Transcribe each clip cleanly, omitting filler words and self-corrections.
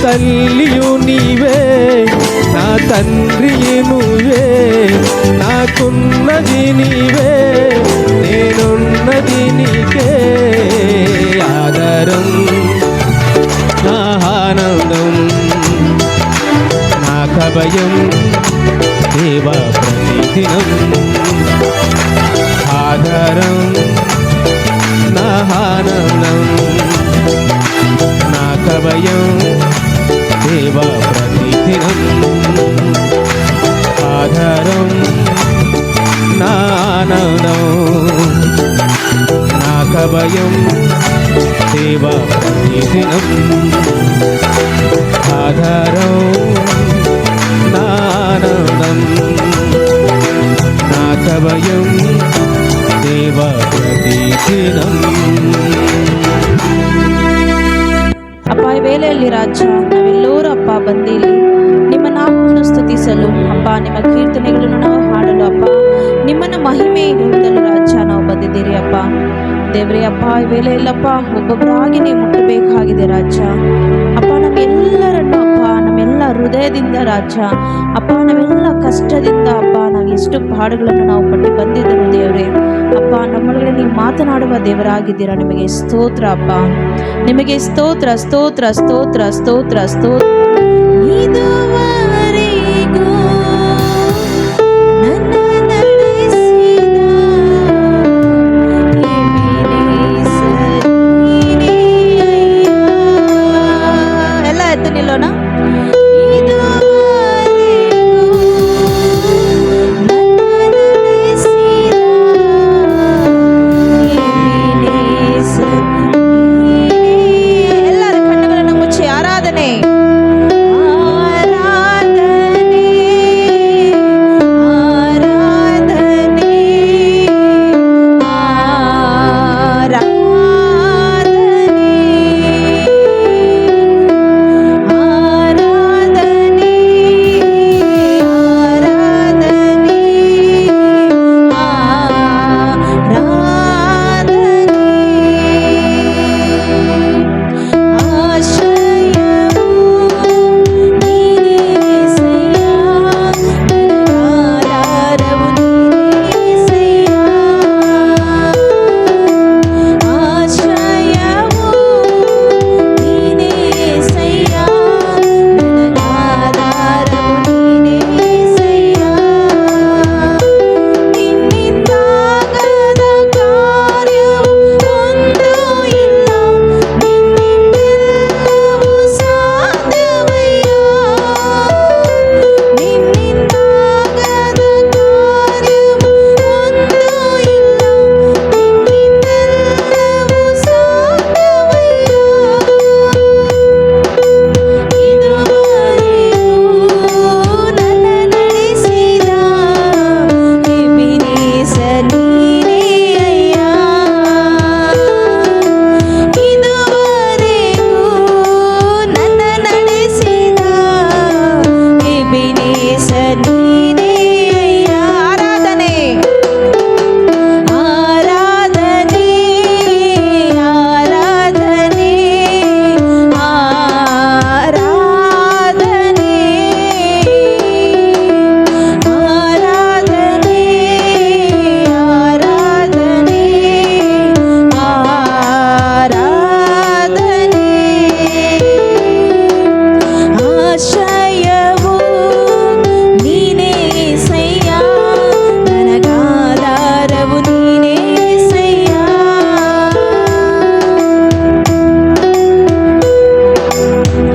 తల్లియు నీవే, నా తండ్రియు నువ్వే, నాకున్నది నీవే, నేనున్నది నీకే. ఆధారం నా ఆనందం, నా కభయం దేవా ప్రతిదినం. ఆధారం నా ఆనందం, నా కభయం దేవా ప్రతిదినం. ఆధారం నా ఆనందం, నా కభయం దేవా ప్రతిదినం. ఆధారం నా ఆనందం, నా కభయం దేవా ಪ್ರತಿದಿನಂ. ಅಪ್ಪ ಈ ವೇಳೆಯಲ್ಲಿ ರಾಜ ನಾವೆಲ್ಲರೂ ಅಪ್ಪ ಬಂದಿಲ್ಲಿ ನಿಮ್ಮ ನಾಮವನ್ನು ಸ್ತುತಿಸಲು ಅಪ್ಪ, ನಿಮ್ಮ ಕೀರ್ತನೆಗಳನ್ನು ನಾವು ಹಾಡಲು ಅಪ್ಪ, ನಿಮ್ಮನ್ನು ಮಹಿಮೆ ಹೊಂದಲು ರಾಜ ನಾವು ಬಂದಿದ್ದೀರಿ ಅಪ್ಪ. ದೇವರೇ ಅಪ್ಪ, ಈ ವೇಳೆಯಲ್ಲಪ್ಪ ಒಬ್ಬೊಬ್ಬರಾಗಿ ನೀವು ಮುಟ್ಟಬೇಕಾಗಿದೆ ರಾಜ ಅಪ್ಪ. ನಮ್ಮೆಲ್ಲರನ್ನು ಅಪ್ಪ, ನಮ್ಮೆಲ್ಲ ಹೃದಯದಿಂದ ರಾಜ ಅಪ್ಪ, ನಾವೆಲ್ಲ ಕಷ್ಟದಿಂದ ಅಪ್ಪ, ನಾವು ಎಷ್ಟು ಪಾಡುಗಳನ್ನು ನಾವು ಪಟ್ಟು ಬಂದಿದ್ದರು ದೇವರೇ ಅಪ್ಪ. ನಮ್ಮೊಳಗಡೆ ನೀವು ಮಾತನಾಡುವ ದೇವರಾಗಿದ್ದೀರಾ. ನಿಮಗೆ ಸ್ತೋತ್ರ ಅಪ್ಪ, ನಿಮಗೆ ಸ್ತೋತ್ರ ಸ್ತೋತ್ರ ಸ್ತೋತ್ರ ಸ್ತೋತ್ರ ಸ್ತೋತ್ರ. ಇದುವರೆಗೂ ನನ್ನ ನಡೆಸಿದ ಎಬಿನೇಸರ್ ನೀನೇ ಅಯ್ಯ. ಎಲ್ಲ ಎತ್ತು ನಿಲ್ಲೋಣ.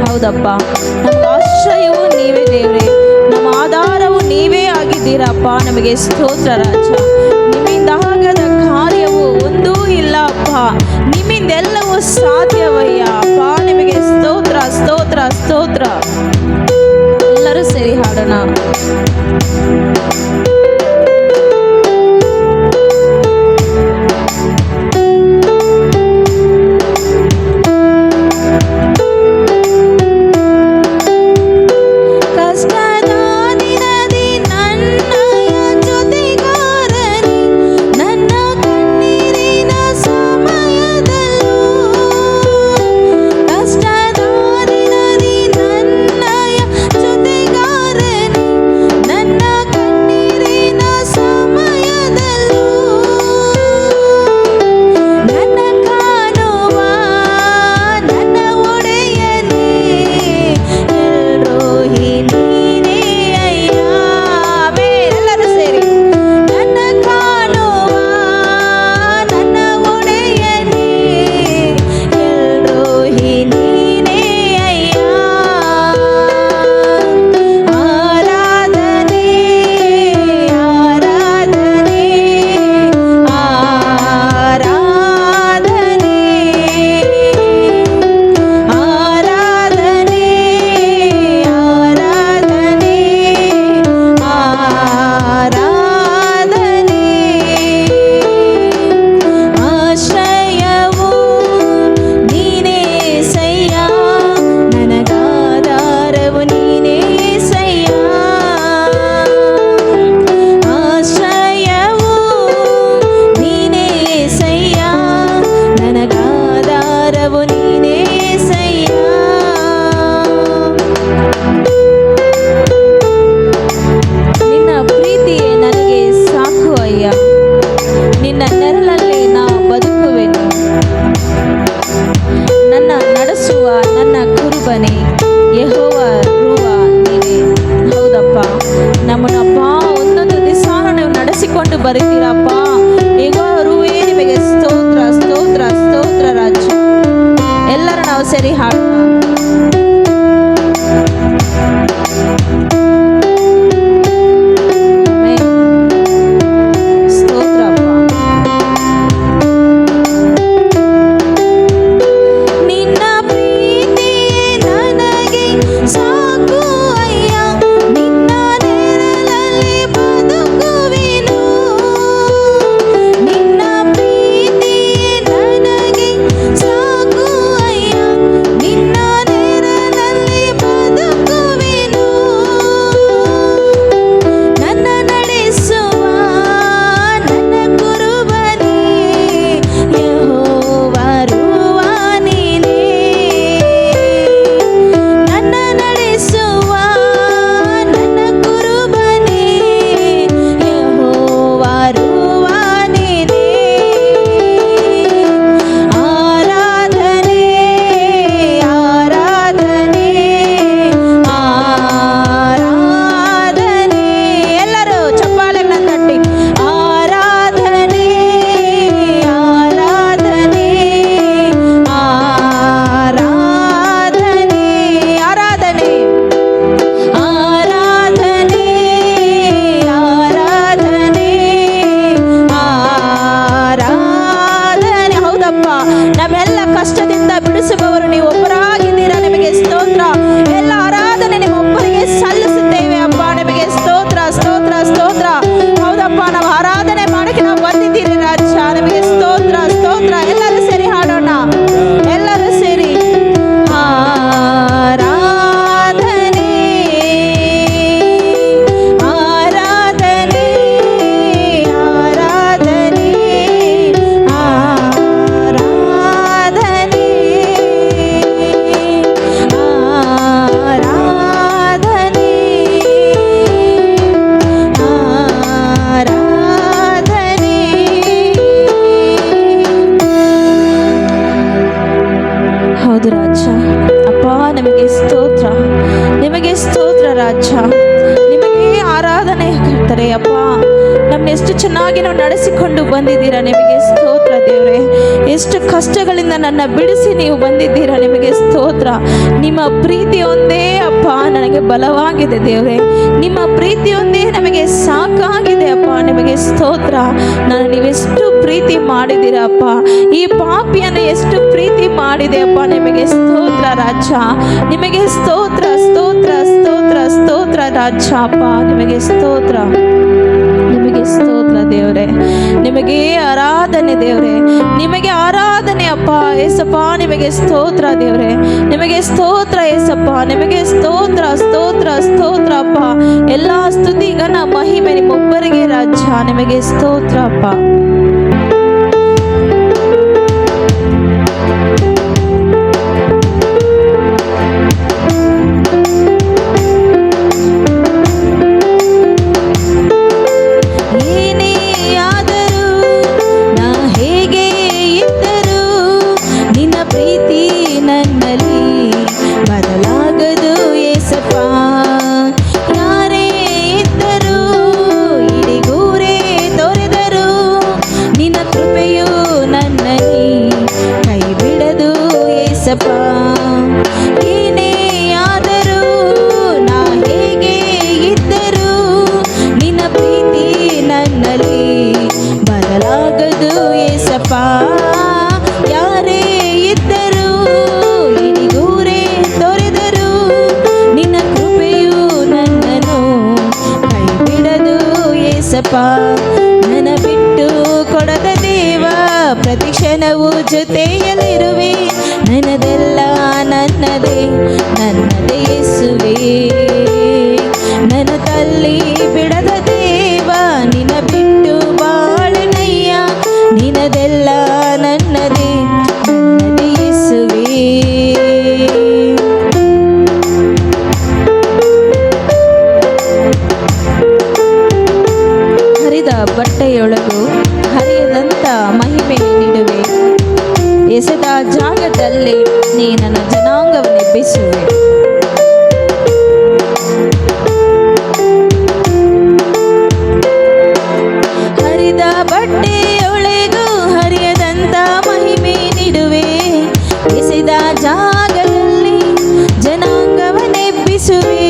ಹೌದಪ್ಪ, ನಮ್ಗೆ ಆಶ್ರಯವು ನೀವೇ ದೇವ್ರೆ, ನಮ್ಮ ಆಧಾರವು ನೀವೇ ಆಗಿದ್ದೀರಪ್ಪ. ನಮಗೆ ಸ್ತೋತ್ರ ರಾಜ. ನಿಮ್ಮಿಂದ ಆಗದ ಕಾರ್ಯವು ಒಂದೂ ಇಲ್ಲ ಅಪ್ಪ, ನಿಮ್ಮಿಂದೆಲ್ಲವೂ ಸಾಧ್ಯವಯ್ಯ ಅಪ್ಪ. ನಿಮಗೆ ಸ್ತೋತ್ರ ಸ್ತೋತ್ರ ಸ್ತೋತ್ರ. ಎಲ್ಲರೂ ಸೇರಿ ಹಾಡೋಣ. ಕಷ್ಟದ ದಿನದಿ ನಮ್ಮೆಲ್ಲ ಕಷ್ಟದಿಂದ ಬಿಡಿಸುವವರು ನೀವು ಒಬ್ಬರಾಗಿದ್ದೀರಾ. ನಿಮಗೆ ಸ್ತೋತ್ರ. ಎಲ್ಲ ಆರಾಧನೆ ನಿಮ್ಮ ಒಬ್ಬರಿಗೆ ಸಲ್ಲಿಸುತ್ತೇವೆ ಅಪ್ಪ. ನಿಮಗೆ ಸ್ತೋತ್ರ ಸ್ತೋತ್ರ ಸ್ತೋತ್ರ. ಹೌದಪ್ಪ, ನಾವು ಆರಾಧನೆ ಮಾಡಕ್ಕೆ ನಾವು ಬಂದಿದ್ದೀರಿ ರಾಜ. ನಿಮಗೆ ಸ್ತೋತ್ರ ಸ್ತೋತ್ರ. ಎಲ್ಲರೂ ಸೇರಿ ಹಾಡೋಣ, ಎಲ್ಲರೂ ಸೇರಿ. ಆರಾಧನೆ ಆರಾಧನೆ ಆರಾಧನೆ ಆರಾಧನೆ ಆರಾಧನೆ ಆರಾಧನೆ. ಹೌದು ರಾಜ. ಅಪ್ಪ ನಿಮಗೆ ಸ್ತೋತ್ರ, ನಿಮಗೆ ಸ್ತೋತ್ರ ರಾಜ. ನಿಮಗೆ ಆರಾಧನೆ ಕರ್ತರೆ. ಅಪ್ಪ ನಮ್ಮನ್ನ ಎಷ್ಟು ಚೆನ್ನಾಗಿ ನಾವು ನಡೆಸಿಕೊಂಡು ಬಂದಿದ್ದೀರಾ. ನಿಮಗೆ ಸ್ತೋತ್ರ ದೇವರೇ. ಎಷ್ಟು ಕಷ್ಟಗಳಿಂದ ನನ್ನ ಬಿಡಿಸಿ ನೀವು ಬಂದಿದ್ದೀರಾ. ನಿಮಗೆ ಸ್ತೋತ್ರ. ನಿಮ್ಮ ಪ್ರೀತಿ ಒಂದೇ ಅಪ್ಪ ನನಗೆ ಬಲವಾಗಿದೆ ದೇವರೇ. ನಿಮ್ಮ ಪ್ರೀತಿ ಒಂದೇ ನಮಗೆ ಸಾಕಾಗಿದೆ ಅಪ್ಪ. ನಿಮಗೆ ಸ್ತೋತ್ರ. ನಾನು ನೀವೆಷ್ಟು ಪ್ರೀತಿ ಮಾಡಿದ್ದೀರಪ್ಪ. ಈ ಪಾಪಿಯನ್ನು ಎಷ್ಟು ಪ್ರೀತಿ ಮಾಡಿದೆ ಅಪ್ಪ. ನಿಮಗೆ ಸ್ತೋತ್ರ ರಾಜ. ನಿಮಗೆ ಸ್ತೋತ್ರ ಸ್ತೋತ್ರ ಸ್ತೋತ್ರ ಸ್ತೋತ್ರ ರಾಜ. ಅಪ್ಪ ನಿಮಗೆ ಸ್ತೋತ್ರ, ನಿಮಗೆ ಸ್ತೋತ್ರ ದೇವರೇ. ನಿಮಗೆ ಆರಾಧನೆ ದೇವರೇ. ನಿಮಗೆ ಆರಾಧನೆ ಅಪ್ಪ ಏಸಪ್ಪ. ನಿಮಗೆ ಸ್ತೋತ್ರ ದೇವರೇ. ನಿಮಗೆ ಸ್ತೋತ್ರ ಏಸಪ್ಪ. ನಿಮಗೆ ಸ್ತೋತ್ರ ಸ್ತೋತ್ರ ಸ್ತೋತ್ರ ಅಪ್ಪ. ಎಲ್ಲ ಸ್ತುತಿ ಘನ ಮಹಿಮೆ ನಿಮ್ಮೊಬ್ಬರಿಗೆ ರಾಜ. ನಿಮಗೆ ಸ್ತೋತ್ರ ಅಪ್ಪ. ಏನೇ ಆದರೂ ನಾ ಹೇಗೆ ಇದ್ದರೂ ನಿನ್ನ ಪ್ರೀತಿ ನನ್ನಲ್ಲಿ ಬದಲಾಗದು ಏಸಪ್ಪ. ಯಾರೇ ಇದ್ದರೂ ಇಡಿಗೂರೇ ತೊರೆದರೂ ನಿನ್ನ ಕೃಪೆಯು ನನ್ನನ್ನು ಕೈ ಬಿಡದು ಏಸಪ್ಪ. ನನ್ನ ಬಿಟ್ಟು ಕೊಡದ ದೇವ ಪ್ರತಿ ಕ್ಷಣವೂ ಜೊತೆಯಲ್ಲಿರುವೆ. ನನ್ನದೆಲ್ಲ ನನ್ನದೇ ನನ್ನದೇ ಯೇಸುವೇ. ನನ್ನ ತಲ್ಲಿ ಬಿಡದ ದೇವ ನಿನ್ನ ಬಿಟ್ಟು ಬಾಳನಯ್ಯ. ನಿನ್ನದೆಲ್ಲ ನನ್ನದೇ ನನ್ನದೇ ಯೇಸುವೇ. ಹರಿದ ಬಟ್ಟೆಯೊಳಗೂ ಹರಿಯದಂತ ಮಹಿಮೆ ನೀಡುವೆ. ಎಸೆದ ಜಾಗದಲ್ಲಿ ನೀ ನನ್ನ ಜನಾಂಗವನ್ನು ಎಬ್ಬಿಸುವೆ. ಹರಿದ ಬಟ್ಟೆಯೊಳಗೂ ಹರಿಯದಂತ ಮಹಿಮೆ ನೀಡುವೆ. ಎಸೆದ ಜಾಗದಲ್ಲಿ ಜನಾಂಗವನ್ನೆಬ್ಬಿಸುವೆ.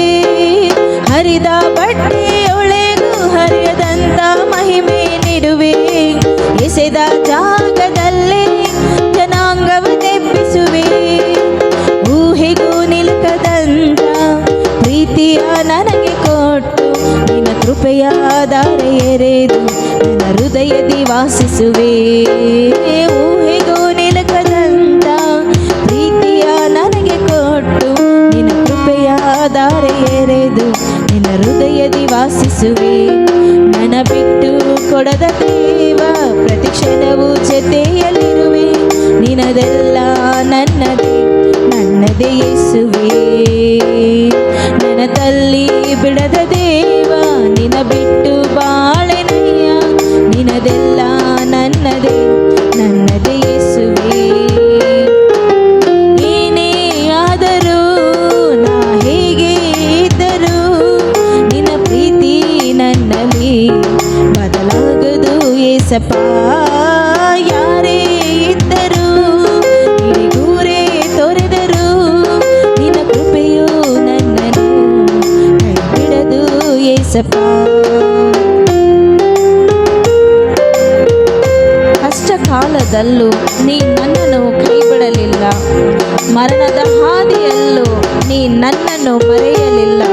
ಹರಿದ ಬಟ್ಟೆಯೊಳಗೂ ಹರಿಯದಂತ ಮಹಿಮೆ ನೀಡುವೆ. ಎಸೆದ ಜಾಗದಲ್ಲಿ ಜನಾಂಗವನ್ನೆಬ್ಬಿಸುವೆ. ಊಹೆಗೂ ನಿಲುಕದಂತ ಪ್ರೀತಿಯ ನನಗೆ ಕೊಟ್ಟು ನಿನ್ನ ಕೃಪೆಯ ದಾರೆ ಎರೆದು ನನ್ನ ಹೃದಯದಿ ವಾಸಿಸುವೆ. ಊಹೆಗೂ ನಿಲುಕದಂತ ಪ್ರೀತಿಯ ನನಗೆ ಕೊಟ್ಟು ನಿನ್ನ ಕೃಪೆಯ ದಾರೆ ಎರೆದು ನಿನ್ನ ಹೃದಯದಿ ವಾಸಿಸುವೆ. ನನ್ನ ಬಿಟ್ಟು ಕೊಡದ ದೇವ ಪ್ರತಿ ಕ್ಷಣವೂ ಜೊತೆಯಲ್ಲಿರುವೆ. ನಿನ್ನದೆಲ್ಲ ನನ್ನದೇ ನನ್ನದೇ ಯೇಸುವೇ. ನನ್ನ ತಲ್ಲಿ ಬಿಡದ ದೇವ ನಿನ್ನ ಬಿಟ್ಟು ಬಾಳೆನಯ್ಯ. ನಿನ್ನದೆಲ್ಲ ನನ್ನದೇ ನನ್ನದೇ ಯೇಸುವೇ. ಏನೇ ಆದರೂ ನಾ ಹೇಗೆ ಇದ್ದರೂ ನಿನ್ನ ಪ್ರೀತಿ ನನ್ನಲ್ಲಿ ಬದಲಾಗದು ಏಸಪ್ಪ. ಯಾರೇ ಇದ್ದರೂ ಇಡಿಗೂರೇ ತೊರೆದರೂ ನಿನ್ನ ಕೃಪೆಯು ನನ್ನನ್ನು ಕೈ ಬಿಡದು ಏಸಪ್ಪ. ಕಷ್ಟ ಕಾಲದಲ್ಲೂ ನೀ ನನ್ನನ್ನು ಕೈಬಿಡಲಿಲ್ಲ, ಮರಣದ ಹಾದಿಯಲ್ಲೂ ನೀ ನನ್ನನ್ನು ಮರೆಯಲಿಲ್ಲ.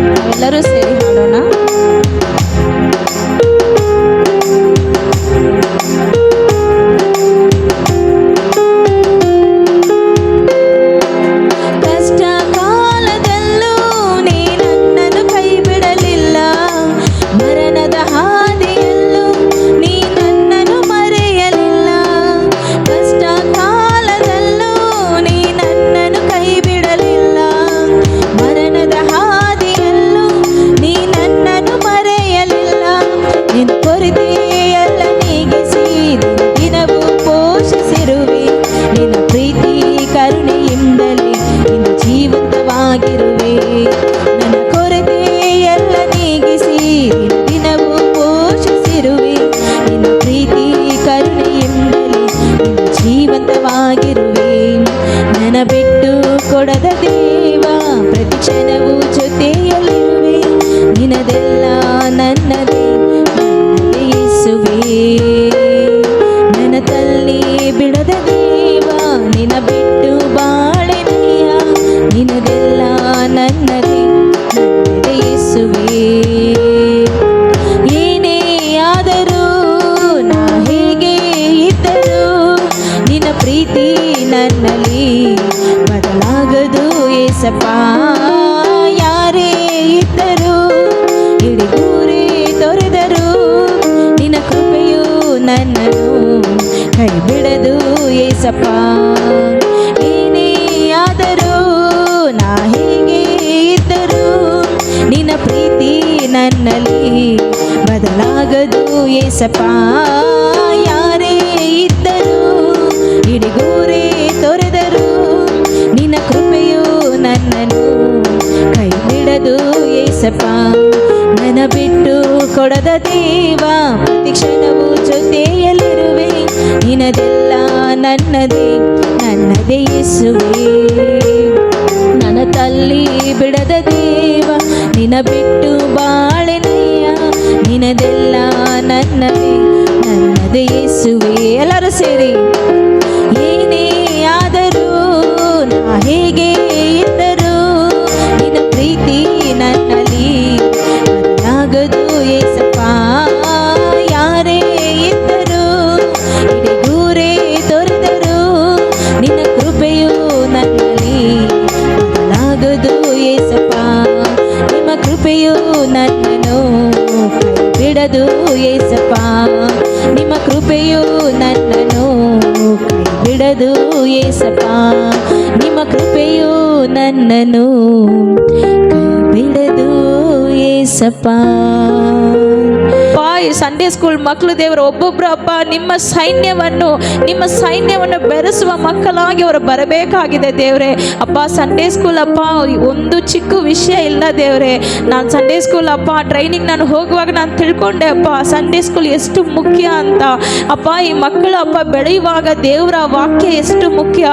ನಾವೆಲ್ಲರೂ ಸೇರಿ ಹಾಡೋಣ. ನನ್ನ ಕೊರತೆ ಎಲ್ಲ ನೀಗಿಸಿ ದಿನವೂ ಪೋಷಿಸಿರುವೆ, ನಿನ್ನ ಪ್ರೀತಿ ಕರುಣೆಯಿಂದಲೇ ನಿನ್ನ ಜೀವಂತವಾಗಿರುವೆ. ನನ್ನ ಬಿಟ್ಟು ಕೊಡದ ದೇವ, ಪ್ರತಿ ಕ್ಷಣವೂ ಜೊತೆಯಲ್ಲಿರುವೆ. ನಿನದೆಲ್ಲ ನನ್ನದೇ ನನ್ನದೇ ಯೇಸುವೇ. ನನ್ನ ತಲ್ಲಿ ಬಿಡದ ದೇವ, ನಿನ್ನ ಬಿಟ್ಟು ಬಾಳೆನಯ್ಯ. ನಿನದೆಲ್ಲ ನನ್ನದೇ ನನ್ನದೇ ಯೇಸುವೇ. ಏನೇ ಆದರೂ ನಾ ಹೇಗೆ ಇದ್ದರೂ ನಿನ್ನ ಪ್ರೀತಿ ನನ್ನಲ್ಲಿ ಬದಲಾಗದು ಏಸಪ್ಪ. ಯಾರೇ ಇದ್ದರೂ ಹಿಡಿದೂರೇ ತೊರೆದರೂ ನಿನ್ನ ಕೃಪೆಯು ನನ್ನನ್ನು ಕೈ ಬಿಡದು ಏಸಪ್ಪ. ಏನೇ ಆದರೂ ನಾ ಹೇಗೆ ಇದ್ದರೂ ನಿನ್ನ ಪ್ರೀತಿ ನನ್ನಲ್ಲಿ ಬದಲಾಗದು ಏಸಪ್ಪ. ಯಾರೇ ಇದ್ದರೂ ಹಿಡಿಗೂರೇ ತೊರೆದರೂ ನಿನ್ನ ಕೃಪೆಯು ನನ್ನನ್ನು ಕೈ ಬಿಡದು ಏಸಪ್ಪ. ನನ್ನ ಬಿಟ್ಟು ಕೊಡದ ದೇವ, ಪ್ರತಿ ಕ್ಷಣವೂ ಜೊತೆಯಲ್ಲಿರುವೆ. ನಿನದೆಲ್ಲ ನನ್ನದೇ ನನ್ನದೇ ಯೇಸುವೇ. ನನ್ನ ತಲ್ಲಿ ಬಿಡದ ದೇವ, ನಿನ್ನ ಬಿಟ್ಟು ಬಾಳೆನಯ್ಯ. ನಿನದೆಲ್ಲ ನನ್ನದೇ ನನ್ನದೇ ಯೇಸುವೇ. ಎಲ್ಲರೂ ಸೇರಿ. ಏನೇ ಆದರೂ ನಾ ಹೇಗೆ ಇದ್ದರೂ ನಿನ್ನ ಪ್ರೀತಿ ನನ್ನಲ್ಲಿ ಬದಲಾಗದು ಏಸಪ್ಪ. ಯಾರೇ ಇದ್ದರೂ ಹಿಡಿದೂರೇ ತೊರೆದರೂ ನಿನ್ನ ಕೃಪೆಯು ನನ್ನಲ್ಲಿ ಬದಲಾಗದು ಏಸಪ್ಪ. ನಿಮ್ಮ ಕೃಪೆಯು ನನ್ನನ್ನು ಕೈ ಬಿಡದು ಏಸಪ್ಪ. ನಿಮ್ಮ ಕೃಪೆಯು ನನ್ನನ್ನು ಕೈ ಬಿಡದು ಏಸಪ್ಪ. ನಿಮ್ಮ ಕೃಪೆಯು ನನ್ನನ್ನು ಕೈ ಬಿಡದು ಏಸಪ್ಪ. ಈ ಸಂಡೇ ಸ್ಕೂಲ್ ಮಕ್ಕಳು ದೇವರು ಒಬ್ಬೊಬ್ರು ಅಪ್ಪ ನಿಮ್ಮ ಸೈನ್ಯವನ್ನು ಬೆರೆಸುವ ಮಕ್ಕಳಾಗಿ ಅವರು ಬರಬೇಕಾಗಿದೆ ದೇವರೇ. ಅಪ್ಪ ಸಂಡೇ ಸ್ಕೂಲ್ ಅಪ್ಪ ಒಂದು ಚಿಕ್ಕ ವಿಷಯ ಇಲ್ಲ ದೇವರೇ. ನಾನು ಸಂಡೇ ಸ್ಕೂಲ್ ಅಪ್ಪ ಟ್ರೈನಿಂಗ್ ನಾನು ಹೋಗುವಾಗ ನಾನು ತಿಳ್ಕೊಂಡೆ ಅಪ್ಪ ಸಂಡೇ ಸ್ಕೂಲ್ ಎಷ್ಟು ಮುಖ್ಯ ಅಂತ. ಅಪ್ಪ ಈ ಮಕ್ಕಳು ಅಪ್ಪ ಬೆಳೆಯುವಾಗ ದೇವರ ವಾಕ್ಯ ಎಷ್ಟು ಮುಖ್ಯ,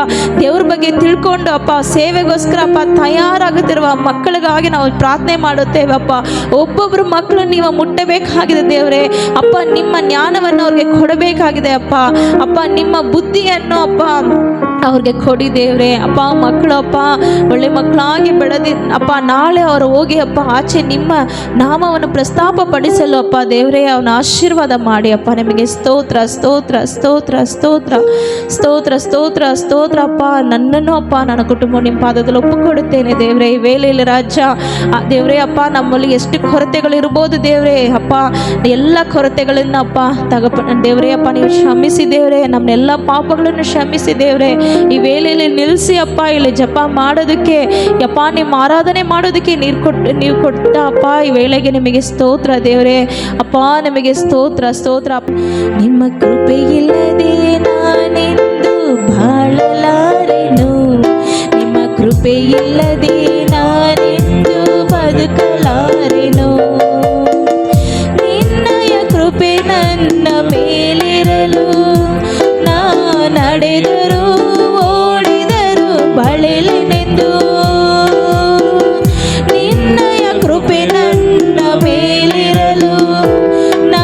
ದೇವ್ರ ಬಗ್ಗೆ ತಿಳ್ಕೊಂಡು ಅಪ್ಪ ಸೇವೆಗೋಸ್ಕರ ಅಪ್ಪ ತಯಾರಾಗುತ್ತಿರುವ ಮಕ್ಕಳಿಗಾಗಿ ನಾವು ಪ್ರಾರ್ಥನೆ ಮಾಡುತ್ತೇವೆ ಅಪ್ಪ. ಒಬ್ಬೊಬ್ರು ಮಕ್ಕಳು ನೀವು ಮುಟ್ಟಬೇಕಾಗಿದೆ ದೇವರೇ. ಅಪ್ಪ ನಿಮ್ಮ ಜ್ಞಾನವನ್ನು ಅವ್ರಿಗೆ ಕೊಡಬೇಕಾಗಿದೆ ಅಪ್ಪ. ಅಪ್ಪ ನಿಮ್ಮ ಬುದ್ಧಿಯನ್ನು ಅಪ್ಪ ಅವ್ರಿಗೆ ಕೊಡಿ ದೇವ್ರೆ. ಅಪ್ಪ ಮಕ್ಕಳು ಅಪ್ಪ ಒಳ್ಳೆ ಮಕ್ಕಳಾಗಿ ಬೆಳೆದಿ ಅಪ್ಪ ನಾಳೆ ಅವರು ಹೋಗಿ ಅಪ್ಪ ಆಚೆ ನಿಮ್ಮ ನಾಮವನ್ನು ಪ್ರಸ್ತಾಪ ಪಡಿಸಲು ಅಪ್ಪ ದೇವರೇ ಅವನ ಆಶೀರ್ವಾದ ಮಾಡಿ ಅಪ್ಪ. ನಿಮಗೆ ಸ್ತೋತ್ರ ಸ್ತೋತ್ರ ಸ್ತೋತ್ರ ಸ್ತೋತ್ರ ಸ್ತೋತ್ರ ಸ್ತೋತ್ರ ಸ್ತೋತ್ರ ಅಪ್ಪ. ನನ್ನನ್ನು ಅಪ್ಪ ನನ್ನ ಕುಟುಂಬ ನಿಮ್ಮ ಪಾದದಲ್ಲಿ ಒಪ್ಪಿಕೊಡುತ್ತೇನೆ ದೇವರೇ. ಈ ವೇಳೆಯಲ್ಲಿ ರಾಜ್ಯ ದೇವರೇ ಅಪ್ಪ ನಮ್ಮಲ್ಲಿ ಎಷ್ಟು ಕೊರತೆಗಳಿರ್ಬೋದು ದೇವರೇ ಅಪ್ಪ, ಎಲ್ಲ ಕೊರತೆಗಳನ್ನ ಅಪ್ಪ ದೇವರೇ ಅಪ್ಪ ನೀವು ಕ್ಷಮಿಸಿ ದೇವರೇ. ನಮ್ಮೆಲ್ಲ ಪಾಪಗಳನ್ನು ಕ್ಷಮಿಸಿ ದೇವರೇ. ಈ ವೇಳೆಯಲ್ಲಿ ನಿಲ್ಲಿಸಿ ಅಪ್ಪ ಇಲ್ಲಿ ಜಪ ಮಾಡೋದಕ್ಕೆ ಅಪ್ಪ ನಿಮ್ಮ ಆರಾಧನೆ ಮಾಡೋದಕ್ಕೆ ನೀವು ಕೊಟ್ಟ ಅಪ್ಪ ಈ ವೇಳೆಗೆ ನಿಮಗೆ ಸ್ತೋತ್ರ ದೇವರೇ ಅಪ್ಪ. ನಿಮಗೆ ಸ್ತೋತ್ರ ಸ್ತೋತ್ರ. ನಿಮ್ಮ ಕೃಪೆ ಇಲ್ಲದೆ ನಾನೆಂದು ಬಾಳಲಾರೆನು, ನಿಮ್ಮ ಕೃಪೆ ಇಲ್ಲದೆ ನಾನೆಂದು ಬದುಕಲಾರೆನು. ನಿನ್ನಯ ಕೃಪೆ ನನ್ನ ಮೇಲಿರಲು ನಾ ನಡೆದರು ಓಡಿದರು ಬಳಲೆನೆಂದು. ನಿನ್ನಯ ಕೃಪೆ ನನ್ನ ಮೇಲಿರಲು ನಾ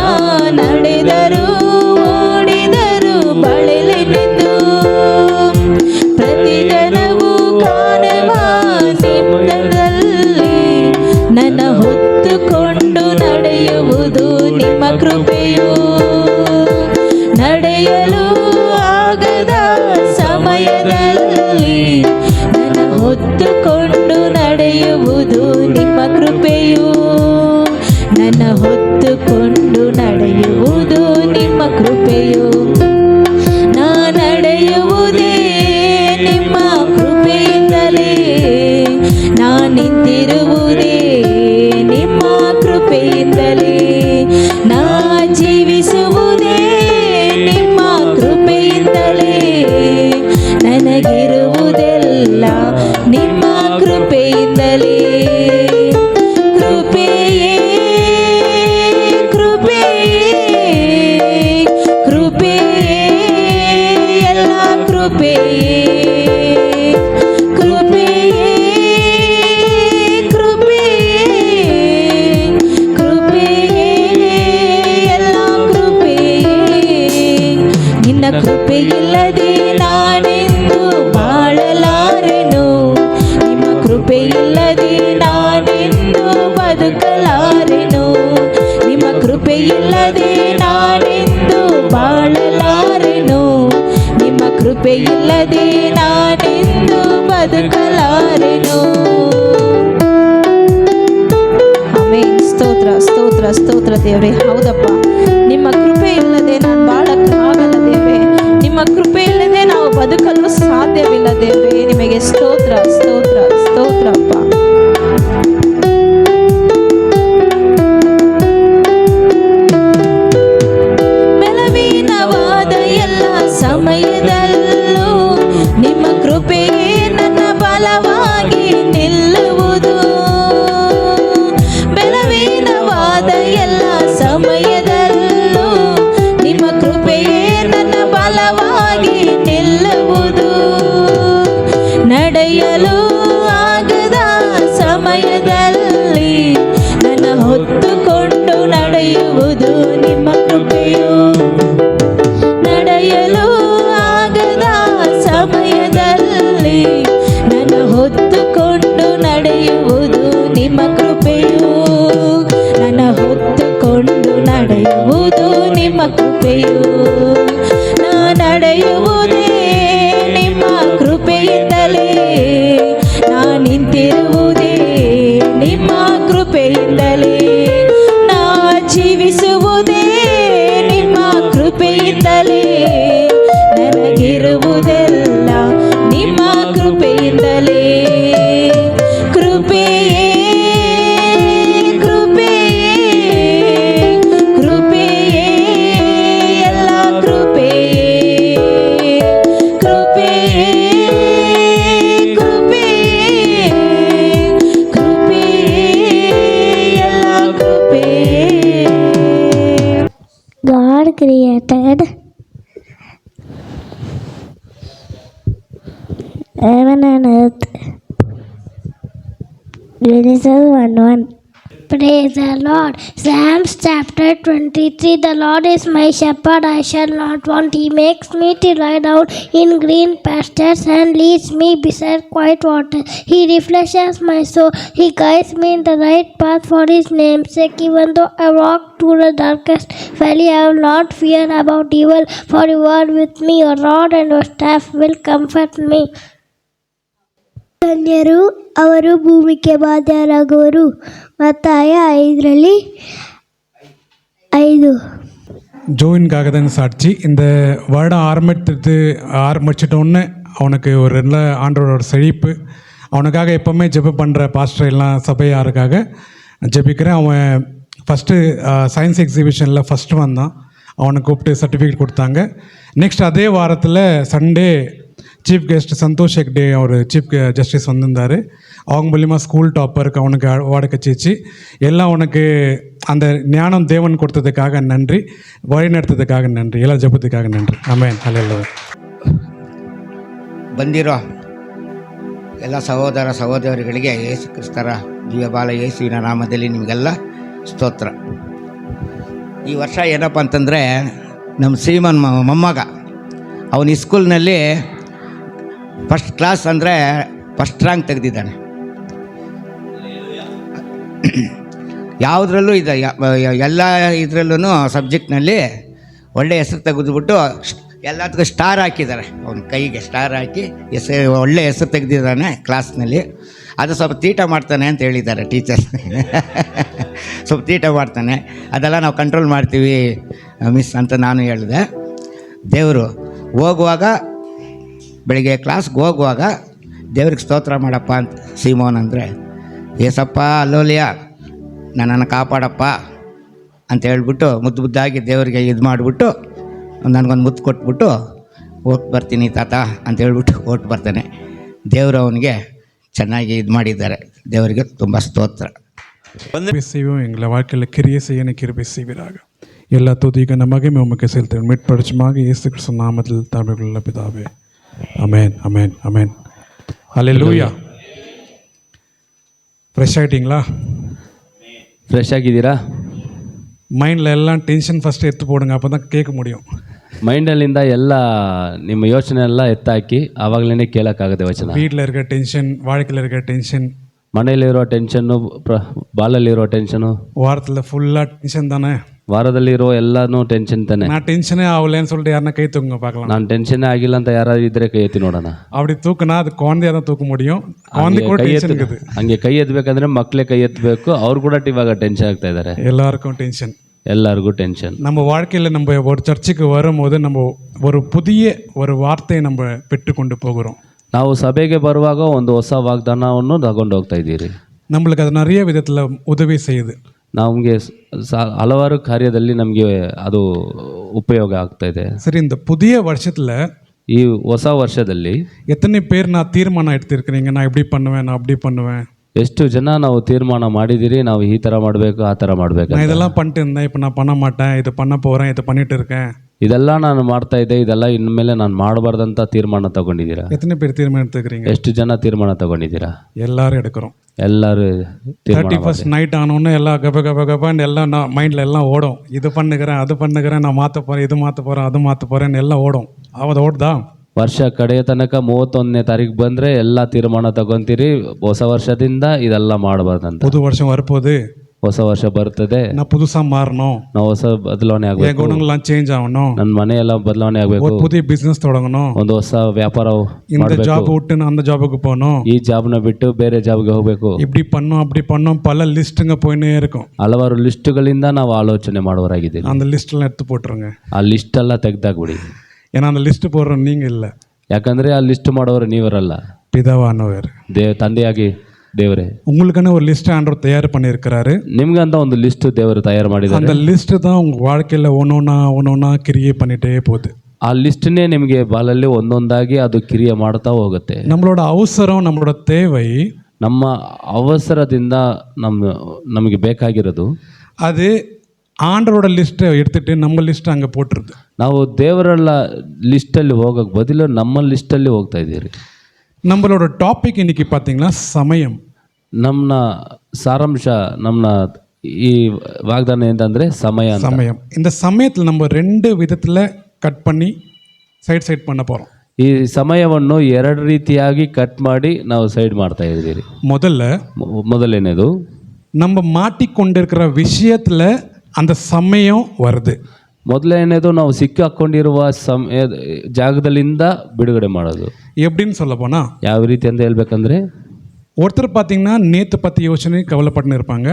ಕೃಪೆಯಿಲ್ಲದೆ ನಾನೆಂದು ಬಾಳಲಾರೆನು, ನಿಮ್ಮ ಕೃಪೆಯಿಲ್ಲದೆ ನಾನೆಂದು ಬದುಕಲಾರೆನು, ನಿಮ್ಮ ಕೃಪೆಯಿಲ್ಲದೆ ನಾನೆಂದು ಬಾಳಲಾರೆನು, ನಿಮ್ಮ ಕೃಪೆಯಿಲ್ಲದೆ ನಾನೆಂದು ಬದುಕಲಾರೆನು. ಆಮೆನ್. ಸ್ತೋತ್ರ ಸ್ತೋತ್ರ ಸ್ತೋತ್ರ ದೇವ್ರೆ. ಹೌದಪ್ಪ, ನಿಮ್ಮ ಕೃಪೆ ಇಲ್ಲದೆ ನಾನು ಬಾಳಕ್ಕಾಗಲ್ಲ ದೇವ್ರೆ, ನಿಮ್ಮ ಕೃಪೆ ಇಲ್ಲದೆ ನಾವು ಬದುಕಲು ಸಾಧ್ಯವಿಲ್ಲ ದೇವ್ರೆ. ನಿಮಗೆ ಸ್ತೋತ್ರ ಸ್ತೋತ್ರ ಸ್ತೋತ್ರ ಅಪ್ಪ. ಬೆಳಗಿನವಾದ ಎಲ್ಲ ಸಮಯದಲ್ಲೂ ನಿಮ್ಮ ಕೃಪೆಯೇ ನನ್ನ ಬಲವಾಗಿ ನಿಲ್ಲುವುದು. ಬೆಳಗಿನವಾದ ಎಲ್ಲ ಸಮಯದಲ್ಲೂ ನಿಮ್ಮ ಕೃಪೆಯೇ ನನ್ನ ಬಲವಾಗಿ ನಿಲ್ಲುವುದು. ನಡೆಯಲು ಆಗದ ಸಮಯದಲ್ಲಿ ನನ್ನ ಹೊತ್ತುಕೊಂಡು ನಡೆಯುವುದು ನಿಮ್ಮ ಕೃಪೆಯು. ನಡೆಯಲು ಆಗದ ಸಮಯದಲ್ಲಿ ನನ್ನ ಹೊತ್ತುಕೊಂಡು ನಡೆಯುವುದು ನಿಮ್ಮ ಕೃಪೆಯು. ನನ್ನ ಹೊತ್ತುಕೊಂಡು ನಡೆಯುವುದು ನಿಮ್ಮ ಕೃಪೆಯು. ನಾ ನಡೆಯುವುದೇ ನಿಮ್ಮ ಕೃಪೆಯಿಂದಲೇ, ನಾ ನಿಂತಿರುವುದೇ ನಿಮ್ಮ ಕೃಪೆಯಿಂದಲೇ, ನಾ ಜೀವಿಸುವುದೇ ನಿಮ್ಮ ಕೃಪೆಯಿಂದಲೇ, ನನಗಿರುವುದೆಲ್ಲ ನಿಮ್ಮ ಕೃಪೆಯಿಂದಲೇ. ಕೃಪೆಯೇ ಕೃಪೆಯೇ ಕೃಪೆಯೇ ಎಲ್ಲ ಕೃಪೆಯೇ, ಕೃಪೆಯೇ ಕೃಪೆಯೇ ಕೃಪೆಯೇ ಎಲ್ಲ ಕೃಪೆಯೇ. God created heaven and earth. Genesis 1:1. Praise the Lord. Psalms chapter 23. The Lord is my shepherd, I shall not want. He makes me to lie down in green pastures and leads me beside quiet water. He refreshes my soul. He guides me in the right path for His name's sake. Even though I walk through the darkest valley, I will not fear about evil, for you are with me. Your rod and your staff will comfort me. ಧನ್ಯರು ಅವರು ಭೂಮಿಗೆ ಬಾಧ್ಯರಾಗುವರು. ಮತ್ತಾಯ 5:5. Join காகதன் சாட்சி. இந்த வருடம் ஆரம்பிச்சிட்டோன்னு அவனுக்கு ஒரு நல்ல ஆண்டோட செழிப்பு. அவனுக்காக எப்போவுமே ஜெபம் பண்ணுற பாஸ்டர் எல்லாம் சபையாருக்காக ஜெபிக்கிறேன். அவன் ஃபஸ்ட்டு சயின்ஸ் எக்ஸிபிஷனில் ஃபஸ்ட்டு வந்தான். அவனை கூப்பிட்டு சர்டிஃபிகேட் கொடுத்தாங்க. நெக்ஸ்ட் அதே வாரத்தில் Sunday chief guest Santosh Hegde அவர் சீஃப் ஜஸ்டிஸ் வந்திருந்தார். அவங்க மூலிமா ஸ்கூல் டாப்பருக்கு அவனுக்கு அவார்டு கச்சிச்சு. எல்லாம் அவனுக்கு அந்த ஞானம் தேவன் கொடுத்ததுக்காக நன்றி, வழி நடத்ததுக்காக நன்றி, ಎಲ್ಲ ಜಪத்துக்காக நன்றி. ಆಮೆನ್. ಹಲ್ಲೆಲೂಯಾ. ಬಂದಿರೋ ಎಲ್ಲ ಸಹೋದರ ಸಹೋದರಿಗಳಿಗೆ ಯೇಸು ಕ್ರಿಸ್ತರ ದಿವ್ಯಬಾಲ ಯೇಸುವಿನ ನಾಮದಲ್ಲಿ ನಿಮಗೆಲ್ಲ ಸ್ತೋತ್ರ. ಈ ವರ್ಷ ಏನಪ್ಪ ಅಂತಂದರೆ ನಮ್ಮ ಶ್ರೀಮನ್ ಮೊಮ್ಮಗ ಅವನು ಸ್ಕೂಲ್ನಲ್ಲಿ ಫಸ್ಟ್ ಕ್ಲಾಸ್ ಅಂದರೆ ಫಸ್ಟ್ ರ್ಯಾಂಕ್ ತೆಗೆದಿದ್ದಾನೆ. ಯಾವುದ್ರಲ್ಲೂ ಇದೆ, ಎಲ್ಲ ಇದರಲ್ಲೂ ಸಬ್ಜೆಕ್ಟ್ನಲ್ಲಿ ಒಳ್ಳೆಯ ಹೆಸರು ತೆಗೆದುಬಿಟ್ಟು ಎಲ್ಲದಕ್ಕೂ ಸ್ಟಾರ್ ಹಾಕಿದ್ದಾರೆ. ಅವನ ಕೈಗೆ ಸ್ಟಾರ್ ಹಾಕಿ ಒಳ್ಳೆ ಹೆಸರು ತೆಗೆದಿದ್ದಾನೆ ಕ್ಲಾಸ್ನಲ್ಲಿ. ಅದು ಸ್ವಲ್ಪ ತೀಟ ಮಾಡ್ತಾನೆ ಅಂತ ಹೇಳಿದ್ದಾರೆ ಟೀಚರ್ಸ್. ಸ್ವಲ್ಪ ತೀಟ ಮಾಡ್ತಾನೆ, ಅದೆಲ್ಲ ನಾವು ಕಂಟ್ರೋಲ್ ಮಾಡ್ತೀವಿ ಮಿಸ್ ಅಂತ ನಾನು ಹೇಳಿದೆ. ದೇವರು ಹೋಗುವಾಗ, ಬೆಳಿಗ್ಗೆ ಕ್ಲಾಸ್ಗೆ ಹೋಗುವಾಗ ದೇವ್ರಿಗೆ ಸ್ತೋತ್ರ ಮಾಡಪ್ಪ ಅಂತ ಸೀಮೋನ್ ಅಂದರೆ, ಏಸಪ್ಪ ಅಲ್ಲೋಲಿಯ ನನ್ನನ್ನು ಕಾಪಾಡಪ್ಪ ಅಂತ ಹೇಳ್ಬಿಟ್ಟು ಮುದ್ದು ಮುದ್ದಾಗಿ ದೇವರಿಗೆ ಇದು ಮಾಡಿಬಿಟ್ಟು ನನಗೊಂದು ಮುತ್ತು ಕೊಟ್ಬಿಟ್ಟು ಓಟ್ ಬರ್ತೀನಿ ತಾತ ಅಂತ ಹೇಳ್ಬಿಟ್ಟು ಓಟ್ ಬರ್ತಾನೆ. ದೇವರು ಅವನಿಗೆ ಚೆನ್ನಾಗಿ ಇದು ಮಾಡಿದ್ದಾರೆ. ದೇವರಿಗೆ ತುಂಬ ಸ್ತೋತ್ರ. செய்வோம். எங்களை வாழ்க்கையில் கிரியை செய்ய கிருபை செய்வீராக. எல்லா துதிக நமக்கு உமக்கு செலுத்துகிறோம். மீட்படுச்சமாக இயேசு கிறிஸ்து நாமத்தில் தமிழுள்ள பிதாவே. அமேன் அமேன் அமேன். ஹல்லேலூயா. ஃப்ரெஷ் ஆகிட்டீங்களா? ಫ್ರೆಶ್ ಆಗಿದ್ದೀರಾ? மைண்டில் எல்லாம் டென்ஷன் ஃபஸ்ட்டு எடுத்து போடுங்க, அப்போ தான் கேட்க முடியும். ಮೈಂಡಲ್ಲಿಂದ ಎಲ್ಲ ನಿಮ್ಮ ಯೋಚನೆ ಎಲ್ಲ ಎತ್ತಾಕಿ ಆವಾಗಲೇ ಕೇಳೋಕ್ಕಾಗತ್ತೆ ವಚನ. வீட்டில் இருக்க டென்ஷன், வாழ்க்கையில் இருக்க டென்ஷன், ಮನೇಲಿರೋ ಟೆನ್ಷನ್ನು, ಬಾಲಲ್ಲಿರೋ ಟೆನ್ಷನು, வாரத்தில் ஃபுல்லாக டென்ஷன் தானே. ವಾರದಲ್ಲಿರೋ ಎಲ್ಲನೂ ಟೆನ್ಷನ್ ತಾನೆ. நான் டென்ஷனே ஆகலைன்னு சொல்லிட்டு யாருன்னா கை தூக்குங்க பார்க்கலாம். ನಾನು ಟೆನ್ಷನ್ನೇ ಆಗಿಲ್ಲ ಅಂತ ಯಾರಾದ್ರೂ ಇದ್ರೆ ಕೈ ಎತ್ತಿ ನೋಡೋಣ. அப்படி தூக்குனா அது குழந்தையா தான் தூக்க முடியும். குழந்தை கூட டென்ஷன் இருக்குது. ಹಂಗೆ ಕೈ ಎತ್ತಬೇಕಂದ್ರೆ ಮಕ್ಕಳೇ ಕೈ ಎತ್ತಬೇಕು. ಅವ್ರು ಕೂಡ ಇವಾಗ ಟೆನ್ಷನ್ ಆಗ್ತಾ ಇದ್ದಾರೆ. எல்லாருக்கும் டென்ஷன், ಎಲ್ಲರಿಗೂ ಟೆನ್ಷನ್. நம்ம வாழ்க்கையில் நம்ம ஒரு சர்ச்சுக்கு வரும்போது நம்ம ஒரு புதிய ஒரு வார்த்தையை நம்ம பெற்றுக்கொண்டு போகிறோம். ನಾವು ಸಭೆಗೆ ಬರುವಾಗ ಒಂದು ಹೊಸ ವಾಗ್ದಾನವನ್ನು ತಗೊಂಡು ಹೋಗ್ತಾ ಇದ್ದೀರಿ. நம்மளுக்கு அது நிறைய விதத்தில் உதவி செய்யுது. ನಮಗೆ ಹಲವಾರು ಕಾರ್ಯದಲ್ಲಿ ನಮಗೆ ಅದು ಉಪಯೋಗ ಆಗ್ತಾ ಇದೆ. சரி, இந்த புதிய வருஷத்தில் ಈ ಹೊಸ ವರ್ಷದಲ್ಲಿ எத்தனை பேர் நான் தீர்மானம் எடுத்திருக்கிறீங்க, நான் இப்படி பண்ணுவேன், நான் அப்படி பண்ணுவேன். ಎಷ್ಟು ಜನ ನಾವು ತೀರ್ಮಾನ ಮಾಡಿದ್ದೀರಿ, ನಾವು ಈ ಥರ ಮಾಡಬೇಕು, ಆ ಥರ ಮಾಡಬೇಕು. நான் இதெல்லாம் பண்ணிட்டு இருந்தேன், இப்போ நான் பண்ண மாட்டேன், இது பண்ண போகிறேன், இது பண்ணிட்டு இருக்கேன். ಇದೆಲ್ಲ ನಾನು ಮಾಡ್ತಾ ಇದ್ದೆ, ಇದೆಲ್ಲ ಇನ್ಮೇಲೆ ನಾನು ಮಾಡಬಾರ್ದಂತ ತೀರ್ಮಾನ ತಗೊಂಡಿದ್ದೀರಾ? எத்தனை பேர் தீர்மானம் எடுத்துக்கிறீங்க? ಎಷ್ಟು ಜನ ತೀರ್ಮಾನ ತಗೊಂಡಿದ್ದೀರಾ? எல்லாரும் எடுக்கிறோம். ಎಲ್ಲರೂ 31st நைட் ஆனோன்னு எல்லாம் கபான்னு எல்லாம் நான் மைண்டில் எல்லாம் ஓடும். இது பண்ணுகிறேன், அது பண்ணுகிறேன், நான் மாற்ற போகிறேன், இது மாற்ற போகிறேன், அது மாற்ற போகிறேன்னு எல்லாம் ஓடும். அது ஓடுதா? ವರ್ಷ ಕಡೆಯ ತನಕ 31ನೇ ತಾರೀಕು ಬಂದರೆ ಎಲ್ಲ ತೀರ್ಮಾನ ತಗೊಂತೀರಿ, ಹೊಸ ವರ್ಷದಿಂದ ಇದೆಲ್ಲ ಮಾಡಬಾರ್ದಂತ. புது வருஷம் வரப்போகுது, ಹೊಸ ವರ್ಷ ಬರ್ತದೆ, நான் புதுசாக மாறணும், ನಾವು ಹೊಸ ಬದಲಾವಣೆ என் ಆಗಬೇಕು, குணங்கள்லாம் சேஞ்ச் ஆகணும், ನನ್ನ ಮನೆ ಎಲ್ಲ ಬದಲಾವಣೆ ಆಗಬೇಕು, ஒரு புதிய பிஸ்னஸ் தொடங்கணும், ಒಂದು ಹೊಸ ವ್ಯಾಪಾರ இந்த ಮಾಡಬೇಕು, ஜாப் விட்டு நான் அந்த ஜாபுக்கு போகணும், ಈ ಜಾಬ್ನ ಬಿಟ್ಟು ಬೇರೆ ಜಾಬ್ಗೆ ಹೋಗಬೇಕು. இப்படி பண்ணோம் அப்படி பண்ணோம், பல லிஸ்ட்டுங்க போயின்னே இருக்கும். ಹಲವಾರು ಲಿಸ್ಟುಗಳಿಂದ ನಾವು ಆಲೋಚನೆ ಮಾಡುವರಾಗಿದ್ದೀವಿ. அந்த லிஸ்ட்டெல்லாம் எடுத்து போட்டுருங்க. ಆ ಲಿಸ್ಟ್ ಎಲ್ಲ ತೆಗ್ದಾಕ್ಬಿಡಿ. ஏன்னா அந்த லிஸ்ட்டு போடுற நீங்கள் இல்லை, ಯಾಕಂದ್ರೆ ಆ ಲಿಸ್ಟ್ ಮಾಡೋರು ನೀವರಲ್ಲ, பிதாவானவர். ತಂದೆಯಾಗಿ ದೇವರೇ. உங்களுக்கான ஒரு லிஸ்ட் ஆண்டவர் தயார் பண்ணியிருக்கிறாரு. ನಿಮ್ಗಂತ ಒಂದು ಲಿಸ್ಟ್ ದೇವರು ತಯಾರು ಮಾಡಿದ್ದಾರೆ. அந்த லிஸ்ட்டு தான் உங்கள் வாழ்க்கையில் ஒன்றொன்னா கிரியே பண்ணிகிட்டே போகுது. ಆ ಲಿಸ್ಟ್ನೇ ನಿಮಗೆ ಬಾಲಲ್ಲಿ ಒಂದೊಂದಾಗಿ ಅದು ಕ್ರಿಯೆ ಮಾಡ್ತಾ ಹೋಗುತ್ತೆ. நம்மளோட அவசரம், நம்மளோட தேவை, ನಮ್ಮ ಅವಸರದಿಂದ ನಮಗೆ ಬೇಕಾಗಿರೋದು அது ஆண்டரோட லிஸ்ட்டை எடுத்துகிட்டு நம்ம லிஸ்ட்டை அங்கே போட்டுருது. ನಾವು ದೇವರ ಲಿಸ್ಟಲ್ಲಿ ಹೋಗೋಕ್ಕೆ ಬದಲು ನಮ್ಮ ಲಿಸ್ಟಲ್ಲಿ ಹೋಗ್ತಾ ಇದ್ದೀರಿ. நம்மளோட டாபிக் இன்னைக்கு பார்த்தீங்கன்னா சமயம். ನಮ್ಮ ಸಾರಾಂಶ, ನಮ್ಮ ಈ ವಾಗ್ದಾನ ಏನಂದರೆ ಸಮಯ. சமயம். இந்த சமயத்தில் நம்ம 2 விதத்தில் கட் பண்ணி சைட் பண்ண போகிறோம். ಈ ಸಮಯವನ್ನು 2 ರೀತಿಯಾಗಿ ಕಟ್ ಮಾಡಿ ನಾವು ಸೈಡ್ ಮಾಡ್ತಾ ಇದ್ದೀರಿ. ಮೊದಲನೇದು, நம்ம மாட்டிக்கொண்டிருக்கிற விஷயத்தில் அந்த சமயம் வருது. ಮೊದಲನೇದು ನಾವು ಸಿಕ್ಕಾಕೊಂಡಿರುವ ಜಾಗದಲ್ಲಿಂದ ಬಿಡುಗಡೆ ಮಾಡೋದು. எப்படின்னு சொல்ல போனால், ಯಾವ ರೀತಿ ಅಂತ ಹೇಳ್ಬೇಕಂದ್ರೆ, ஒருத்தர் பார்த்தீங்கன்னா நேற்று பற்றி யோசனை கவலைப்பட்டுன்னு இருப்பாங்க.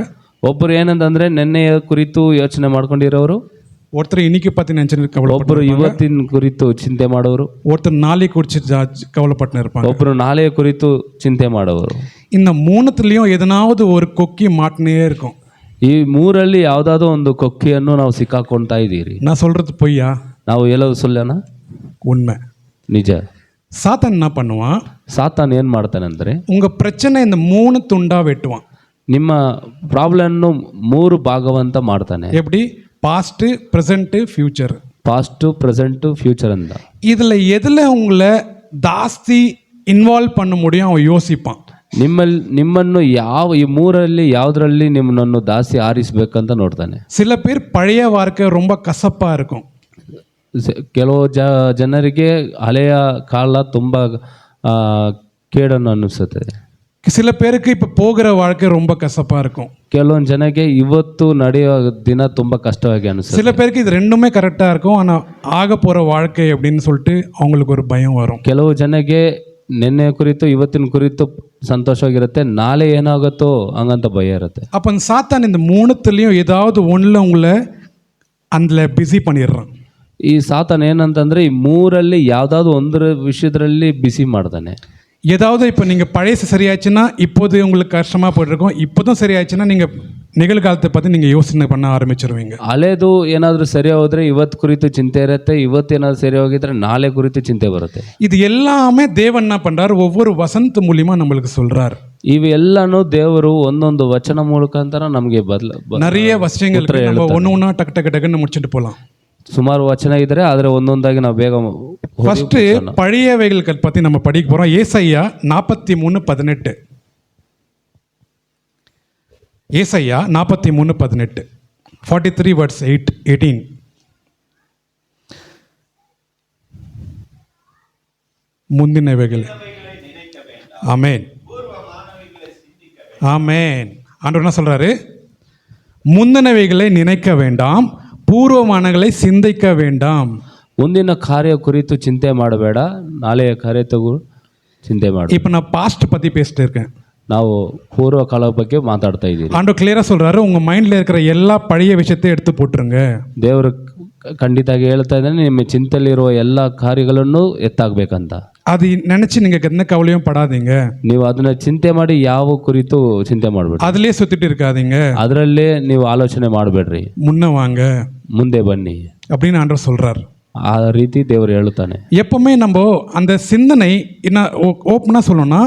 ಒಬ್ಬರು ಏನಂತಂದರೆ ನೆನ್ನೆಯ ಕುರಿತು ಯೋಚನೆ ಮಾಡ್ಕೊಂಡಿರೋರು, ஒருத்தர் இன்னைக்கு பற்றி நினச்சி கவலைப்பட்டு, ಒಬ್ಬರು ಇವತ್ತಿನ ಕುರಿತು ಚಿಂತೆ ಮಾಡೋರು, ஒருத்தர் நாளை குறித்து கவலைப்பட்டுன்னு இருப்பாங்க, ಒಬ್ಬರು ನಾಳೆಯ ಕುರಿತು ಚಿಂತೆ ಮಾಡೋರು. இந்த 3த்துலேயும் எதனாவது ஒரு கொக்கி மாட்டினே இருக்கும். ಈ 3ರಲ್ಲಿ ಯಾವುದಾದ್ರೂ ಒಂದು ಕೊಕ್ಕಿಯನ್ನು ನಾವು ಸಿಕ್ಕಾಕೊಳ್ತಾ ಇದ್ದೀರಿ. நான் சொல்கிறது பொய்யா? ನಾವು ಹೇಳೋದು ಸುಳ್ಳನ? உண்மை. ನಿಜ. சாத்தான் என்ன பண்ணுவான்? ಸಾತಾನ್ ಏನು ಮಾಡ್ತಾನೆ ಅಂದರೆ, உங்கள் பிரச்சனை இந்த 3 துண்டாக வெட்டுவான். ನಿಮ್ಮ ಪ್ರಾಬ್ಲಮ್ನು 3 ಭಾಗವಂತ ಮಾಡ್ತಾನೆ. எப்படி? Past, present, future. Past, present, future ಅಂತ. இதில் எதில் உங்களை ஜாஸ்தி இன்வால்வ் பண்ண முடியும் அவன் யோசிப்பான். ನಿಮ್ಮನ್ನು ಈ 3ರಲ್ಲಿ ಯಾವುದರಲ್ಲಿ ನಿಮ್ಮನ್ನು ದಾಸಿ ಆರಿಸ್ಬೇಕಂತ ನೋಡ್ತಾನೆ. சில பேர் பழைய வாழ்க்கை ரொம்ப கசப்பாக இருக்கும். ಕೆಲವು ಜನರಿಗೆ ಹಳೆಯ ಕಾಲ ತುಂಬ ಕೇಡನ್ನು ಅನ್ನಿಸುತ್ತದೆ. சில பேருக்கு இப்போ போகிற வாழ்க்கை ரொம்ப கசப்பாக இருக்கும். ಕೆಲವೊಂದು ಜನಕ್ಕೆ ಇವತ್ತು ನಡೆಯೋ ದಿನ ತುಂಬ ಕಷ್ಟವಾಗಿ ಅನಿಸುತ್ತೆ. சில பேருக்கு இது 2மே கரெக்டாக இருக்கும், ஆனால் ஆக போகிற வாழ்க்கை அப்படின்னு சொல்லிட்டு அவங்களுக்கு ஒரு பயம் வரும். ಕೆಲವು ಜನಕ್ಕೆ ನಿನ್ನೆ ಕುರಿತು ಇವತ್ತಿನ ಕುರಿತು ಸಂತೋಷವಾಗಿರುತ್ತೆ, ನಾಳೆ ಏನಾಗುತ್ತೋ ಹಂಗಂತ ಭಯ ಇರುತ್ತೆ. அப்போ அந்த சாத்தான் இந்த 3த்துலேயும் ஏதாவது ஒன்றில் உங்களை அதில் பிஸி பண்ணிடுறான். ಈ ಸಾತಾನ್ ಏನಂತಂದರೆ ಈ 3ರಲ್ಲಿ ಯಾವುದಾದ್ರು ಒಂದರ ವಿಷಯದಲ್ಲಿ ಬಿಸಿ ಮಾಡ್ತಾನೆ. ஏதாவது இப்போ நீங்கள் பழையசு சரியாச்சுன்னா இப்போது உங்களுக்கு கஷ்டமாக போயிட்டுருக்கோம், இப்போதும் சரியாச்சுன்னா நீங்கள் நிகழ்காலத்தை பற்றி நீங்கள் யோசனை பண்ண ஆரம்பிச்சிருவீங்க. ಹಳೇದು ಏನಾದರೂ ಸರಿ ಹೋದರೆ ಇವತ್ತು ಕುರಿತು ಚಿಂತೆ ಇರುತ್ತೆ, ಇವತ್ತು ಏನಾದರೂ ಸರಿ ಹೋಗಿದ್ರೆ ನಾಳೆ ಕುರಿತು ಚಿಂತೆ ಬರುತ್ತೆ. இது எல்லாமே தேவன் என்ன பண்ணுறாரு? ஒவ்வொரு வசனத்து மூலியமாக நம்மளுக்கு சொல்கிறார். ಇವು ಎಲ್ಲನೂ ದೇವರು ಒಂದೊಂದು ವಚನ ಮುಖಾಂತರ ನಮಗೆ நிறைய வசனங்கள் நம்ம ஒன்று டக்கு டக்கு டக்குன்னு முடிச்சுட்டு போகலாம். ಸುಮಾರು ವಚನ ಇದ್ರೆ ಆದರೆ ಒಂದೊಂದಾಗಿ ನಾವು ಬೇಗ. ஃபர்ஸ்ட் பழையவைகள் பற்றி நம்ம படிக்க போகிறோம். ஏசாயா 43:18. ஏசாயா 43:18. 43 verse 18. முந்தினவைகள். ஆமென், ஆமென். ஆண்டவர் என்ன சொல்றாரு? ಮುಂದಿನவைகளை நினைக்க வேண்டாம், ಪೂರ್ವಮಾನங்களை சிந்திக்க வேண்டாம். ಮುಂದಿನ ಕಾರ್ಯ ಕುರಿತು ಚಿಂತೆ ಮಾಡಬೇಡ, ನಾಳೆಯ ಕಾರ್ಯ ತಗೋ ಚಿಂತೆ ಮಾಡು. இப்போ நான் பாஸ்ட் பற்றி பேசிட்டு இருக்கேன். ನಾವು ಪೂರ್ವ ಕಾಲ ಬಗ್ಗೆ ಮಾತಾಡ್ತಾ ಇದ್ದೀವಿ. ஆண்டவர் கிளியராக சொல்கிறாரு, உங்கள் மைண்டில் இருக்கிற எல்லா பழைய விஷயத்தையும் எடுத்து போட்டுருங்க. ದೇವರು ಖಂಡಿತಾಗಿ ಹೇಳ್ತಾ ಇದ್ದಾನೆ, ನಿಮ್ಮ ಚಿಂತೆಯಲ್ಲಿರುವ ಎಲ್ಲ ಕಾರ್ಯಗಳನ್ನು ಎತ್ತಾಗಬೇಕಂತ. அது நினச்சி நீங்கள் எந்த கவலையும் படாதீங்க. ನೀವು ಅದನ್ನ ಚಿಂತೆ ಮಾಡಿ ಯಾವ ಕುರಿತು ಚಿಂತೆ ಮಾಡಬೇಡಿ. அதுலேயே சுற்றிட்டு இருக்காதீங்க. ಅದರಲ್ಲೇ ನೀವು ಆಲೋಚನೆ ಮಾಡಬೇಡ್ರಿ, முன்ன வாங்க ಮುಂದೆ ಬನ್ನಿ அப்படின்னு ஆண்டவர் சொல்கிறார். ಆ ರೀತಿ ದೇವರು ಹೇಳುತ್ತಾನೆ. எப்பவுமே நம்ம அந்த சிந்தனை என்ன ஓப்பனாக சொல்லணும்னா,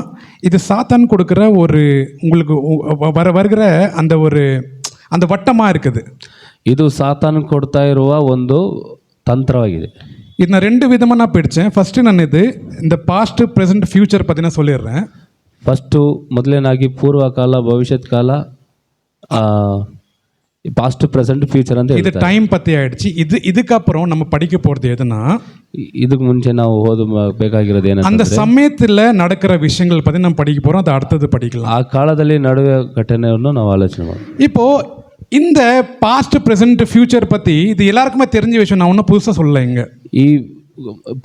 இது சாத்தான் கொடுக்குற ஒரு உங்களுக்கு வருகிற அந்த வட்டமாக இருக்குது. ಇದು ಸಾತಾನು ಕೊಡ್ತಾ ಇರುವ ಒಂದು ತಂತ್ರವಾಗಿದೆ. இது நான் 2 விதமாக நான் பிடிச்சேன். ஃபஸ்ட்டு நான் இந்த பாஸ்ட் ப்ரெசென்ட் ஃப்யூச்சர் பற்றி நான் சொல்லிடுறேன். ಫಸ್ಟು ಮೊದಲನೇದಾಗಿ ಪೂರ್ವಕಾಲ ಭವಿಷ್ಯತ್ ಕಾಲ, பாஸ்ட் ப்ரெசென்ட் ஃபியூச்சர் ಅಂತ இது டைம் பற்றி ஆயிடுச்சு. இதுக்கப்புறம் நம்ம படிக்க போகிறது எதுனா, இதுக்கு ಮುಂಚೆ ನಾವು ಓದಬೇಕಾಗಿರೋದು ಏನಂತ, அந்த சமயத்தில் நடக்கிற விஷயங்கள் பற்றி நம்ம படிக்க போகிறோம். அது அடுத்தது படிக்கலாம். ಆ ಕಾಲದಲ್ಲಿ ನಡೆಯುವ ಘಟನೆಯನ್ನು ನಾವು ಆಲೋಚನೆ ಮಾಡೋಣ. இப்போ இந்த பாஸ்ட் ப்ரெசென்ட் ஃபியூச்சர் பற்றி இது எல்லாருக்குமே தெரிஞ்ச விஷயம். நான் ஒன்றும் புதுசாக சொல்லலை இங்கே. ಈ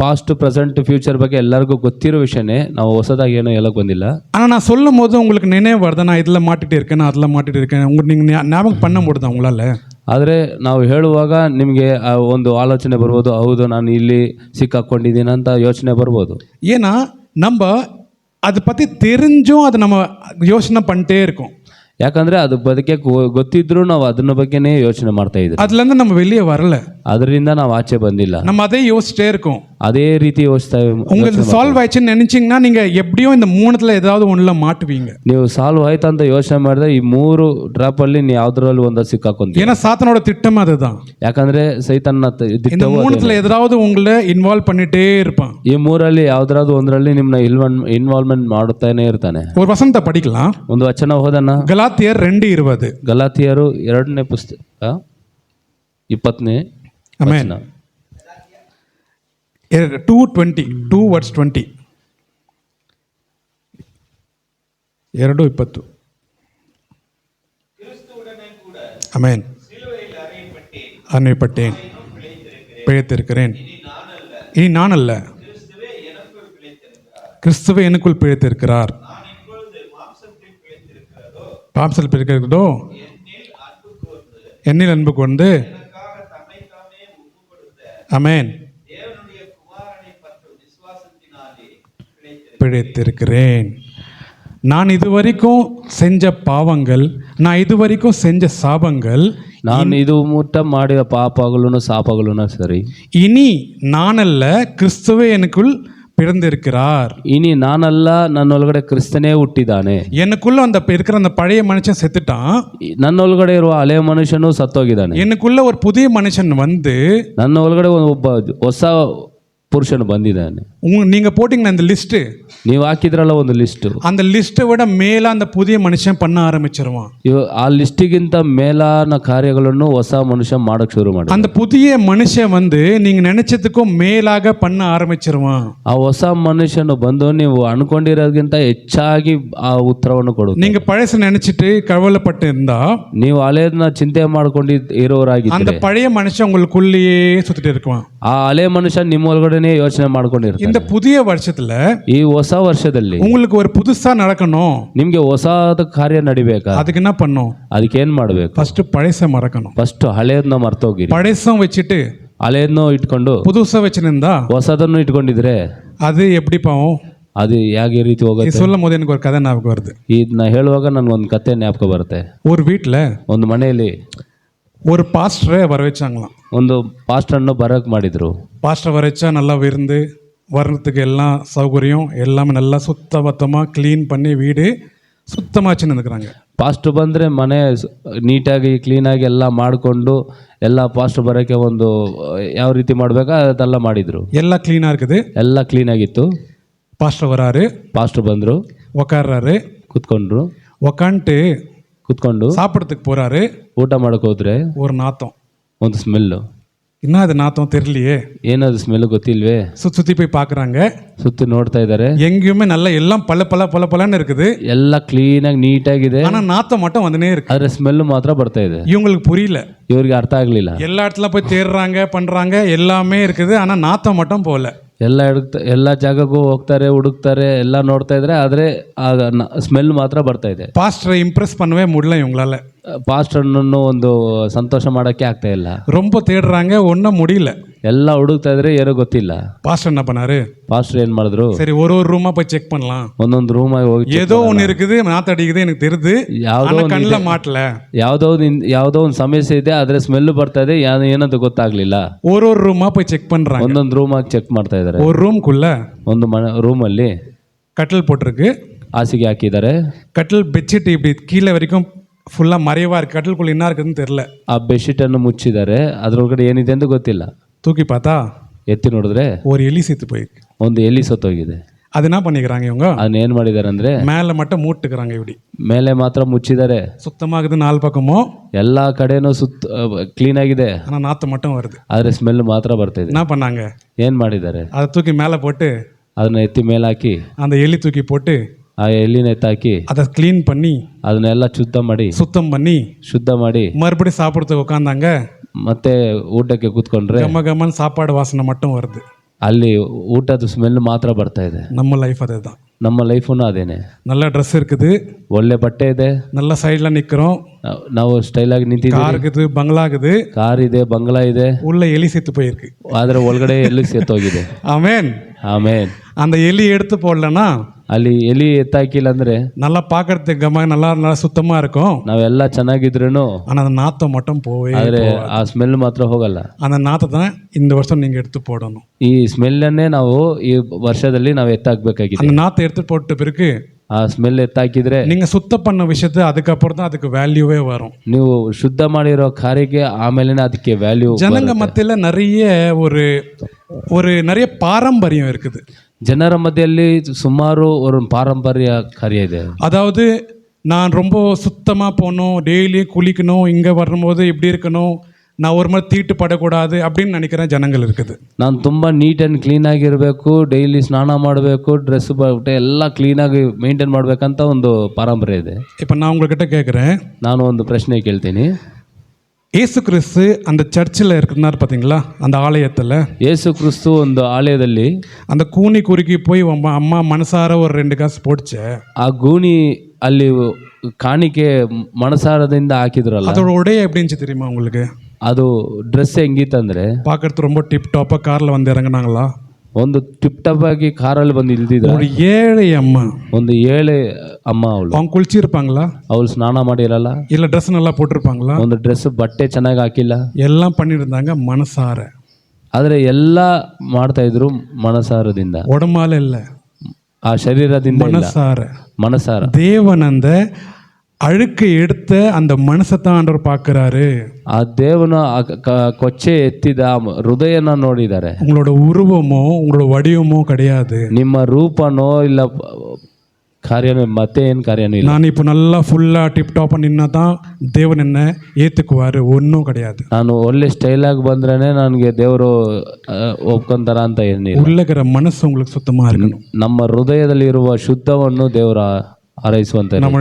ಪಾಸ್ಟ್ ಪ್ರೆಸೆಂಟ್ ಫ್ಯೂಚರ್ ಬಗ್ಗೆ ಎಲ್ಲರಿಗೂ ಗೊತ್ತಿರೋ ವಿಷಯನೇ, ನಾವು ಹೊಸದಾಗಿ ಏನೋ ಹೇಳಕ್ ಬಂದಿಲ್ಲ. ஆனால் நான் சொல்லும் போது உங்களுக்கு நினைவு வருது, நான் இதில் மாட்டிட்டு இருக்கேன், நான் அதில் மாட்டிட்டு இருக்கேன். உங்களுக்கு நீங்கள் ஞாபகம் பண்ண முடியுதா உங்களால்? ಆದರೆ ನಾವು ಹೇಳುವಾಗ ನಿಮಗೆ ಒಂದು ಆಲೋಚನೆ ಬರ್ಬೋದು, ಹೌದು ನಾನು ಇಲ್ಲಿ ಸಿಕ್ಕಾಕೊಂಡಿದ್ದೀನಿ ಅಂತ ಯೋಚನೆ ಬರ್ಬೋದು. ஏன்னா நம்ம அதை பற்றி தெரிஞ்சும் அதை நம்ம யோசனை பண்ணிட்டே இருக்கோம். ಯಾಕಂದ್ರೆ ಅದು ಬದುಕೆ ಗೊತ್ತಿದ್ರು ನಾವು ಅದನ್ನ ಬಗ್ಗೆನೇ ಯೋಚನೆ ಮಾಡ್ತಾ ಇದ್ವಿ. அதுலேருந்து நம்ம வெளியே வரல, ಅದರಿಂದ ನಾವು ಆಚೆ ಬಂದಿಲ್ಲ, நம்ம அதே யோசிச்சிட்டே இருக்கோம். ಅದೇ ರೀತಿ ಯೋಚಿಸ್ತಾ. உங்களுக்கு சால்வ் ஆயிடுச்சுன்னு நினைச்சிங்கன்னா நீங்கள் எப்படியும் இந்த 3த்துல ஏதாவது ஒன்றில் மாட்டுவீங்க. ನೀವು ಸಾಲ್ವ್ ಆಯ್ತು ಅಂತ ಯೋಚನೆ ಮಾಡಿದ್ರೆ ಈ 3 ಡ್ರಾಪ್ ಅಲ್ಲಿ ನೀವು ಯಾವ್ದ್ರಲ್ಲಿ ಒಂದ ಸಿಕ್ಕಾಕೊಂತೀವಿ. ஏன்னா சாத்தனோட திட்டம் அதுதான். ಯಾಕಂದ್ರೆ ಸೈತಾನ್ನ இந்த 3த்துல ஏதாவது உங்களை இன்வால்வ் பண்ணிட்டே இருப்பான். ಈ 3ರಲ್ಲಿ ಯಾವ್ದಾದ್ರು ಒಂದರಲ್ಲಿ ನಿಮ್ಮನ್ನ ಇನ್ವಾಲ್ವ್ಮೆಂಟ್ ಮಾಡುತ್ತಾನೆ ಇರ್ತಾನೆ. ஒரு வசனத்தை படிக்கலாம். ಒಂದು ವಚನ ಓದೋಣ. ಗಲಾತಿಯರ್ 2:20. ಗಲಾತಿಯರು 2ನೇ ಪುಸ್ತಕ 20ನೇ ವಚನ. 2:20 2:20 2:20. ஆமென். அன்னைப்பட்டேன், பிழைத்திருக்கிறேன். இனி நான் அல்ல, கிறிஸ்துவே எனக்குள் பிழைத்திருக்கிறார். பாம்சல் பிழைக்கிறதோ என்னில் அன்பு கொண்டு, ஆமென், பிழைத்திருக்கிறேன். நான் இதுவரைக்கும் செஞ்ச பாவங்கள், நான் இதுவரைக்கும் செஞ்ச சாபங்கள், ನಾನು ಇದು ಮುಟ್ಟ ಮಾಡಿದ ಪಾಪಗಳನ್ನು ಶಾಪಗಳನ್ನು ಸರಿ, இனி நானல்ல, கிறிஸ்துவே எனக்குள் பிறந்திருக்கிறார். இனி ನಾನಲ್ಲ, ನನ್ನೊಳಗಡೆ ಕ್ರಿಸ್ತನೇ ಹುಟ್ಟಿದ್ದಾನೆ. எனக்குள்ள இருக்கிற அந்த பழைய மனுஷன் செத்துட்டான். ನನ್ನೊಳಗಡೆ ಇರುವ ಹಳೆ ಮನುಷ್ಯನು ಸತ್ತೋಗಿದ್ದಾನೆ. எனக்குள்ள ஒரு புதிய மனுஷன் வந்து, ನನ್ನ ಒಳಗಡೆ ಒಬ್ಬ ಹೊಸ ಪುರುಷನು ಬಂದಿದ್ದಾನೆ. நீங்க போட்டீங்கன்னா இந்த லிஸ்ட், ನೀವು ಹಾಕಿದ್ರಲ್ಲ ಒಂದು ಲಿಸ್ಟ್, அந்த லிஸ்ட்டை விட மேல அந்த புதிய மனுஷன் பண்ண ஆரம்பிச்சிருவான். ಆ ಲಿಸ್ಟಿಗಿಂತ ಮೇಲಾನ ಕಾರ್ಯಗಳನ್ನು ಹೊಸ ಮನುಷ್ಯ ಮಾಡಕ್ ಶುರು ಮಾಡಿ, அந்த புதிய மனுஷன் வந்து நீங்க நினைச்சதுக்கும் மேலாக பண்ண ஆரம்பிச்சிருவான். ಆ ಹೊಸ ಮನುಷ್ಯನು ಬಂದು ನೀವು ಅನ್ಕೊಂಡಿರೋದಕ್ಕಿಂತ ಹೆಚ್ಚಾಗಿ ಆ ಉತ್ತರವನ್ನು ಕೊಡುತ್ತೆ. நீங்க பழச நினைச்சிட்டு கவலைப்பட்டு இருந்தா, ನೀವು ಹಳೆಯದನ್ನ ಚಿಂತೆ ಮಾಡ್ಕೊಂಡು ಇರೋರಾಗಿ அந்த பழைய மனுஷன் உங்களுக்குள்ளேயே சுத்திட்டு இருக்குவான். ಆ ಹಳೆ ಮನುಷ್ಯ ನಿಮ್ಮ ಒಳಗಡೆನೆ ಯೋಚನೆ ಮಾಡ್ಕೊಂಡಿರ್ತಾನೆ. இந்த புதிய வருஷத்துல ಈ ಹೊಸ ವರ್ಷದಲ್ಲಿ உங்களுக்கு ஒரு புதுசா நடக்கணும், ನಿಮ್ಗೆ ಹೊಸದ ಕಾರ್ಯ ನಡಿಬೇಕಾ, அதுக்கு என்ன பண்ணும்? ಅದಕ್ಕೆ ಏನ್ ಮಾಡ್ಬೇಕು? ஃபர்ஸ்ட் பழச மறக்கணும். ಫಸ್ಟ್ ಹಳೆಯದನ್ನ ಮರ್ತೋಗಿರಿ. பழசம் வச்சுட்டு ಹಳೆಯದನ್ನು ಇಟ್ಕೊಂಡು புதுசா வச்சிருந்தா ಹೊಸದನ್ನು ಇಟ್ಕೊಂಡಿದ್ರೆ அது எப்படி பாவம்? ಅದು ಯಾವ ರೀತಿ ಹೋಗುತ್ತೆ? சொல்லும் போது எனக்கு ஒரு கதை ஞாபகம் வருது. ಇದನ್ನ ಹೇಳುವಾಗ ನನ್ಗೊಂದು ಕತೆ ಜ್ಞಾಪಕ ಬರುತ್ತೆ. ஒரு வீட்டில் ಒಂದು ಮನೆಯಲ್ಲಿ ஒரு பாஸ்டரை வர வச்சாங்களாம். ಒಂದು ಪಾಸ್ಟರ್ನ ಬರಕ್ ಮಾಡಿದ್ರು. பாஸ்டர் வர வச்சா நல்லா விருந்து, வர்றதுக்கு எல்லாம் சௌகரியம், எல்லாமே நல்லா சுத்தபத்தமாக க்ளீன் பண்ணி வீடு சுத்தமாக வச்சுருந்துக்கிறாங்க. ಪಾಸ್ಟರ್ ಬಂದರೆ ಮನೆ ನೀಟಾಗಿ ಕ್ಲೀನಾಗಿ ಎಲ್ಲ ಮಾಡಿಕೊಂಡು, ಎಲ್ಲ ಪಾಸ್ಟರ್ ಬರೋಕ್ಕೆ ಒಂದು ಯಾವ ರೀತಿ ಮಾಡಬೇಕಾ ಅದೆಲ್ಲ ಮಾಡಿದರು. ಎಲ್ಲ ಕ್ಲೀನಾக இருக்குது, ಎಲ್ಲ ಕ್ಲೀನಾಗಿತ್ತು. பாஸ்டர் வராரு, ಪಾಸ್ಟರ್ ಬಂದರು, உக்காடுறாரு, ಕುತ್ಕೊಂಡ್ರು, உக்காந்துட்டு ಕುತ್ಕೊಂಡು சாப்பிட்றதுக்கு போகிறாரு. ಊಟ ಮಾಡೋಕೆ ಹೋದ್ರೆ ஒரு நாத்தம், ಒಂದು ಸ್ಮೆಲ್ಲು. இன்னும் அது நாத்தம் தெரியலையே. ಏನದು ಸ್ಮೆಲ್ ಗೊತ್ತಿಲ್ವೇ? சுற்றி போய் பார்க்குறாங்க, ಸುತ್ತಿ ನೋಡ್ತಾ ಇದ್ದಾರೆ, எங்கேயுமே நல்லா எல்லாம் பல இருக்குது, ಎಲ್ಲ ಕ್ಲೀನಾಗಿ ನೀಟಾಗಿದೆ, ஆனால் நாத்தம் மட்டும் வந்துனே இருக்கு. ಆದ್ರೆ ಸ್ಮೆಲ್ ಮಾತ್ರ ಬರ್ತಾ ಇದೆ. இவங்களுக்கு புரியல. ಇವ್ರಿಗೆ ಅರ್ಥ ಆಗ್ಲಿಲ್ಲ. எல்லா இடத்துல போய் தேடுறாங்க, பண்றாங்க, எல்லாமே இருக்குது, ஆனால் நாத்தம் மட்டும் போகல. ಎಲ್ಲ ಜಾಗಕ್ಕೂ ಹೋಗ್ತಾರೆ, ಹುಡುಕ್ತಾರೆ, ಎಲ್ಲ ನೋಡ್ತಾ ಇದ್ರೆ, ಆದರೆ ಸ್ಮೆಲ್ ಮಾತ್ರ ಬರ್ತಾ ಇದೆ. பாஸ்டரை இம்ப்ரெஸ் பண்ணவே முடியல இவங்களால. ಪಾಸ್ಟರ್ನನ್ನು ಒಂದು ಸಂತೋಷ ಮಾಡೋಕ್ಕೆ ಆಗ್ತಾ ಇಲ್ಲ. ரொம்ப தேடுறாங்க, ஒன்றும் முடியல. ಎಲ್ಲ ಹುಡುಕ್ತಾ ಇದ್ರೆ ಏನೋ ಗೊತ್ತಿಲ್ಲ. பாஸ்டர் என்ன பண்ணாரு? ಪಾಸ್ಟರ್ ಏನ್ ಮಾಡಿದ್ರು, சரி ஒரு ரூமா போய் செக் பண்ணலாம், ಒಂದೊಂದು ರೂಮ್ ಆಗಿ ಹೋಗಿ ஏதோ ஒன்று இருக்குது, நாத்த அடிக்குது எனக்கு தெரியுது, ಯಾವುದೋ கண்ணில் மாட்டல, ಯಾವುದೋ ಒಂದು ಸಮಸ್ಯೆ ಇದೆ, ಆದ್ರೆ ಸ್ಮೆಲ್ ಬರ್ತಾ ಇದೆ, ಏನಂತ ಗೊತ್ತಾಗ್ಲಿಲ್ಲ. ஒரு ரூமா போய் செக் பண்றாங்க. ಒಂದೊಂದು ರೂಮ್ ಆಗಿ ಚೆಕ್ ಮಾಡ್ತಾ ಇದ್ದಾರೆ. ஒரு ரூம்குள்ள ಒಂದು ರೂಮಲ್ಲಿ கட்டில் போட்டிருக்கு, ಹಾಸಿಗೆ ಹಾಕಿದ್ದಾರೆ. கட்டில் பெட்ஷீட் இப்படி கீழே வரைக்கும் ஃபுல்லாக மறைவா இருக்கு. கட்டிலுக்குள்ள என்ன இருக்குதுன்னு தெரியல. ಆ ಬೆಡ್ಶೀಟ್ ಅನ್ನು ಮುಚ್ಚಿದ್ದಾರೆ, ಅದ್ರೊಳಗಡೆ ಏನಿದೆ ಅಂತ ಗೊತ್ತಿಲ್ಲ. தூக்கி பார்த்தா ಎತ್ತಿ ನೋಡಿದ್ರೆ ஒரு எலி செத்து போயிருக்கு. ಒಂದು ಎಲಿ ಸತ್ತೋಗಿದೆ. அது என்ன பண்ணிக்கிறாங்க இவங்க? ಅದನ್ನ ಏನ್ ಮಾಡಿದ್ದಾರೆ ಅಂದ್ರೆ, மேலே மட்டும் மூட்டுக்கிறாங்க, இப்படி ಮೇಲೆ ಮಾತ್ರ ಮುಚ್ಚಿದ್ದಾರೆ. சுத்தமாகுது, 4 பக்கமும் ಎಲ್ಲಾ ಕಡೆನೂ ಕ್ಲೀನ್ ಆಗಿದೆ, ஆனால் நாற்றம் மட்டும் வருது. ಆದ್ರೆ ಸ್ಮೆಲ್ ಮಾತ್ರ ಬರ್ತಾ ಇದೆ. என்ன பண்ணாங்க? ಏನ್ ಮಾಡಿದ್ದಾರೆ, அதை தூக்கி மேலே போட்டு ಅದನ್ನ ಎತ್ತಿ ಮೇಲೆ ಹಾಕಿ, அந்த எலி தூக்கி போட்டு ಆ ಎಲ್ಲಿನ ಎತ್ತಾಕಿ, அதை க்ளீன் பண்ணி ಅದನ್ನೆಲ್ಲ சுத்தம் பண்ணி ಶುದ್ಧ ಮಾಡಿ மறுபடியும் சாப்பிட்றதுக்கு உட்காந்தாங்க. ಮತ್ತೆ ಊಟಕ್ಕೆ ಕೂತ್ಕೊಂಡ್ರೆ கம சாப்பாடு வாசனை மட்டும் வருது. ಅಲ್ಲಿ ಊಟದ ಸ್ಮೆಲ್ ಮಾತ್ರ ಬರ್ತಾ ಇದೆ. நம்ம லைஃப் அதே தான். ನಮ್ಮ ಲೈಫುನು ಅದೇನೆ. நல்ல ட்ரெஸ் இருக்குது, ಒಳ್ಳೆ ಬಟ್ಟೆ ಇದೆ, நல்ல சைடில் நிற்கிறோம், ನಾವು ಸ್ಟೈಲ್ ಆಗಿ ನಿಂತಿದ್ದೀವಿ, கார் இருக்குது, பங்களா இருக்குது, ಕಾರ್ ಇದೆ, ಬಂಗ್ಲಾ ಇದೆ, உள்ள எலி செத்து போயிருக்கு. ಆದ್ರೆ ಒಳಗಡೆ ಎಲ್ಲಿ ಸೇತೋಗಿದೆ. ஆமென். ಆಮೇನ್. அந்த எலி எடுத்து போடலன்னா ಅಲ್ಲಿ ಎಲಿ ಎತ್ತಾಕಿಲ್ಲ ಅಂದ್ರೆ நல்லா பார்க்கறதுக்கு நல்லா சுத்தமா இருக்கும், ನಾವೆಲ್ಲ ಚೆನ್ನಾಗಿದ್ರೂ ஆனால் அந்த நாத்தம் மட்டும் போவே. ಆದ್ರೆ ಆ ಸ್ಮೆಲ್ ಮಾತ್ರ ಹೋಗಲ್ಲ. அந்த நாத்தத்தை தான் இந்த வருஷம் நீங்கள் எடுத்து போடணும். ಈ ಸ್ಮೆಲ್ಲನ್ನೇ ನಾವು ಈ ವರ್ಷದಲ್ಲಿ ನಾವು ಎತ್ತಾಕ್ಬೇಕಾಗಿದೆ. அந்த நாத்தை எடுத்து போட்ட பிறகு ಆ ಸ್ಮೆಲ್ ಎತ್ತಾಕಿದ್ರೆ நீங்க சுத்தம் பண்ண விஷயத்தை அதுக்கப்புறம் தான் அதுக்கு வேல்யூவே வரும். ನೀವು ಶುದ್ಧ ಮಾಡಿರೋ ಕಾರ್ಯಕ್ಕೆ ಆಮೇಲೆ ಅದಕ್ಕೆ ವ್ಯಾಲ್ಯೂ. ஜனங்க மத்தியில நிறைய ஒரு நிறைய பாரம்பரியம் இருக்குது. ಜನರ ಮಧ್ಯದಲ್ಲಿ ಸುಮಾರು ஒரு பாரம்பரிய ಕಾರ್ಯ ಇದೆ. அதாவது நான் ரொம்ப சுத்தமாக போகணும், டெய்லி குளிக்கணும், இங்கே வரும்போது இப்படி இருக்கணும், நான் ஒரு மாதிரி தீட்டுப்படக்கூடாது அப்படின்னு நினைக்கிற ஜனங்கள் இருக்குது. ನಾನು ತುಂಬ ನೀಟ್ ಆ್ಯಂಡ್ ಕ್ಲೀನಾಗಿರಬೇಕು, ಡೈಲಿ ಸ್ನಾನ ಮಾಡಬೇಕು, ಡ್ರೆಸ್ ಬಟ್ಟೆ ಎಲ್ಲ ಕ್ಲೀನಾಗಿ ಮೇಂಟೈನ್ ಮಾಡಬೇಕಂತ ಒಂದು ಪಾರಂಪರ್ಯ ಇದೆ. இப்போ நான் உங்கள்கிட்ட கேட்குறேன், ನಾನು ಒಂದು ಪ್ರಶ್ನೆ ಕೇಳ್ತೀನಿ. ஏசு கிறிஸ்து அந்த சர்ச்சில் இருக்கிறார் பார்த்தீங்களா, அந்த ஆலயத்தில் ಯೇಸು ಕ್ರಿಸ್ತು ಒಂದು ಆಲಯದಲ್ಲಿ அந்த கூனி குறுக்கி போய் அம்மா மனசார ஒரு 2 காசு போட்டுச்ச, ಆ ಗೂಣಿ ಅಲ್ಲಿ ಕಾಣಿಕೆ ಮನಸಾರದಿಂದ ಹಾಕಿದ್ರಲ್ಲ, அதோட உடைய எப்படி இருந்துச்சு தெரியுமா உங்களுக்கு? ಅದು ಡ್ರೆಸ್ ಹೆಂಗಿತ್ತಂದ್ರೆ பார்க்கறது ரொம்ப டிப் டாப்பாக காரில் வந்து இறங்குனாங்களா? ಒಂದು ಟಿಪ್ ಟಾಪ್ ಆಗಿ ಕಾರಲ್ಲಿ ಬಂದು ಇಲ್ದಿದ್ರು. ஒரு ஏழை அம்மா, ಒಂದು 7 ಅಮ್ಮ ಅವಳು. அவங்க குளிச்சிருப்பாங்களா? ಅವಳು ಸ್ನಾನ ಮಾಡಿರಲ್ಲ, இல்லை ட்ரெஸ் நல்லா போட்டிருப்பாங்களா? ಒಂದು ಡ್ರೆಸ್ ಬಟ್ಟೆ ಚೆನ್ನಾಗಿ ಹಾಕಿಲ್ಲ, எல்லாம் பண்ணியிருந்தாங்க மனசார. ಆದರೆ ಎಲ್ಲ ಮಾಡ್ತಾ ಇದ್ರು ಮನಸಾರದಿಂದ, உடம்பால இல்லை, ಆ ಶರೀರದಿಂದ ಇಲ್ಲ, மனசார. ಮನಸಾರ. தேவன் அந்த அழுக்கு எடுத்த அந்த மனசத்தான் ஆண்டவர் பார்க்குறாரு. ಆ ದೇವನ ಕೊಚ್ಚೆ ಎತ್ತಿದ ಹೃದಯನ ನೋಡಿದ್ದಾರೆ. உங்களோட உருவமோ உங்களோட வடிவமோ கிடையாது, ನಿಮ್ಮ ರೂಪನೋ ಇಲ್ಲ ಕಾರ್ಯನೋ, ಮತ್ತೆ ಏನು ಕಾರ್ಯನೂ ಇಲ್ಲ. நான் இப்போ நல்லா ஃபுல்லாக டிப் டாப்பாக நின்னா தான் தேவன் என்ன ஏற்றுக்குவார், ஒன்றும் கிடையாது. ನಾನು ಒಳ್ಳೆ ಸ್ಟೈಲಾಗಿ ಬಂದ್ರೇ ನನಗೆ ದೇವರು ಒಪ್ಕೊಂತಾರ ಅಂತ ಏನಿಲ್ಲ. உள்ளகிற மனசு உங்களுக்கு சுத்தமாக இருக்கணும். ನಮ್ಮ ಹೃದಯದಲ್ಲಿರುವ ಶುದ್ಧವನ್ನು ದೇವರ ಹಾರೈಸುವಂತೆ. நம்ம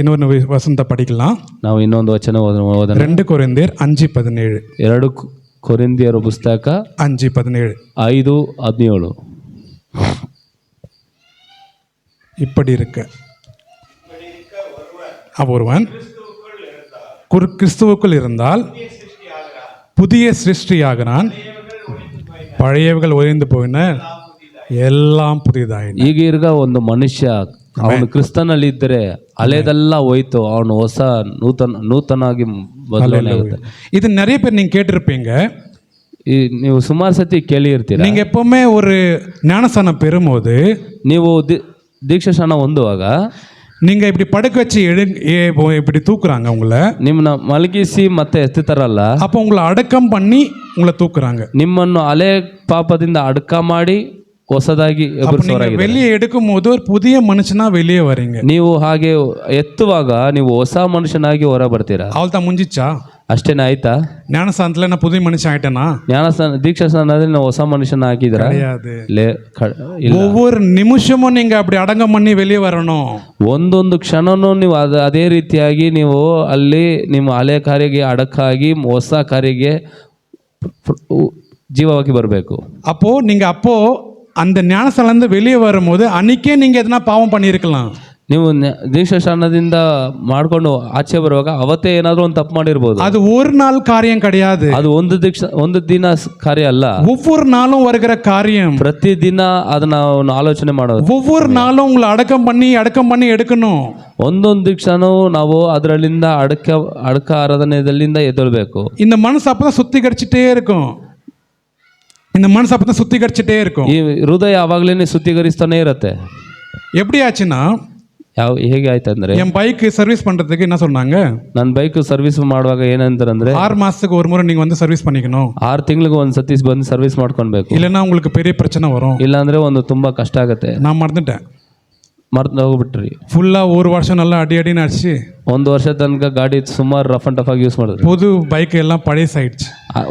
இன்னொரு வசனத்தை படிக்கலாம். ನಾವು ಇನ್ನೊಂದು ವಚನ ಓದೋಣ. 2 கொரிந்தியர் 5:17. 2 ಕೊರಿಂಥಿಯರ ಪುಸ್ತಕ 5:17. 5:17. இப்படி இருக்க ஒருவன் கிறிஸ்துவுக்குள் இருந்தால் புதிய சிருஷ்டியாகிறான், பழையவைகள் ஒழிந்து போயின, எல்லாம் புதியதாயின. ಈಗೀಗ ಒಂದು ಮನುಷ್ಯ ಅವನು ಕ್ರಿಸ್ತನಲ್ಲಿ ಇದ್ದರೆ ಹಳೆದೆಲ್ಲ ಹೋಯ್ತು, ಅವನು ಹೊಸ ನೂತನಾಗಿ ಬದಲಾವಣೆ ಆಗುತ್ತೆ. இது நிறைய பேர் நீங்க கேட்டிருப்பீங்க, ನೀವು ಸುಮಾರು ಸತಿ ಕೇಳಿ ಇರ್ತೀರ. நீங்க எப்பவுமே ஒரு ஞானஸ்நானம் பெறும்போது, ನೀವು ದೀಕ್ಷಾ ಸ್ನಾನ ಹೊಂದುವಾಗ நீங்க இப்படி படுக்க வச்சு இப்படி தூக்குறாங்க உங்களை, ನಿಮ್ಮನ್ನ ಮಲಗಿಸಿ ಮತ್ತೆ ಎತ್ತುತ್ತಾರಲ್ಲ, அப்போ உங்களை அடக்கம் பண்ணி உங்களை தூக்குறாங்க. ನಿಮ್ಮನ್ನು ಹಳೆ ಪಾಪದಿಂದ ಅಡಕ ಮಾಡಿ ಹೊಸದಾಗಿ வெளியே எடுக்கும் போது ஒரு புதிய மனுஷனா வெளியே வரீங்க. ನೀವು ಹಾಗೆ ಎತ್ತುವಾಗ ನೀವು ಹೊಸ ಮನುಷ್ಯನಾಗಿ ಹೊರ ಬರ್ತೀರಾ. அவள் தான் முடிஞ்சிச்சா? ಅಷ್ಟೇನ ಆಯ್ತಾ? ஞானஸ்தானத்தில் நான் புது மனுஷன் ஆயிட்டேனா? ಜ್ಞಾನಸ್ನಾನ ದೀಕ್ಷಾ ಸ್ನಾನದಲ್ಲಿ ನಾವು ಹೊಸ ಮನುಷ್ಯನ ಹಾಕಿದ್ರ கிடையாது. ಇಲ್ಲ. ஒவ்வொரு நிமிஷமும் நீங்க அப்படி அடங்கம் பண்ணி வெளியே வரணும். ಒಂದೊಂದು ಕ್ಷಣನೂ ನೀವು ಅದೇ ರೀತಿಯಾಗಿ ನೀವು ಅಲ್ಲಿ ನಿಮ್ಮ ಹಳೆ ಕಾರ್ಯಕ್ಕೆ ಅಡಕ್ಕಾಗಿ ಹೊಸ ಕಾರ್ಯಕ್ಕೆ ಜೀವವಾಗಿ ಬರಬೇಕು. அப்போ அந்த ஞானஸ்தானலேருந்து வெளியே வரும்போது அன்னைக்கே நீங்க எதனா பாவம் பண்ணியிருக்கலாம். ನೀವು ದೀಕ್ಷಾ ಸ್ನಾನದಿಂದ ಮಾಡ್ಕೊಂಡು ಆಚೆ ಬರುವಾಗ ಅವತ್ತೇ ಏನಾದರೂ ಒಂದು ತಪ್ಪು ಮಾಡಿರ್ಬೋದು. அது ஒரு நாள் காரியம் கிடையாது. ಅದು ಒಂದು ದಿನ ಕಾರ್ಯ ಅಲ್ಲ. ஒவ்வொரு நாளும் வருகிற காரியம். ಪ್ರತಿ ದಿನ ಅದನ್ನ ಆಲೋಚನೆ ಮಾಡೋದು. ஒவ்வொரு நாளும் உங்களை அடக்கம் பண்ணி எடுக்கணும். ಒಂದೊಂದು ದೀಕ್ಷಾನು ನಾವು ಅದರಲ್ಲಿಂದ ಅಡಕ ಆರಾಧನೆಯಲ್ಲಿಂದ ಎದ್ದೇಳಬೇಕು. இந்த மனசு அப்பதான் சுத்திகரிச்சுட்டே இருக்கும். ಈ ಹೃದಯ ಯಾವಾಗ್ಲೇ ಶುದ್ಧೀಕರಿಸ್ತಾನೆ ಇರುತ್ತೆ. எப்படி ஆச்சுன்னா, ಹೇಗೆ ಆಯ್ತಂದ್ರೆ, என் பைக் சர்வீஸ் பண்றதுக்கு என்ன சொன்னாங்க, ನನ್ನ ಬೈಕ್ ಸರ್ವಿಸ್ ಮಾಡುವಾಗ ಏನಂತಾರೆ, 6 மாசத்துக்கு ஒரு முறை நீங்க வந்து சர்வீஸ் பண்ணிக்கணும். 6 ತಿಂಗಳಿಗೆ ಒಂದು ಸತಿ ಬಂದು ಸರ್ವಿಸ್ ಮಾಡ್ಕೊಳ್ಬೇಕು. இல்லைன்னா உங்களுக்கு பெரிய பிரச்சனை வரும். ಇಲ್ಲಾಂದ್ರೆ ಒಂದು ತುಂಬಾ ಕಷ್ಟ ಆಗುತ್ತೆ. நான் மறந்துட்டேன். ಮರ್ತು ಹೋಗ್ಬಿಟ್ರಿ. ஃபுல்லா ஒரு வருஷம் நல்லா அடின்னு அடிச்சு ಒಂದು ವರ್ಷ ತನಕ ಗಾಡಿ ಸುಮಾರು ರಫ್ ಅಂಡ್ ಟಫ್ ಆಗಿ ಯೂಸ್ ಮಾಡಿದ್ರಿ. புது பைக் எல்லாம் பழைசாயிடுச்சு.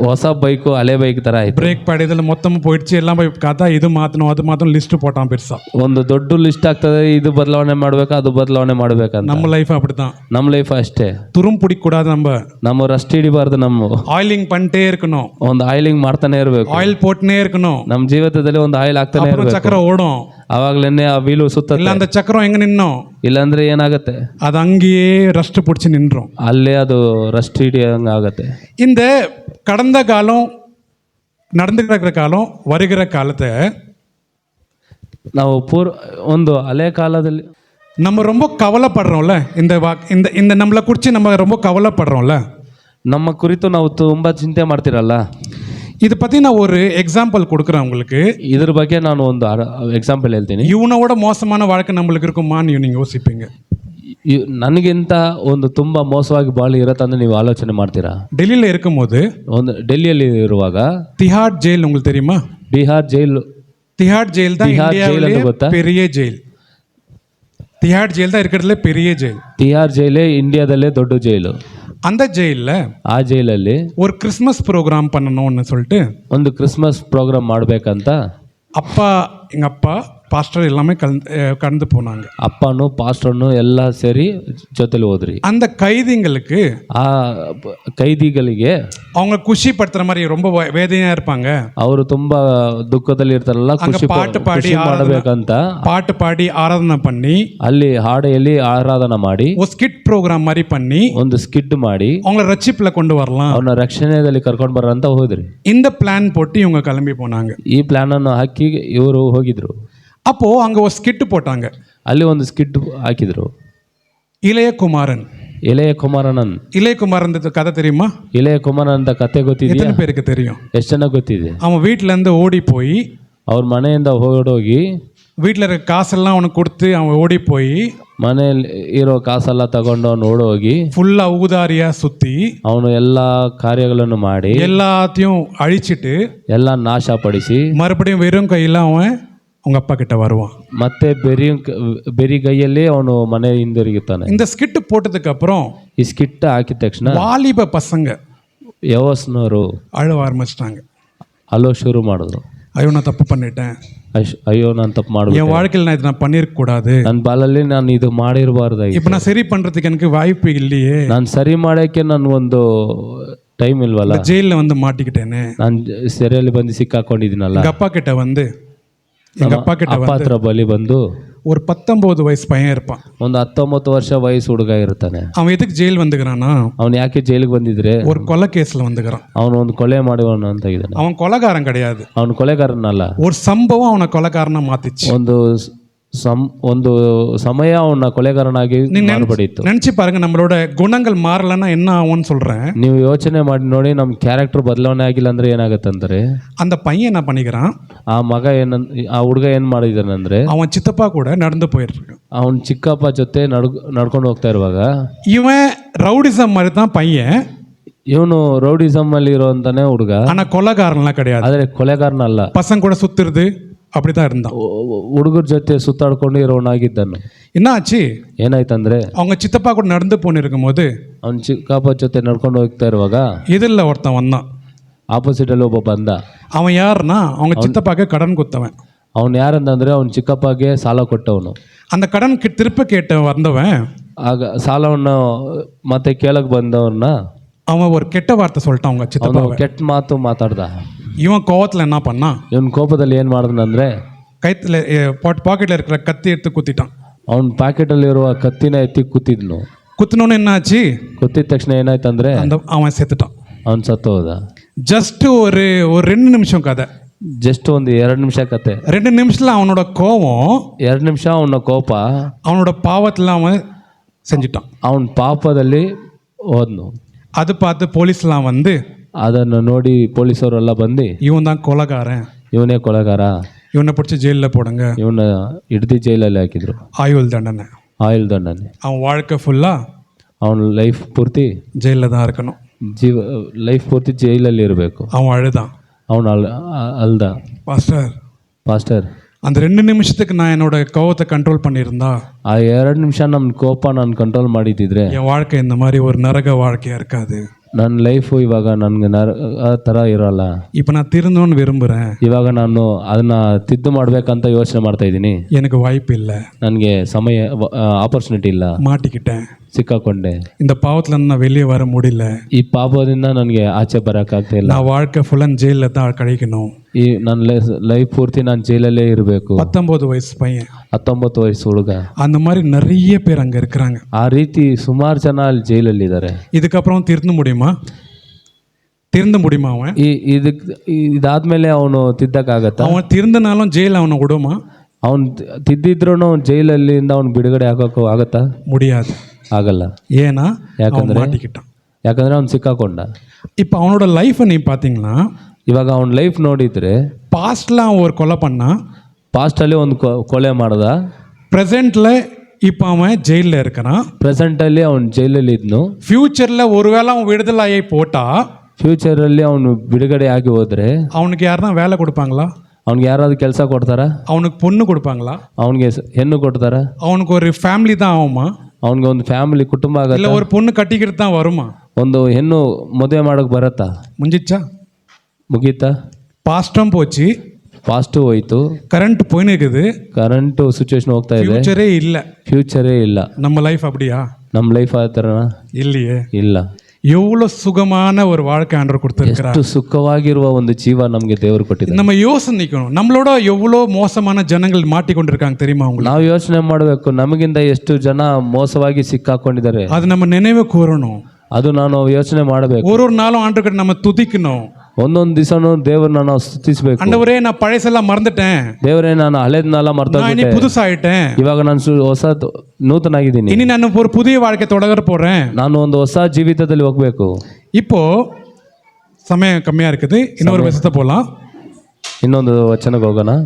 ಹೊಸ ಬೈಕು ಹಳೆ ಬೈಕ್ ತರ ಆಯ್ತು. பிரேக் பேட் இதெல்லாம் மொத்தமாக போயிடுச்சு. எல்லாம் போய் பார்த்தா இது மாற்றணும் அது மாற்றணும் லிஸ்ட் போட்டான் பெருசா. ಒಂದು ದೊಡ್ಡ ಲಿಸ್ಟ್ ಆಗ್ತದೆ, ಇದು ಬದಲಾವಣೆ ಮಾಡ್ಬೇಕು ಅದು ಬದಲಾವಣೆ ಮಾಡ್ಬೇಕಂತ. நம்ம லைஃப் அப்படிதான். ನಮ್ಮ ಲೈಫ್ ಅಷ್ಟೇ. துரும் பிடிக்கூடாது. நம்ம ರಸ್ಟ್ ಹಿಡಿಬಾರ್ದು. ನಮ್ಮ ஆயிலிங் பண்ணிட்டே இருக்கணும். ಒಂದು ಆಯಿಲಿಂಗ್ ಮಾಡ್ತಾನೆ ಇರಬೇಕು. ஆயில் போட்டுனே இருக்கணும். ನಮ್ಮ ಜೀವಿತದಲ್ಲಿ ಒಂದು ಆಯಿಲ್ ಆಗ್ತಾನೆ ಇರಬೇಕು. ಚಕ್ರ ಓடும். ಅವಾಗ್ಲೇನೆ ಆ ವೀಲು ಸುತ್ತ. ಇಲ್ಲ அந்த ಚಕ್ರ ಹೆಂಗ ನಿನ್ನೋ, ಇಲ್ಲಾಂದ್ರೆ ಏನಾಗುತ್ತೆ, அது அங்கேயே ரஸ்ட் பிடிச்சி நின்றோம். ಅಲ್ಲೇ ಅದು ರಸ್ಟ್ ಹಿಡಿಯಂಗ ಆಗುತ್ತೆ. இந்த கடந்த காலம், நடந்துக்கிற காலம், வருகிற காலத்தை ನಾವು ಒಂದು ಹಳೆ ಕಾಲದಲ್ಲಿ நம்ம ரொம்ப கவலைப்படுறோம்ல. இந்த நம்மளை குறித்து நம்ம ரொம்ப கவலைப்படுறோம்ல. ನಮ್ಮ ಕುರಿತು ನಾವು ತುಂಬಾ ಚಿಂತೆ ಮಾಡ್ತಿರಲ್ಲ. இதை பற்றி நான் ஒரு எக்ஸாம்பிள் கொடுக்குறேன் உங்களுக்கு. ಇದ್ರ ಬಗ್ಗೆ ನಾನು ಒಂದು ಎಕ್ಸಾಂಪಲ್ ಹೇಳ್ತೀನಿ. இவனோட மோசமான வாழ்க்கை நம்மளுக்கு இருக்குமான்னு நீங்கள் யோசிப்பீங்க. ನನಗಿಂತ ಒಂದು ತುಂಬಾ ಮೋಸವಾಗಿ ಬಾಳಿ ಇರತ್ತಂದ್ರೆ ನೀವು ಆಲೋಚನೆ ಮಾಡ್ತೀರಾ? டெல்லியில் இருக்கும்போது, ಡೆಲ್ಲಿಯಲ್ಲಿ ಇರುವಾಗ, திஹார் ஜெயில் உங்களுக்கு தெரியுமா? ಬಿಹಾರ್ ಜೈಲು. திஹார் ஜெயில் தான் இந்தியாவிலே பெரிய ஜெயில். திஹார் ஜெயில் தான் இருக்கிறதுல பெரிய ஜெயில். ತಿಹಾರ್ ಜೈಲೇ ಇಂಡಿಯಾದಲ್ಲೇ ದೊಡ್ಡ ಜೈಲು. அந்த ஜெயிலில் ಆ ಜೈಲಲ್ಲಿ ஒரு கிறிஸ்மஸ் ப்ரோக்ராம் பண்ணணும்னு சொல்லிட்டு ಒಂದು ಕ್ರಿಸ್ಮಸ್ ಪ್ರೋಗ್ರಾಮ್ ಮಾಡಬೇಕಂತ எங்கள் அப்பா பாஸ்டர் எல்லாமே கடந்து போனாங்க. ಅಪ್ಪನು ಪಾಸ್ಟರ್ನು ಎಲ್ಲ ಸೇರಿ ಜೊತೆಲಿ ಹೋದ್ರಿ. அந்த கைதிங்களுக்கு, ಆ ಕೈದಿಗಳಿಗೆ அவங்க குஷி படுத்துற மாதிரி ரொம்ப வேதனையா இருப்பாங்க. ಅವರು ತುಂಬಾ ದುಃಖದಲ್ಲಿ ಇರ್ತಾರಲ್ಲ, பாட்டு பாடி ஆராதனை பண்ணி, ಅಲ್ಲಿ ಹಾಡೆಯಲ್ಲಿ ಆರಾಧನೆ ಮಾಡಿ, ஒரு ஸ்கிட் ப்ரோக்ராம் மாதிரி பண்ணி, ಒಂದು ಸ್ಕಿಡ್ ಮಾಡಿ அவங்கள ரட்சிப்புல கொண்டு வரலாம், ಅವ್ರನ್ನ ರಕ್ಷಣೆಯಲ್ಲಿ ಕರ್ಕೊಂಡು ಬರಂತ ಹೋದ್ರಿ. இந்த பிளான் போட்டு இவங்க கிளம்பி போனாங்க. ಈ ಪ್ಲಾನ್ ಅನ್ನು ಹಾಕಿ ಇವರು ಹೋಗಿದ್ರು. அப்போ அங்க ஒரு ஸ்கிட் போட்டாங்க. ಅಲ್ಲಿ ಒಂದು ಸ್ಕಿಡ್ ಹಾಕಿದ್ರು. இளைய குமாரன். இளையகுமாரன் கதை தெரியுமா? இளையகுமாரன் ಅಂತ ಕತೆ ಗೊತ್ತಿದೆಯಾ? எத்தனை பேருக்கு தெரியும்? ಎಷ್ಟು ಜನ ಗೊತ್ತಿದೆ? அவன் வீட்டுல இருந்து ஓடி போய், ಅವ್ರ ಮನೆಯಿಂದ ಓಡೋಗಿ, வீட்டில் இருக்க காசெல்லாம் அவனுக்கு கொடுத்து அவன் ஓடி போய், ಮನೆಯಲ್ಲಿ ಇರೋ ಕಾಸೆಲ್ಲ ತಗೊಂಡು ಅವನು ಓಡೋಗಿ ஃபுல்லா ஊதாரியா சுத்தி, ಅವನು ಎಲ್ಲ ಕಾರ್ಯಗಳನ್ನು ಮಾಡಿ எல்லாத்தையும் அழிச்சிட்டு, ಎಲ್ಲ ನಾಶಪಡಿಸಿ மறுபடியும் வெறும் கையில அவன் அவங்க அப்பா கிட்ட வருவான். ಮತ್ತೆ ಬೆರಿ ಕೈಯಲ್ಲಿ ಅವನು ಮನೆ ಹಿಂದಿರುಗುತ್ತಾನೆ. இந்த ஸ்கிட் போட்டதுக்கு அப்புறம் ಈ ಸ್ಕಿಟ್ ಹಾಕಿದ ತಕ್ಷಣ வாலிப பசங்க ಯವಸ್ನವರು அழுவ ஆரம்பிச்சிட்டாங்க. ಅಲೋ ಶುರು ಮಾಡಿದ್ರು. ஐயோ நான் தப்பு பண்ணிட்டேன், ಅಯ್ಯೋ ನಾನು ತಪ್ಪು ಮಾಡ್ಬಿಟ್ಟೆ, என் வாழ்க்கையில் நான் இதை நான் பண்ணிருக்க கூடாது, ನನ್ನ ಬಾಳಲ್ಲಿ ನಾನು ಇದು ಮಾಡಿರಬಾರ್ದಾಗಿತ್ತು, இப்போ நான் சரி பண்றதுக்கு எனக்கு வாய்ப்பு இல்லையே, ನಾನು ಸರಿ ಮಾಡೋಕ್ಕೆ ನನಗೊಂದು ಟೈಮ್ ಇಲ್ವಲ್ಲ, ஜெயிலில் வந்து மாட்டிக்கிட்டேனே, ನಾನು ಸೆರೆಯಲ್ಲಿ ಬಂದು ಸಿಕ್ಕಾಕೊಂಡಿದ್ದೀನಲ್ಲ. எங்கள் அப்பா கிட்ட வந்து ಅಪ್ಪ ಹತ್ರ ಬಳಿ ಬಂದು ஒரு 19 வயசு பையன் இருப்பான். ಒಂದು 19 ವರ್ಷ ವಯಸ್ಸು ಹುಡುಗ ಇರ್ತಾನೆ. அவன் எதுக்கு ஜெயில் வந்துக்கிறானா? அவன் ಯಾಕೆ ಜೈಲಿಗೆ ಬಂದಿದ್ರೆ ஒரு கொலை கேஸ்ல வந்துக்கிறான். ಅವನು ಒಂದು ಕೊಲೆ ಮಾಡಿವನು ಅಂತ ಇದ್ದಾನೆ. அவன் கொலைகாரன் கிடையாது, ಅವನು ಕೊಲೆಗಾರನಲ್ಲ. ஒரு சம்பவம் அவனை கொலைகாரனா மாத்திச்சு. ಒಂದು ಸಮಯ ಅವನ ಕೊಲೆಗಾರನಾಗಿ ಮಾರ್ಪಡಿತ್ತು. நினைச்சு பாருங்க, நம்மளோட குணங்கள் மாறலன்னா என்ன ஆகும்னு சொல்றேன். ನೀವು ಯೋಚನೆ ಮಾಡಿ ನೋಡಿ, ನಮ್ಮ ಕ್ಯಾರೆಕ್ಟರ್ ಬದಲಾವಣೆ ಆಗಿಲ್ಲ ಅಂದ್ರೆ ಏನಾಗುತ್ತೆ ಅಂದ್ರೆ, அந்த பையன் என்ன பண்ணிக்கிறான், ಆ ಹುಡುಗ ಏನ್ ಮಾಡಿದಾನೆ ಅಂದ್ರೆ, அவன் சித்தப்பா கூட நடந்து போயிருக்கான். ಅವನ್ ಚಿಕ್ಕಪ್ಪ ಜೊತೆ ನಡ್ಕೊಂಡು ಹೋಗ್ತಾ ಇರುವಾಗ, இவன் ரவுடிசம் மாதிரி தான் பையன், ಇವನು ರೌಡಿಸಮ್ ಅಲ್ಲಿ ಇರುವಂತಾನೆ ಹುಡುಗ, ஆனா கொலைகாரன்லாம் கிடையாது. ಆದ್ರೆ ಕೊಲೆಗಾರನಲ್ಲ. பசங்க கூட சுத்துறது, அப்படி தான் இருந்தான். ಹುಡುಗರ ಜೊತೆ ಸುತ್ತಾಡ್ಕೊಂಡು ಇರೋನಾಗಿದ್ದನು. என்ன ஆச்சு, ಏನಾಯ್ತಂದ್ರೆ அவங்க சித்தப்பா கூட நடந்து போன்னு இருக்கும்போது ಅವ್ನ ಚಿಕ್ಕಪ್ಪ ಜೊತೆ ನಡ್ಕೊಂಡು ಹೋಗ್ತಾ ಇರುವಾಗ இதில் ஒருத்தன் வந்தான். ಆಪೋಸಿಟಲ್ಲಿ ಒಬ್ಬ ಬಂದ. அவன் யாருன்னா அவங்க சித்தப்பாக்கு கடன் கொடுத்தவன். ಅವ್ನು ಯಾರಂತಂದ್ರೆ ಅವ್ನ ಚಿಕ್ಕಪ್ಪಗೆ ಸಾಲ ಕೊಟ್ಟವನು. அந்த கடன் திருப்ப கேட்ட வந்தவன் ಆಗ ಸಾಲವನ್ನು ಮತ್ತೆ ಕೇಳಕ್ ಬಂದವನ್ನ அவன் ஒரு கெட்ட வார்த்தை சொல்லிட்டான் அவங்க ಅವನು சித்தப்பாவை. ಕೆಟ್ಟ ಮಾತು ಮಾತಾಡ್ದ. இவன் கோவத்தில் என்ன பண்ணான், ಇವನ್ ಕೋಪದಲ್ಲಿ ಏನು ಮಾಡಿದ್ನಂದ್ರೆ கைத்தில் பாக்கெட்டில் இருக்கிற கத்தி எடுத்து குத்திட்டான். ಅವ್ನ ಪ್ಯಾಕೆಟಲ್ಲಿರುವ ಕತ್ತಿನ ಎತ್ತಿ ಕೂತಿದ್ನು. குத்தினோன்னு என்ன ஆச்சு, ಕೂತಿದ ತಕ್ಷಣ ಏನಾಯ್ತಂದ್ರೆ அவன் செத்துட்டான். ಅವ್ನು ಸತ್ತು ಹೋದ. ஜஸ்ட் ஒரு 2 நிமிஷம் கதை. ಜಸ್ಟ್ ಒಂದು 2 ನಿಮಿಷ ಕತೆ. 2 நிமிஷத்தில் அவனோட கோவம் 2 ನಿಮಿಷ ಅವನ ಕೋಪ அவனோட பாவத்தில் அவன் செஞ்சிட்டான். ಅವನ ಪಾಪದಲ್ಲಿ ಹೋದ್ನು. அது பார்த்து போலீஸ்லாம் வந்து ಅದನ್ನು ನೋಡಿ ಪೊಲೀಸವರೆಲ್ಲ ಬಂದು இவன் தான் கொலைகாரன், ಇವನೇ ಕೊಲೆಗಾರ, இவனை பிடிச்சி ஜெயிலில் போடுங்க, ಇವನ್ನ ಹಿಡ್ದು ಜೈಲಲ್ಲಿ ಹಾಕಿದ್ರು. ஆயுள் தண்டனை. ಆಯುಲ್ ದಂಡನೆ. அவன் வாழ்க்கை ஃபுல்லாக ಅವನ ಲೈಫ್ ಪೂರ್ತಿ ஜெயிலில் தான் இருக்கணும். ಲೈಫ್ ಪೂರ್ತಿ ಜೈಲಲ್ಲಿ ಇರಬೇಕು. அவன் அழுதான். ಅವನು ಅಲ್ದ. பாஸ்டர் அந்த 2 நிமிஷத்துக்கு நான் என்னோட கோவத்தை கண்ட்ரோல் பண்ணியிருந்தா, ಆ 2 ನಿಮಿಷ ನಮ್ಮ ಕೋಪ ನಾನು ಕಂಟ್ರೋಲ್ ಮಾಡಿದ್ದಿದ್ರೆ என் வாழ்க்கை இந்த மாதிரி ஒரு நரக வாழ்க்கையாக இருக்காது. ನನ್ನ ಲೈಫು ಇವಾಗ ನನಗೆ ಆ ಥರ ಇರೋಲ್ಲ. இப்போ நான் திருந்தோன்னு விரும்புகிறேன், ಇವಾಗ ನಾನು ಅದನ್ನ ತಿದ್ದು ಮಾಡಬೇಕಂತ ಯೋಚನೆ ಮಾಡ್ತಾ ಇದ್ದೀನಿ. எனக்கு வாய்ப்பு இல்லை, ನನಗೆ ಸಮಯ ಆಪರ್ಚುನಿಟಿ ಇಲ್ಲ, மாட்டிக்கிட்டேன், ಸಿಕ್ಕಾಕೊಂಡೆ, இந்த பாவத்தில் நான் வெளியே வர முடியல, ಈ ಪಾಪದಿಂದ ನನಗೆ ಆಚೆ ಬರೋಕ್ಕಾಗ್ತಾ ಇಲ್ಲ, நான் வாழ்க்கை ஃபுல்லாக ஜெயிலில் தான் கழிக்கணும். ಈ ನನ್ನ ಲೈಫ್ ಪೂರ್ತಿ ನಾನು ಜೈಲಲ್ಲೇ ಇರಬೇಕು. 19 ವಯಸ್ಸು பையன், 19 ವಯಸ್ಸು ಹುಡುಗ. அந்த மாதிரி நிறைய பேர் அங்கே இருக்கிறாங்க. ಆ ರೀತಿ ಸುಮಾರು ಜನ ಅಲ್ಲಿ ಜೈಲಲ್ಲಿದ್ದಾರೆ. இதுக்கப்புறம் திருந்த முடியுமா அவன்? ಇದಾದ್ಮೇಲೆ ಅವನು ತಿದ್ದಕ್ಕಾಗತ್ತ? அவன் திருந்தனாலும் ஜெயில் அவனை விடுமா? ಅವನು ತಿದ್ದಿದ್ರು ಜೈಲಲ್ಲಿಂದ ಅವ್ನು ಬಿಡುಗಡೆ ಆಗೋಕ್ಕೂ ಆಗತ್ತಾ? முடியாது, ಆಗಲ್ಲ. ஏன்னா ಯಾಕಂದ್ರೆ மாட்டிக்கிட்டான். ಯಾಕಂದ್ರೆ ಅವ್ನು ಸಿಕ್ಕಾಕೊಂಡ. இப்போ அவனோட லைஃப்பை நீ பார்த்தீங்கன்னா, ಇವಾಗ ಅವ್ನ ಲೈಫ್ ನೋಡಿದ್ರೆ பாஸ்ட்ல அவன் ஒரு கொலை பண்ணா, ಪಾಸ್ಟಲ್ಲಿ ಒಂದು ಕೊಲೆ ಮಾಡ್ದ, ப்ரெசென்ட்ல இப்போ அவன் ஜெயிலில் இருக்கிறான், ಪ್ರೆಸೆಂಟಲ್ಲಿ ಅವ್ನು ಜೈಲಲ್ಲಿ ಇದ್ನು, ஃபியூச்சரில் ஒருவேளை அவன் விடுதலையை போட்டா ಫ್ಯೂಚರಲ್ಲಿ ಅವನು ಬಿಡುಗಡೆ ಆಗಿ ಹೋದ್ರೆ அவனுக்கு யாருன்னா வேலை கொடுப்பாங்களா? ಅವ್ನಿಗೆ ಯಾರಾದ್ರು ಕೆಲಸ ಕೊಡ್ತಾರ? அவனுக்கு பொண்ணு கொடுப்பாங்களா? ಅವನಿಗೆ ಹೆಣ್ಣು ಕೊಡ್ತಾರ? அவனுக்கு ஒரு ஃபேமிலி தான் ஆகுமா? ಅವನಿಗೆ ಒಂದು ಫ್ಯಾಮಿಲಿ ಕುಟುಂಬ ಆಗಲ್ಲ? இல்லை ஒரு பொண்ணு கட்டிக்கிட்டு தான் வருமா? ಒಂದು ಹೆಣ್ಣು ಮದುವೆ ಮಾಡೋಕೆ ಬರತ್ತಾ? முடிஞ்சிச்சா? ಮುಗೀತಾ? பாஸ்டும் போச்சு, ಫಾಸ್ಟು ಹೋಯ್ತು, கரண்ட் போயின்னு இருக்குது, ಕರೆಂಟು ಸಿಚುವೇಶನ್ ಹೋಗ್ತಾ ಇದೆ, ஃபியூச்சரே இல்லை. ಫ್ಯೂಚರೇ ಇಲ್ಲ. நம்ம லைஃப் அப்படியா? ನಮ್ಮ ಲೈಫ್ ಆ ಥರನಾ? இல்லையே. ಇಲ್ಲ. எவ்வளோ சுகமான ஒரு வாழ்க்கை ஆண்டவர் கொடுத்துருக்கிறார். ಎಷ್ಟು ಸುಖವಾಗಿರುವ ಒಂದು ಜೀವ ನಮಗೆ ದೇವರು ಕೊಟ್ಟಿದ್ದಾರೆ. நம்ம யோசனைக்கணும், நம்மளோட எவ்வளோ மோசமான ஜனங்கள் மாட்டிக்கொண்டிருக்காங்க தெரியுமா உங்களுக்கு? ನಾವು ಯೋಚನೆ ಮಾಡಬೇಕು, ನಮಗಿಂತ ಎಷ್ಟು ಜನ ಮೋಸವಾಗಿ ಸಿಕ್ಕಾಕೊಂಡಿದ್ದಾರೆ. அது நம்ம நினைவு கூறணும். ಅದು ನಾನು ಯೋಚನೆ ಮಾಡಬೇಕು. ஒரு நாளும் ஆண்டவர்கிட்ட நம்ம துதிக்கணும். ಒಂದೊಂದು ದಿವಸನೂ ದೇವ್ರನ್ನ ನಾವು ಸ್ತುತಿಸಬೇಕು. ஆண்டவரே நான் பழைசெல்லாம் மறந்துட்டேன், ದೇವರೇ ನಾನು ಹಳೆದನ್ನೆಲ್ಲ ಮರ್ತೋಗ್ಬಿಟ್ಟೆ, புதுசாயிட்டேன், ಇವಾಗ ನಾನು ಹೊಸ ನೂತನಾಗಿದ್ದೀನಿ, இனி நான் ஒரு புதிய வாழ்க்கை தொடர போறேன், ನಾನು ಒಂದು ಹೊಸ ಜೀವಿತದಲ್ಲಿ ಹೋಗ್ಬೇಕು. இப்போ சமயம் கம்மியா இருக்குது, இன்னொரு விஷயத்தை போகலாம். ಇನ್ನೊಂದು ವಚನಕ್ಕೆ ಹೋಗೋಣ.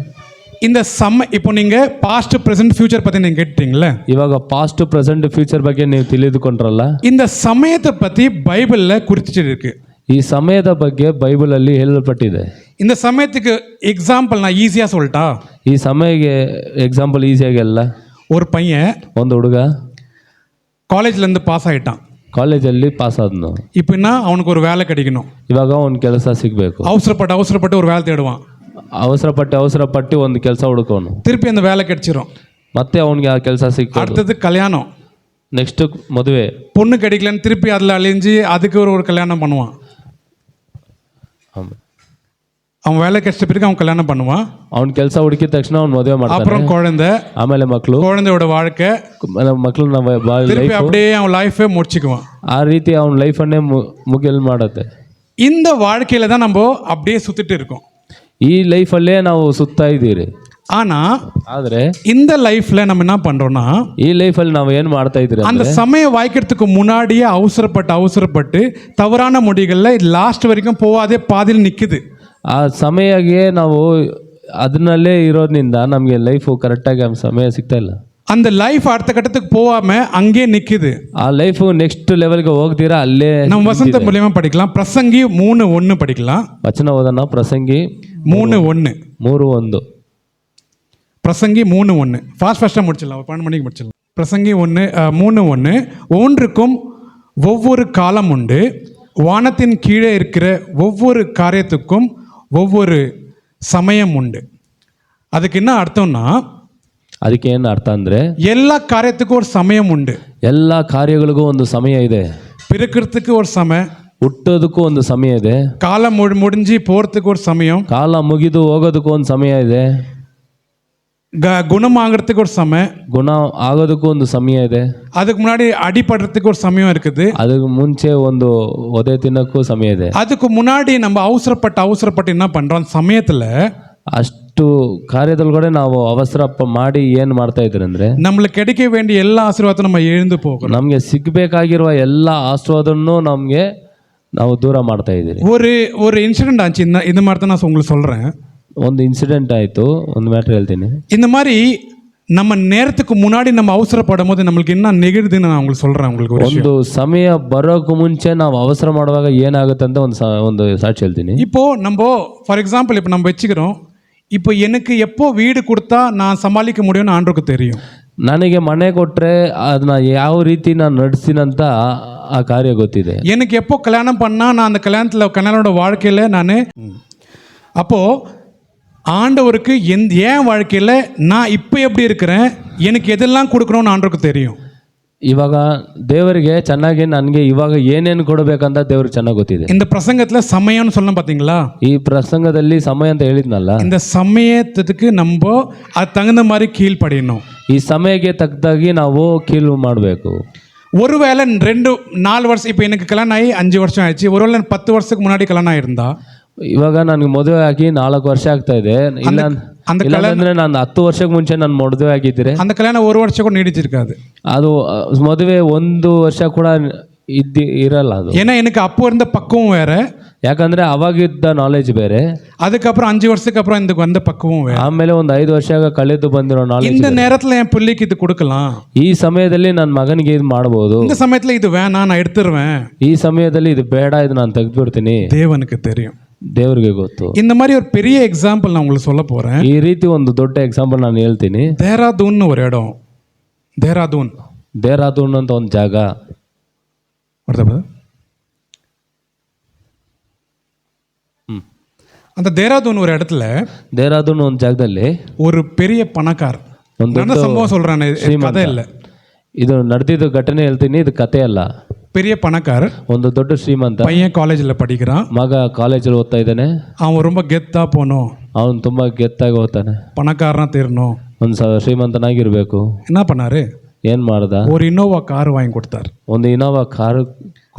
இந்த இப்போ நீங்க பாஸ்ட் பிரசன்ட் ஃபியூச்சர் பத்தி நீங்க கேட்டீங்கல்ல, ಇವಾಗ ಪಾಸ್ಟ್ ಪ್ರೆಸೆಂಟ್ ಫ್ಯೂಚರ್ ಬಗ್ಗೆ ನೀವು ತಿಳಿದುಕೊಂಡ್ರಲ್ಲ, இந்த சமயத்தை பத்தி பைபிள்ல குறிச்சிட்டு இருக்கு. ಈ ಸಮಯದ ಬಗ್ಗೆ ಬೈಬಲಲ್ಲಿ ಹೇಳಲ್ಪಟ್ಟಿದೆ. இந்த சமயத்துக்கு எக்ஸாம்பிள் நான் ஈஸியா சொல்லிட்டா, ಈ ಸಮಯಕ್ಕೆ ಎಕ್ಸಾಂಪಲ್ ಈಸಿಯಾಗಿ ಅಲ್ಲ. ஒரு பையன் ಒಂದು ಹುಡುಗ காலேஜ்ல இருந்து பாஸ் ஆயிட்டான், ಕಾಲೇಜಲ್ಲಿ ಪಾಸ್ ಆದ್ನು. இப்போனா அவனுக்கு ஒரு வேலை கிடைக்கணும், ಇವಾಗ ಒಂದು ಕೆಲಸ ಸಿಗಬೇಕು, அவசரப்பட்டு ஒரு வேலை தேடுவான், ಅವಸರಪಟ್ಟು ಒಂದು ಕೆಲಸ ಹುಡುಕೋನು, திருப்பி அந்த வேலை கிடைச்சிரும், ಮತ್ತೆ ಅವನಿಗೆ ಆ ಕೆಲಸ ಸಿಕ್ಕ, அடுத்தது கல்யாணம், ನೆಕ್ಸ್ಟ್ ಮದುವೆ, பொண்ணு கிடைக்கலன்னு திருப்பி அதில் அழிஞ்சு அதுக்கு ஒரு கல்யாணம் பண்ணுவான், அவன் வேலை கிடைச்ச பிறகு அவன் கல்யாணம் பண்ணுவான், ಅವ್ನ ಕೆಲಸ ಹುಡುಕಿದ ತಕ್ಷಣ ಅವ್ನು ಮದುವೆ ಮಾಡ್ತಾನೆ, அப்புறம் குழந்தை, ಆಮೇಲೆ ಮಕ್ಕಳು, குழந்தையோட வாழ்க்கை, ಮಕ್ಕಳನ್ನ திருப்பி அப்படியே அவன் லைஃபே முடிச்சுக்குவான். ಆ ರೀತಿ ಅವನ ಲೈಫನ್ನೇ ಮುಗಿಲ್ ಮಾಡುತ್ತೆ. இந்த வாழ்க்கையில தான் நம்ம அப்படியே சுத்திட்டு இருக்கோம். ಈ ಲೈಫಲ್ಲೇ ನಾವು ಸುತ್ತಾ ಇದ್ದೀರಿ. ஆனா இந்த லைஃப்ல நம்ம என்ன பண்றோம்னா, ಈ ಲೈಫಲ್ಲಿ ನಾವು ಏನು ಮಾಡ್ತಾ ಇದ್ದೀರಿ, அந்த சமயம் வாய்க்கிறதுக்கு முன்னாடியே அவசரப்பட்டு தவறான முடிவுகள்ல லாஸ்ட் வரைக்கும் போகாதே பாதியில் நிக்குது. ಆ ಸಮಯಕ್ಕೆ ನಾವು ಅದನ್ನಲ್ಲೇ ಇರೋದ್ರಿಂದ ನಮಗೆ ಲೈಫು ಕರೆಕ್ಟಾಗಿ ಸಮಯ ಸಿಗ್ತಾ ಇಲ್ಲ. அந்த லைஃப் அடுத்த கட்டத்துக்கு போகாம அங்கே நிக்குது. ಆ ಲೈಫು ನೆಕ್ಸ್ಟ್ ಲೆವೆಲ್ಗೆ ಹೋಗ್ತೀರಾ ಅಲ್ಲೇ. நம்ம வசந்த மூலமா படிக்கலாம், பிரசங்கி 3:1 படிக்கலாம். ವಚನ ಓದೋಣ. ಪ್ರಸಂಗಿ 3:1. பிரசங்கி 3:1. ஃபஸ்ட்டாக முடிச்சிடலாம், 12 மணிக்கு முடிச்சிடலாம். பிரசங்கி 3:1. ஒவ்வொன்றுக்கும் ஒவ்வொரு காலம் உண்டு, வானத்தின் கீழே இருக்கிற ஒவ்வொரு காரியத்துக்கும் ஒவ்வொரு சமயம் உண்டு. ಅದಕ್ಕೆ என்ன ಅರ್ಥம்னா, ಅದಕ್ಕೆ ಏನು ಅರ್ಥ ಅಂದರೆ ಎಲ್ಲ ಕಾರ್ಯಕ್ಕೂ ಒಂದು ಸಮಯ ಉಂಟು. ಎಲ್ಲ ಕಾರ್ಯಗಳಿಗೂ ಒಂದು ಸಮಯ ಇದೆ. பிறக்கிறதுக்கு ஒரு ಸಮಯ, ಹುಟ್ಟೋದಕ್ಕೂ ಒಂದು ಸಮಯ ಇದೆ. ಕಾಲ முடிஞ்சு போகிறதுக்கு ஒரு ಸಮயம், ಕಾಲ ಮುಗಿದು ಹೋಗೋದಕ್ಕೂ ಒಂದು ಸಮಯ ಇದೆ. குணமாகறதுக்கு ஒரு ಸಮಯ, ಗುಣ ಆಗೋದಕ್ಕೂ ಒಂದು ಸಮಯ ಇದೆ. அதுக்கு முன்னாடி அடிபடுறதுக்கு ஒரு ಸಮயம் இருக்குது. ಅದಕ್ಕೆ ಮುಂಚೆ ಒಂದು ಒದೆ ತಿನ್ನೋಕ್ಕೂ ಸಮಯ ಇದೆ. அதுக்கு முன்னாடி நம்ம அவசரப்பட்டு என்ன பண்ணுறோம், ಸಮಯத்தில் ಅಷ್ಟು ಕಾರ್ಯದೊಳಗಡೆ ನಾವು ಅವಸರ ಮಾಡಿ ಏನು ಮಾಡ್ತಾ ಇದ್ದೀರಿ ಅಂದರೆ, நம்மளுக்கு கிடைக்க வேண்டிய எல்லா ஆசீர்வாதத்தையும் நம்ம எழுந்து போகிறோம். ನಮಗೆ ಸಿಗಬೇಕಾಗಿರುವ ಎಲ್ಲ ಆಶೀರ್ವಾದವನ್ನು ನಮಗೆ ನಾವು ದೂರ ಮಾಡ್ತಾ ಇದ್ದೀರಿ. ஒரு இன்சிடென்ட் ஆச்சு, இந்த மாதிரி தான் நான் உங்களுக்கு சொல்கிறேன். ಒಂದು ಇನ್ಸಿಡೆಂಟ್ ಆಯಿತು, ಒಂದು ಮ್ಯಾಟ್ರ್ ಹೇಳ್ತೀನಿ. இந்த மாதிரி நம்ம நேரத்துக்கு முன்னாடி நம்ம அவசரப்படும் போது நம்மளுக்கு என்ன நிகழுதுன்னு நான் உங்களுக்கு சொல்கிறேன். உங்களுக்கு ಒಂದು ಸಮಯ ಬರೋಕ್ಕೂ ಮುಂಚೆ ನಾವು ಅವಸರ ಮಾಡುವಾಗ ಏನಾಗುತ್ತೆ ಅಂತ ಒಂದು ಸಾಕ್ಷಿ ಹೇಳ್ತೀನಿ. இப்போ நம்ம ஃபார் எக்ஸாம்பிள் இப்போ நம்ம வச்சுக்கிறோம், இப்போ எனக்கு எப்போ வீடு கொடுத்தா நான் சமாளிக்க முடியும்னு ஆண்டவருக்கு தெரியும். ನನಗೆ ಮನೆ ಕೊಟ್ಟರೆ ಅದನ್ನ ಯಾವ ರೀತಿ ನಾನು ನಡೆಸ್ತೀನಂತ ಆ ಕಾರ್ಯ ಗೊತ್ತಿದೆ. எனக்கு எப்போ கல்யாணம் பண்ணால் நான் அந்த கல்யாணோட வாழ்க்கையில் நான் அப்போது ஆண்டவருக்கு என் வாழ்க்கையில் நான் இப்போ எப்படி இருக்கிறேன், எனக்கு எதெல்லாம் கொடுக்கணும்னு ஆண்டவருக்கு தெரியும். ಇವಾಗ ದೇವರಿಗೆ ಚೆನ್ನಾಗಿ ನನಗೆ ಇವಾಗ ಏನೇನು ಕೊಡಬೇಕಂತ ದೇವ್ರಿಗೆ ಚೆನ್ನಾಗಿ ಗೊತ್ತಿದೆ. இந்த பிரசங்கத்தில் ಸಮಯம்னு சொல்லணும் பார்த்தீங்களா, ಈ ಪ್ರಸಂಗದಲ್ಲಿ ಸಮಯ ಅಂತ ಹೇಳಿದ್ನಲ್ಲ, இந்த சமயத்துக்கு நம்ம அது தகுந்த மாதிரி கீழ்ப்படியணும். ಈ ಸಮಯಕ್ಕೆ ತಕ್ಕದಾಗಿ ನಾವು ಕೀಳು ಮಾಡಬೇಕು. ஒருவேளை 2-4 வருஷம், இப்போ எனக்கு கல்யாணம் ஆகி 5 வருஷம் ஆயிடுச்சு, ஒருவேளை 10 வருஷத்துக்கு முன்னாடி கல்யாணம் ஆயிருந்தா, ಇವಾಗ ನನಗೆ ಮದುವೆ ಆಗಿ 4 ವರ್ಷ ಆಗ್ತಾ ಇದೆ, ಇಲ್ಲಾಂದ್ರೆ ನಾನು 10 ವರ್ಷಕ್ಕೆ ಮುಂಚೆ ನಾನು ಮದುವೆ ಆಗಿದ್ದರೆ அந்த கல்யாணம் 1 வருஷம் கூட நீடிச்சிருக்காது. ಅದು ಮದುವೆ 1 ವರ್ಷ ಕೂಡ ಇರಲ್ಲ ಅದು. ஏன்னா எனக்கு அப்போ இருந்த பக்குவம் வேற, ಯಾಕಂದ್ರೆ ಅವಾಗಿದ್ದ ನಾಲೆಜ್ ಬೇರೆ, அதுக்கப்புறம் 5 வருஷத்துக்கு அப்புறம் இந்த வந்த பக்குவம் வேற. ಆಮೇಲೆ ಒಂದು 5 ವರ್ಷ ಕಳೆದು ಬಂದಿರೋ ನಾಲೆಜ್. இந்த நேரத்தில் என் பிள்ளைக்கு இது கொடுக்கலாம், ಈ ಸಮಯದಲ್ಲಿ ನನ್ನ ಮಗನಿಗೆ ಇದು ಮಾಡಬಹುದು, இந்த சமயத்தில் இது வேணாம் நான் எடுத்துருவேன், ಈ ಸಮಯದಲ್ಲಿ ಇದು ಬೇಡ ಇದು ನಾನು ತೆಗೆದುಬಿಡ್ತೀನಿ, தேவனுக்கு தெரியும். ದೇವರಿಗೆ ಗೊತ್ತು. இந்த மாதிரி ஒரு பெரிய எக்ஸாம்பிள் நான் உங்களுக்கு சொல்ல போறேன். ಈ ರೀತಿ ಒಂದು ದೊಡ್ಡ ಎಕ್ಸಾಂಪಲ್ ನಾನು ಹೇಳ್ತೀನಿ. தேராதூன் ஒரு இடம், ದೇರಾದೂನ್ ಅಂತ ಒಂದು ಜಾಗ. அந்த தேராதூன் ஒரு இடத்துல, ದೇರಾದೂನ್ ಒಂದು ಜಾಗದಲ್ಲಿ ஒரு பெரிய பணக்கார், நல்ல சம்பவம் சொல்றானே, கதை இல்லை, ಇದು ನಡೆದಿದ್ದು ಘಟನೆ ಹೇಳ್ತೀನಿ, ಇದು ಕತೆ ಅಲ್ಲ. பெரிய பணக்கார், ಒಂದು ದೊಡ್ಡ ಶ್ರೀಮಂತ, பையன் காலேஜில் படிக்கிறான், ಮಗ ಕಾಲೇಜಲ್ಲಿ ಓದ್ತಾ ಇದ್ದಾನೆ. அவன் ரொம்ப கெத்தா போகணும், ಅವನು ತುಂಬಾ ಗೆತ್ತಾಗಿ ಓದ್ತಾನೆ, பணக்காரனா தெரியணும், ಒಂದು ಶ್ರೀಮಂತನಾಗಿರ್ಬೇಕು. என்ன பண்ணாரு, ಏನ್ ಮಾಡ್ದ, ஒரு இனோவா கார் வாங்கி கொடுத்தார். ಒಂದು ಇನೋವಾ ಕಾರು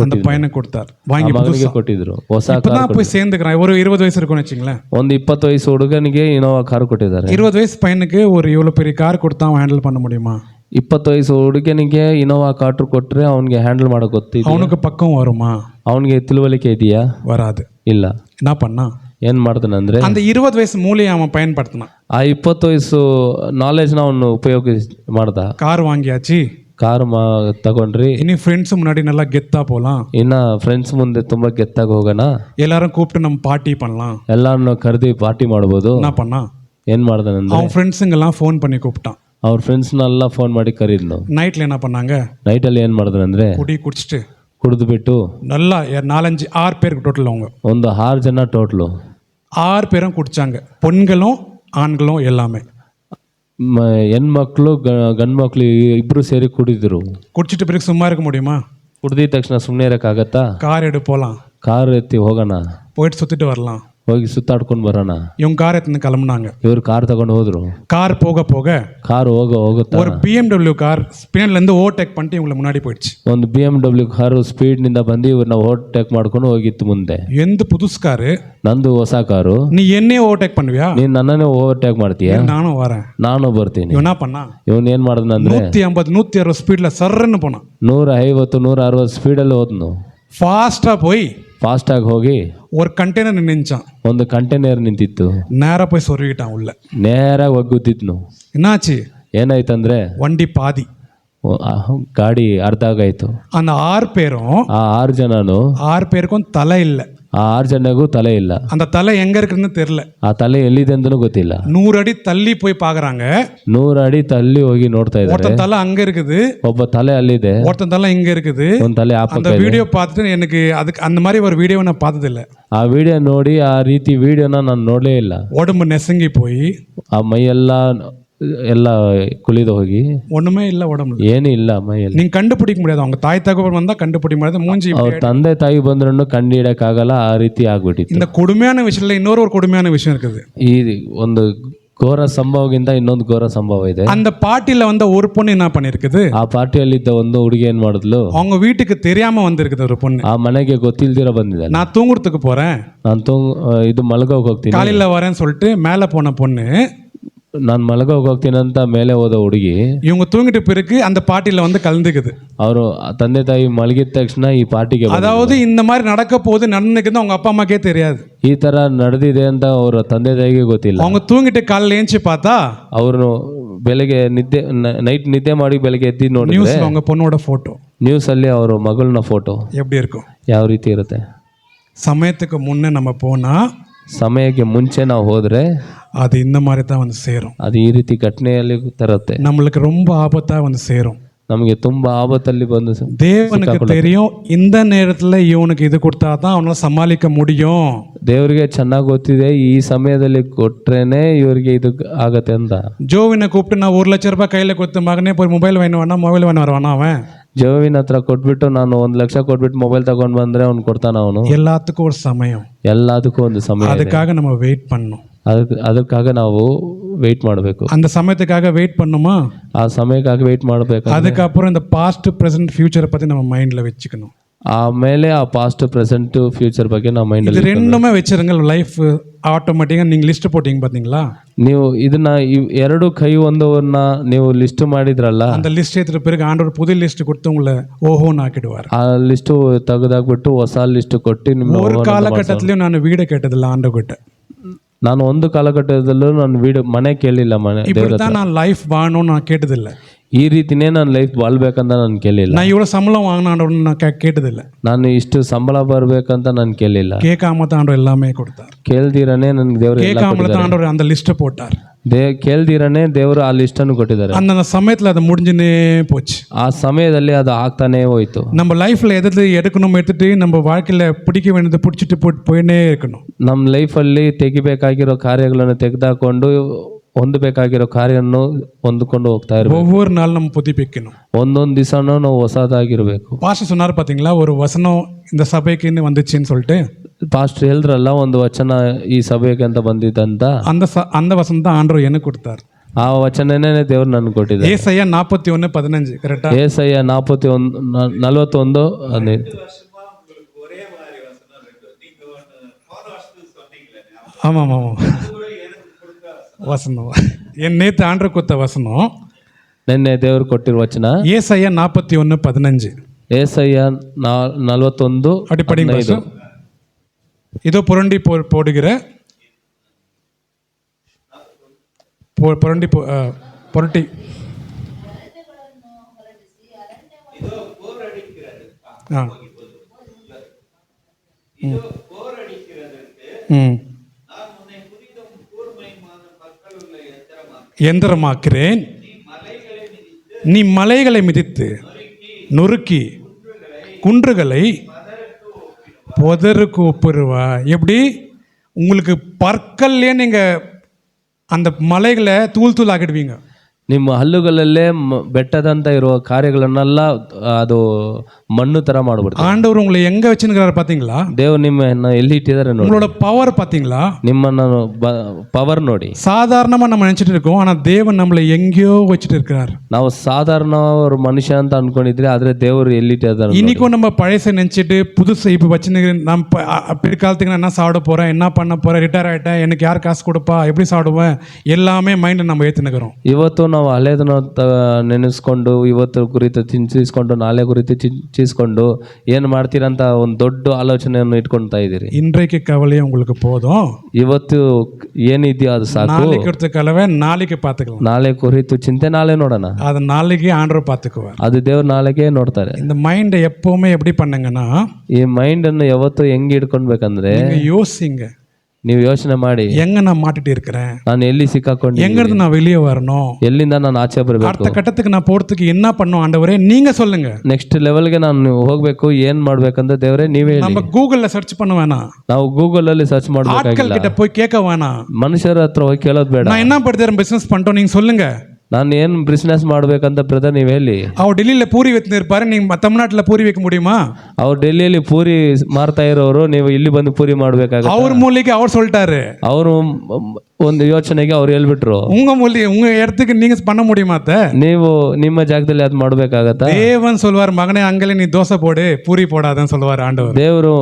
அந்த பையனுக்கு கொடுத்தார், வாங்கி ಮಗನಿಗೆ ಕೊಟ್ಟಿದ್ರು. ಹೊಸ இப்பதான் போய் சேர்ந்துக்கிறான், ஒரு 20 வயசு இருக்குன்னு வச்சுங்களேன். ಒಂದು 20 ವಯಸ್ಸು ಹುಡುಗನಿಗೆ ಇನೋವಾ ಕಾರು ಕೊಟ್ಟಿದ್ದಾರೆ. 20 வயசு பையனுக்கு ஒரு இவ்வளோ பெரிய கார் கொடுத்தா அவன் ஹேண்டில் பண்ண முடியுமா? 20 ವಯಸ್ಸು ಹುಡುಗನಿಗೆ ಇನೋವಾ ಕಾರು ಕೊಟ್ಟರೆ ಅವನಿಗೆ ಹ್ಯಾಂಡಲ್ ಮಾಡೋಕೆ ಗೊತ್ತಿದೆ, அவனுக்கு பக்கம் வருமா? ಅವನಿಗೆ ತಿಳುವಳಿಕೆ ಇದೆಯಾ? வராது. ಇಲ್ಲ. என்ன பண்ணா, ಏನು ಮಾಡ್ತಾನಂದ್ರೆ அந்த 20 வயசு மூலையை அவன் பயன்படுத்தினான். ಆ 20 ವಯಸ್ಸು ನಾಲೆಜ್ನ ಅವನು ಮಾಡ್ದ. கார் வாங்கியாச்சு, ಕಾರು ತಗೊಂಡ್ರಿ, இனி ஃப்ரெண்ட்ஸ் முன்னாடி நல்லா கெத்தா போகலாம், ಇನ್ನ ಫ್ರೆಂಡ್ಸ್ ಮುಂದೆ ತುಂಬಾ ಗೆತ್ತಾಗಿ ಹೋಗೋಣ, எல்லாரும் கூப்பிட்டு நம்ம பார்ட்டி பண்ணலாம், ಎಲ್ಲಾನು ಕರೆದಿ ಪಾರ್ಟಿ ಮಾಡ್ಬೋದು. என்ன பண்ணா, ಏನ್ ಮಾಡ್ದಾನಂದ್ರೆ அவன் ஃப்ரெண்ட்ஸுங்கெல்லாம் ஃபோன் பண்ணி கூப்பிட்டான். ಅವ್ರ ಫ್ರೆಂಡ್ಸ್ನೆಲ್ಲ ಫೋನ್ ಮಾಡಿ ಕರೀದ್ನು. நைட்டில் என்ன பண்ணாங்க, ನೈಟಲ್ಲಿ ಏನು ಮಾಡಿದ್ರಂದ್ರೆ குடிச்சிட்டு ಕುಡಿದು ಬಿಟ್ಟು நல்லா 4-5-6 பேருக்கு டோட்டல், அவங்க ಒಂದು 6 ಜನ ಟೋಟ್ಲು 6 பேரும் குடிச்சாங்க, பெண்களும் ஆண்களும் எல்லாமே. ಹೆಣ್ಮಕ್ಳು ಗಂಡು ಮಕ್ಳು ಇಬ್ರು ಸೇರಿ ಕುಡಿದ್ರು. குடிச்சிட்டு பிறகு சும்மா இருக்க முடியுமா? ಕುಡ್ದಿದ ತಕ್ಷಣ ಸುಮ್ಮನೆ ಇರೋಕ್ಕಾಗತ್ತಾ? கார் எடு போகலாம், ಕಾರ್ ಎತ್ತಿ ಹೋಗೋಣ, போயிட்டு சுற்றிட்டு வரலாம், ಹೋಗಿ ಸುತ್ತಾಡ್ಕೊಂಡು ಬರೋಣ. இவங்க கார் எடுத்துன்னு கிளம்புனாங்க. ಇವ್ರು ಕಾರ್ ತಗೊಂಡು ಹೋದ್ರು. கார் போக போக ಕಾರ್ ಹೋಗುತ್ತಾ ஒரு BMW கார் ஸ்பின்னர்லேருந்து ஓவர்டேக் பண்ணிட்டு இவங்களை முன்னாடி போயிடுச்சு. ಒಂದು BMW ಕಾರು ಸ್ಪೀಡ್ನಿಂದ ಬಂದು ಇವ್ರನ್ನ ಓವರ್ಟೇಕ್ ಮಾಡ್ಕೊಂಡು ಹೋಗಿತ್ತು ಮುಂದೆ. எந்த புதுசு காரு, ನಂದು ಹೊಸ ಕಾರು, நீ என்னையே ஓவர்டேக் பண்ணுவியா? ನೀನ್ ನನ್ನನ್ನೇ ಓವರ್ಟೇಕ್ ಮಾಡ್ತೀಯ? நானும் வரேன். ನಾನು ಬರ್ತೀನಿ. இவன் என்ன பண்ணா, ಇವನ್ ಏನ್ ಮಾಡ್ದನಂದ್ರೆ 150-160 ஸ்பீட்ல சர்ன்னு போனான். 150-160 ಸ್ಪೀಡಲ್ಲಿ ಹೋದ್ನು. ஃபாஸ்டா போய் ಫಾಸ್ಟಾಗಿ ಹೋಗಿ ஒரு கண்டெய்னர் நின்னுச்சான். ಒಂದು ಕಂಟೈನರ್ ನಿಂತಿತ್ತು. நேரா போய் சொருகிட்டான் உள்ள. ನೇರಾಗಿ ಹೋಗಿ ಗುದ್ದಿದ್ನು. என்னாச்சு, ಏನಾಯ್ತಂದ್ರೆ வண்டி பாதி, ಗಾಡಿ ಅರ್ಧ ಆಗಾಯ್ತು. அந்த 6 பேரும் ಆ 6 ಜನನು 6 பேருக்கும் தலை இல்லை, ಆ 6 ಜನಗೂ ತಲೆ ಇಲ್ಲ. அந்த தலை எங்க இருக்குன்னு தெரியல. ಆ ತಲೆ ಎಲ್ಲಿದೆ ಅಂತನೂ ಗೊತ್ತಿಲ್ಲ. 100 ಅಡಿ ತಳ್ಳಿ போய் பார்க்கறாங்க. 100 ಅಡಿ ತಳ್ಳಿ ಹೋಗಿ ನೋಡ್ತಾ ಇದ್ದಾರೆ. ஒருத்தன் தலை அங்க இருக்குது, ಒಬ್ಬ ತಲೆ ಅಲ್ಲಿದೆ, ஒருத்தன் தலை இங்க இருக்குது. ಒಂದು ತಲೆ ಆ அந்த ಪಕ್ಕ ಇದೆ. வீடியோ பார்த்துட்டு எனக்கு அதுக்கு அந்த மாதிரி ஒரு வீடியோ நான் பார்த்தது இல்ல. ಆ ವಿಡಿಯೋ ನೋಡಿ ಆ ರೀತಿ ವಿಡಿಯೋನ ನಾನು ನೋಡಲೇ ಇಲ್ಲ. உடம்பு நெசங்கி போய் ಆ ಮೈಯೆಲ್ಲ ಎಲ್ಲ ಕುಲಿದು ಹೋಗಿ ஒண்ணுமே இல்ல உடம்புல. ಏನೂ ಇಲ್ಲ ಮೈಯಲ್ಲಿ. நீங்க கண்டுபிடிக்க முடியாது. அவங்க தாய் தகவல் வந்தா கண்டுபிடிக்க முடியாது. மூஞ்சி ಅವ್ರ ತಂದೆ ತಾಯಿ ಬಂದ್ರೂ ಕಂಡು ಹಿಡಕ್ಕಾಗಲ್ಲ, ಆ ರೀತಿ ಆಗ್ಬಿಟ್ಟಿತ್ತು. இந்த கொடுமையான விஷயத்துல இன்னொரு ஒரு கொடுமையான விஷயம் இருக்குது. ಈ ಒಂದು ಘೋರ ಸಂಭವಗಿಂತ ಇನ್ನೊಂದು ಘೋರ ಸಂಭವ ಇದೆ. அந்த பாட்டில வந்த ஒரு பொண்ணு என்ன பண்ணிருக்குது, ಆ ಪಾರ್ಟಿಯಲ್ಲಿದ್ದ ಒಂದು ಹುಡುಗಿ ಏನ್ ಮಾಡಿದ್ಲು, அவங்க வீட்டுக்கு தெரியாம வந்திருக்குது ஒரு பொண்ணு. ಆ ಮನೆಗೆ ಗೊತ್ತಿಲ್ದಿರ ಬಂದಿದ್ದಾಳೆ. நான் தூங்குறதுக்கு போறேன், ನಾನು ಇದು ಮಲಗೋಗಿ ಹೋಗ್ತೀನಿ, காலையில வரேன்னு சொல்லிட்டு மேல போன பொண்ணு, ನಾನು ಮಲಗೋಗಿ ಹೋಗ್ತೀನಿ ಅಂತ ಮೇಲೆ ಹೋದ ಹುಡುಗಿ, இவங்க தூங்கிட்டு பிறகு அந்த பாட்டில வந்து கலந்துக்குது. ಅವರು ತಂದೆ ತಾಯಿ ಮಲಗಿದ ತಕ್ಷಣ ಈ ಪಾರ್ಟಿಗೆ அதாவது இந்த மாதிரி நடக்க போகுது நடந்துக்குது அவங்க அப்பா அம்மாக்கே தெரியாது. ಈ ತರ ನಡೆದಿದೆ ಅಂತ ಅವರ ತಂದೆ ತಾಯಿಗೆ ಗೊತ್ತಿಲ್ಲ. அவங்க தூங்கிட்டு காலையில ஏஞ்சி பார்த்தா ಅವರು ಬೆಳಗ್ಗೆ ನೈಟ್ ನಿದ್ದೆ ಮಾಡಿ ಬೆಳಗ್ಗೆ ಎದ್ದು ನೋಡಿದ್ರೆ நியூஸ்ல அவங்க பொண்ணோட போட்டோ, ನ್ಯೂಸ್ ಅಲ್ಲಿ ಅವರ ಮಗಳನ್ನ ಫೋಟೋ எப்படி இருக்கும்? ಯಾವ ರೀತಿ ಇರುತ್ತೆ. சமயத்துக்கு முன்னே நம்ம போனா ಸಮಯಕ್ಕೆ ಮುಂಚೆ ನಾವು ಹೋದ್ರೆ அது இந்த மாதிரி தான் வந்து சேரும். ಅದು ಈ ರೀತಿ ಘಟನೆಯಲ್ಲಿ ತರುತ್ತೆ, நம்மளுக்கு ரொம்ப ஆபத்தா வந்து சேரும். ನಮಗೆ ತುಂಬಾ ಆಪತ್ತಲ್ಲಿ ಬಂದು தேவனுக்கு தெரியும் இந்த நேரத்துல இவனுக்கு இது கொடுத்தா தான் அவனால சமாளிக்க முடியும். ದೇವರಿಗೆ ಚೆನ್ನಾಗಿ ಗೊತ್ತಿದೆ ಈ ಸಮಯದಲ್ಲಿ ಕೊಟ್ರೇನೆ ಇವರಿಗೆ ಇದು ಆಗತ್ತೆ ಅಂತ. ஜோவினை கூப்பிட்டு நான் 1 லட்சம் ரூபாய் கையில கொடுத்து மகனே போய் மொபைல் வாங்கினா மொபைல் வாங்கி வருவானா அவன்? ಜೋವಿನ ಹತ್ರ ಕೊಟ್ಬಿಟ್ಟು ನಾನು 1 ಲಕ್ಷ ಕೊಟ್ಬಿಟ್ಟು ಮೊಬೈಲ್ ತಗೊಂಡ್ ಬಂದ್ರೆ ಅವ್ನು ಕೊಡ್ತಾನ. ಅವನು எல்லாத்துக்கும் ஒரு சமயம், ಎಲ್ಲದಕ್ಕೂ ಒಂದು ಸಮಯ ಇದೆ. அதுக்காக நம்ம வெயிட் பண்ணணும். ಅದಕ್ಕಾಗ ನಾವು ವೆಯ್ಟ್ ಮಾಡಬೇಕು. அந்த சமயத்துக்காக வெயிட் பண்ணுமா, ಆ ಸಮಯಕ್ಕಾಗಿ ವೆಯ್ಟ್ ಮಾಡಬೇಕು. அதுக்கப்புறம் இந்த பாஸ்ட் பிரசன்ட் ஃபியூச்சரை பத்தி நம்ம மைண்ட்ல வச்சுக்கணும். ಆಮೇಲೆ ಆ ಪಾಸ್ಟ್ ಪ್ರೆಸೆಂಟ್ ಫ್ಯೂಚರ್ ಬಗ್ಗೆ ನಾವು ಮೈಂಡ್ இது ரெண்டுமே வச்சிருங்க, லைஃப் ஆட்டோமேட்டிக்கா. நீங்க லிஸ்ட் போட்டீங்க பாத்தீங்களா, ನೀವು ಇದನ್ನ ಎರಡು ಕೈ ಒಂದವನ್ನ ನೀವು ಲಿಸ್ಟ್ ಮಾಡಿದ್ರಲ್ಲ, அந்த லிஸ்ட் எடுத்துட்டு பிறகு ஆண்டவர் புது லிஸ்ட் கொடுத்து உங்களை ஓஹோன்னு ஆக்கிடுவார். ಆ ಲಿಸ್ಟ್ ತೆಗೆದಾಕ್ಬಿಟ್ಟು ಹೊಸ ಲಿಸ್ಟ್ ಕೊಟ್ಟು ನಿಮ್ಮ ஒரு காலகட்டத்திலயும் நான் வீடு கேட்டதில்லை ஆண்டவர்கிட்ட. ನಾನು ಒಂದು ಕಾಲಘಟ್ಟದಲ್ಲೂ ನಾನು வீடு ಮನೆ ಕೇಳಿಲ್ಲ. ಮನೆ இப்படித்தான் நான் லைஃப் வாழணும்னு நான் கேட்டதில்லை. ಈ ರೀತಿನೇ ನಾನು ಲೈಫ್ ಬಾಳ್ಬೇಕಂತ ನಾನು ಕೇಳಿಲ್ಲ. நான் இவ்வளவு சம்பளம் வாங்கினான்னு நான் கேட்டதில்லை. ನಾನು ಇಷ್ಟು ಸಂಬಳ ಬರ್ಬೇಕಂತ ನಾನು ಕೇಳಿಲ್ಲ. கேட்காம தான் ஆண்டவர் எல்லாமே கொடுத்தார். ಕೇಳ್ದಿರನೇ ನನ್ಗೆ ದೇವರು கேட்காமல தான் ஆண்டவர் அந்த லிஸ்ட்டை போட்டார். ಕೇಳ್ದಿರನೇ ದೇವರು ಆ ಲಿಸ್ಟ್ ಅನ್ನು ಕೊಟ್ಟಿದ್ದಾರೆ. அந்த சமயத்துல அது முடிஞ்சுனே போச்சு. ಆ ಸಮಯದಲ್ಲಿ ಅದು ಆಗ್ತಾನೆ ಹೋಯ್ತು. நம்ம லைஃப்ல எது எடுக்கணும் எடுத்துட்டு நம்ம வாழ்க்கையில பிடிக்க வேண்டியது பிடிச்சிட்டு போயினே இருக்கணும். ನಮ್ಮ ಲೈಫಲ್ಲಿ ತೆಗಿಬೇಕಾಗಿರೋ ಕಾರ್ಯಗಳನ್ನು ತೆಗೆದಾಕೊಂಡು ಹೊಂದಬೇಕಾಗಿರೋ ಕಾರ್ಯವನ್ನು ಹೊಂದ್ಕೊಂಡು ಹೋಗ್ತಾ ಇರಬೇಕು. ஒவ்வொரு நாளும் நம்ம புதுப்பிக்கணும். ಒಂದೊಂದು ದಿವಸನೂ ನಾವು ಹೊಸದಾಗಿರ್ಬೇಕು. பாஸ்டர் சொன்னார் பாத்தீங்களா, ஒரு வசனம் இந்த சபைக்கு வந்துச்சுன்னு சொல்லிட்டு. ಪಾಸ್ಟರ್ ಹೇಳಿದ್ರಲ್ಲ ಒಂದು ವಚನ ಈ ಸಭೆಗೆ ಅಂತ ಬಂದಿದ್ದಂತ, அந்த வசனம் தான் ஆண்டவர் எனக்கு கொடுத்தார். ಆ ವಚನನೇ ದೇವ್ರು ನನ್ಗೆ ಕೊಟ್ಟಿದ್ದಾರೆ. ஏசாயா 41:15 கரெக்டா? ಏಸಾಯ 41:15. ஆமாம் ஆமாம், வசனம் என் நேற்று ஆண்டவர் கொடுத்த வசனம். ನಿನ್ನೆ ದೇವ್ರು ಕೊಟ್ಟಿರೋ ವಚನ ஏசாயா 41:15. ஏசாய 41:15. அடிப்படை இதோ புரண்டி போடுகிற புரண்டி புரட்டி எந்திரமாக்கிறேன், நீ மலைகளை மிதித்து நொறுக்கி குன்றுகளை புதருக்கு ஒப்புருவா. எப்படி உங்களுக்கு பற்கல்லே நீங்கள் அந்த மலைகளை தூள் தூள் ஆக்கிடுவீங்க. ನಿಮ್ಮ ಹಲ್ಲುಗಳಲ್ಲೇ ಬೆಟ್ಟದಂತ ಇರುವ ಕಾರ್ಯಗಳನ್ನೆಲ್ಲ ಅದು ಮಣ್ಣು ತರ ಮಾಡ್ಬಿಡ್ತಾರೆ. ஆண்டவர் உங்களை எங்க வச்சிருக்கிறாரு பாத்தீங்களா? ದೇವ್ರು ನಿಮ್ಮನ್ನ ಎಲ್ಲಿ ಇಟ್ಟಿದ್ದಾರೆ ನೋಡಿ. உங்களோட பவர் பாத்தீங்களா? ನಿಮ್ಮನ್ನ ಪವರ್ ನೋಡಿ. சாதாரணமா நம்ம நினைச்சிட்டு இருக்கோம், ஆனா தேவன் நம்மளை எங்கேயோ வச்சிட்டு இருக்கிறார். ನಾವು ಸಾಧಾರಣ ஒரு ಮನುಷ್ಯ ಅಂತ ಅನ್ಕೊಂಡಿದ್ರೆ ಆದ್ರೆ ದೇವರು ಎಲ್ಲಿಟ್ಟಿದ್ದಾರೆ. இன்னைக்கும் நம்ம பழைய நினைச்சிட்டு புதுசு இப்போ வச்சுன்னு நம்ம பிற்காலத்துக்கு நான் என்ன சாப்பிட போறேன், என்ன பண்ண போறேன், ரிட்டையர் ஆயிட்டேன், எனக்கு யார் காசு கொடுப்பா, எப்படி சாப்பிடுவேன், எல்லாமே மைண்ட் நம்ம ಇವತ್ತು ನಾವು ಹಳೇದನ್ನ ನೆನೆಸ್ಕೊಂಡು ಇವತ್ತು ಕುರಿತು ಚಿಂತಿಸ್ಕೊಂಡು ನಾಳೆ ಕುರಿತು ನಿರೀಕ್ಷಿಸ್ಕೊಂಡು ಏನು ಮಾಡ್ತೀರಂತ ಒಂದು ದೊಡ್ಡ ಆಲೋಚನೆಯನ್ನು ಇಟ್ಕೊಳ್ತಾ ಇದ್ದೀರಿ. இன்றைக்கு கவலையே உங்களுக்கு போதும். ಇವತ್ತು ಏನಿದೆಯೋ ಅದು ಸಾಕು. நாளைக்கு கொடுத்த கவலை நாளைக்கு பார்த்துக்கலாம். ನಾಳೆ ಕುರಿತು ಚಿಂತೆ ನಾಳೆ ನೋಡೋಣ. அது நாளைக்கு ஆண்டவர் பார்த்துக்குவார். ಅದು ದೇವ್ರು ನಾಳೆಗೆ ನೋಡ್ತಾರೆ. இந்த மைண்டை எப்பவுமே எப்படி பண்ணுங்கன்னா, ಈ ಮೈಂಡ್ ಅನ್ನು ಯಾವತ್ತು ಹೆಂಗೆ ಇಟ್ಕೊಳ್ಬೇಕಂದ್ರೆ, நீங்க யோசிங்க, ನೀವು ಯೋಚನೆ ಮಾಡಿ, எங்க நான் மாட்டிட்டு இருக்கிறேன், ನಾನು ಎಲ್ಲಿ ಸಿಕ್ಕಾಕೊಂಡು, எங்க இருந்து நான் வெளியே வரணும், ಎಲ್ಲಿಂದ ನಾನು ಆಚೆ ಬರಬೇಕು, அடுத்த கட்டத்துக்கு நான் போறதுக்கு என்ன பண்ணும் ஆண்டவரே நீங்க சொல்லுங்க. ನೆಕ್ಸ್ಟ್ ಲೆವೆಲ್ಗೆ ನಾನು ಹೋಗ್ಬೇಕು, ಏನ್ ಮಾಡ್ಬೇಕಂತ ದೇವರೇ ನೀವೇ ಹೇಳಿ. நம்ம கூகுள்ல சர்ச் பண்ண வேணாம், ನಾವು ಗೂಗಲ್ ಅಲ್ಲಿ ಸರ್ಚ್ ஆட்கள் ಮಾಡ್ಬೇಕಾಗಿಲ್ಲ, கிட்ட போய் கேட்க வேணாம், ಮನುಷ್ಯರ ಹತ್ರ ಹೋಗಿ ಕೇಳೋದು ಬೇಡ. நான் என்ன படுத்துறேன் பிசினஸ் பண்ணிட்டோம் நீங்க சொல்லுங்க. ನಾನು ಏನು ಬಿಸ್ನೆಸ್ ಮಾಡ್ಬೇಕಂತ ಬ್ರದರ್ ನೀವು ಹೇಳಿ. அவர் டெல்லியில பூரி வைத்து இருப்பாரு, நீங்க தமிழ்நாட்டுல பூரி வைக்க முடியுமா? ಅವ್ರು ಡೆಲ್ಲಿಯಲ್ಲಿ ಪೂರಿ ಮಾರ್ತಾ ಇರೋರು ನೀವು ಇಲ್ಲಿ ಬಂದು ಪೂರಿ ಮಾಡ್ಬೇಕಾಗುತ್ತೆ. அவர் மூலிகை அவர் சொல்லிட்டாரு, ಅವರು ಒಂದು ಯೋಚನೆಗೆ ಅವ್ರು ಹೇಳ್ಬಿಟ್ರು. உங்க மூலிகை உங்க இடத்துக்கு நீங்க பண்ண முடியுமா? ನೀವು ನಿಮ್ಮ ಜಾಗದಲ್ಲಿ ಅದು ಮಾಡ್ಬೇಕಾಗತ್ತಾ? தேவன் சொல்வார், மகனே அங்கலே நீ தோசை போடு, பூரி போடாதன்னு சொல்வார் ஆண்டவர். ದೇವರು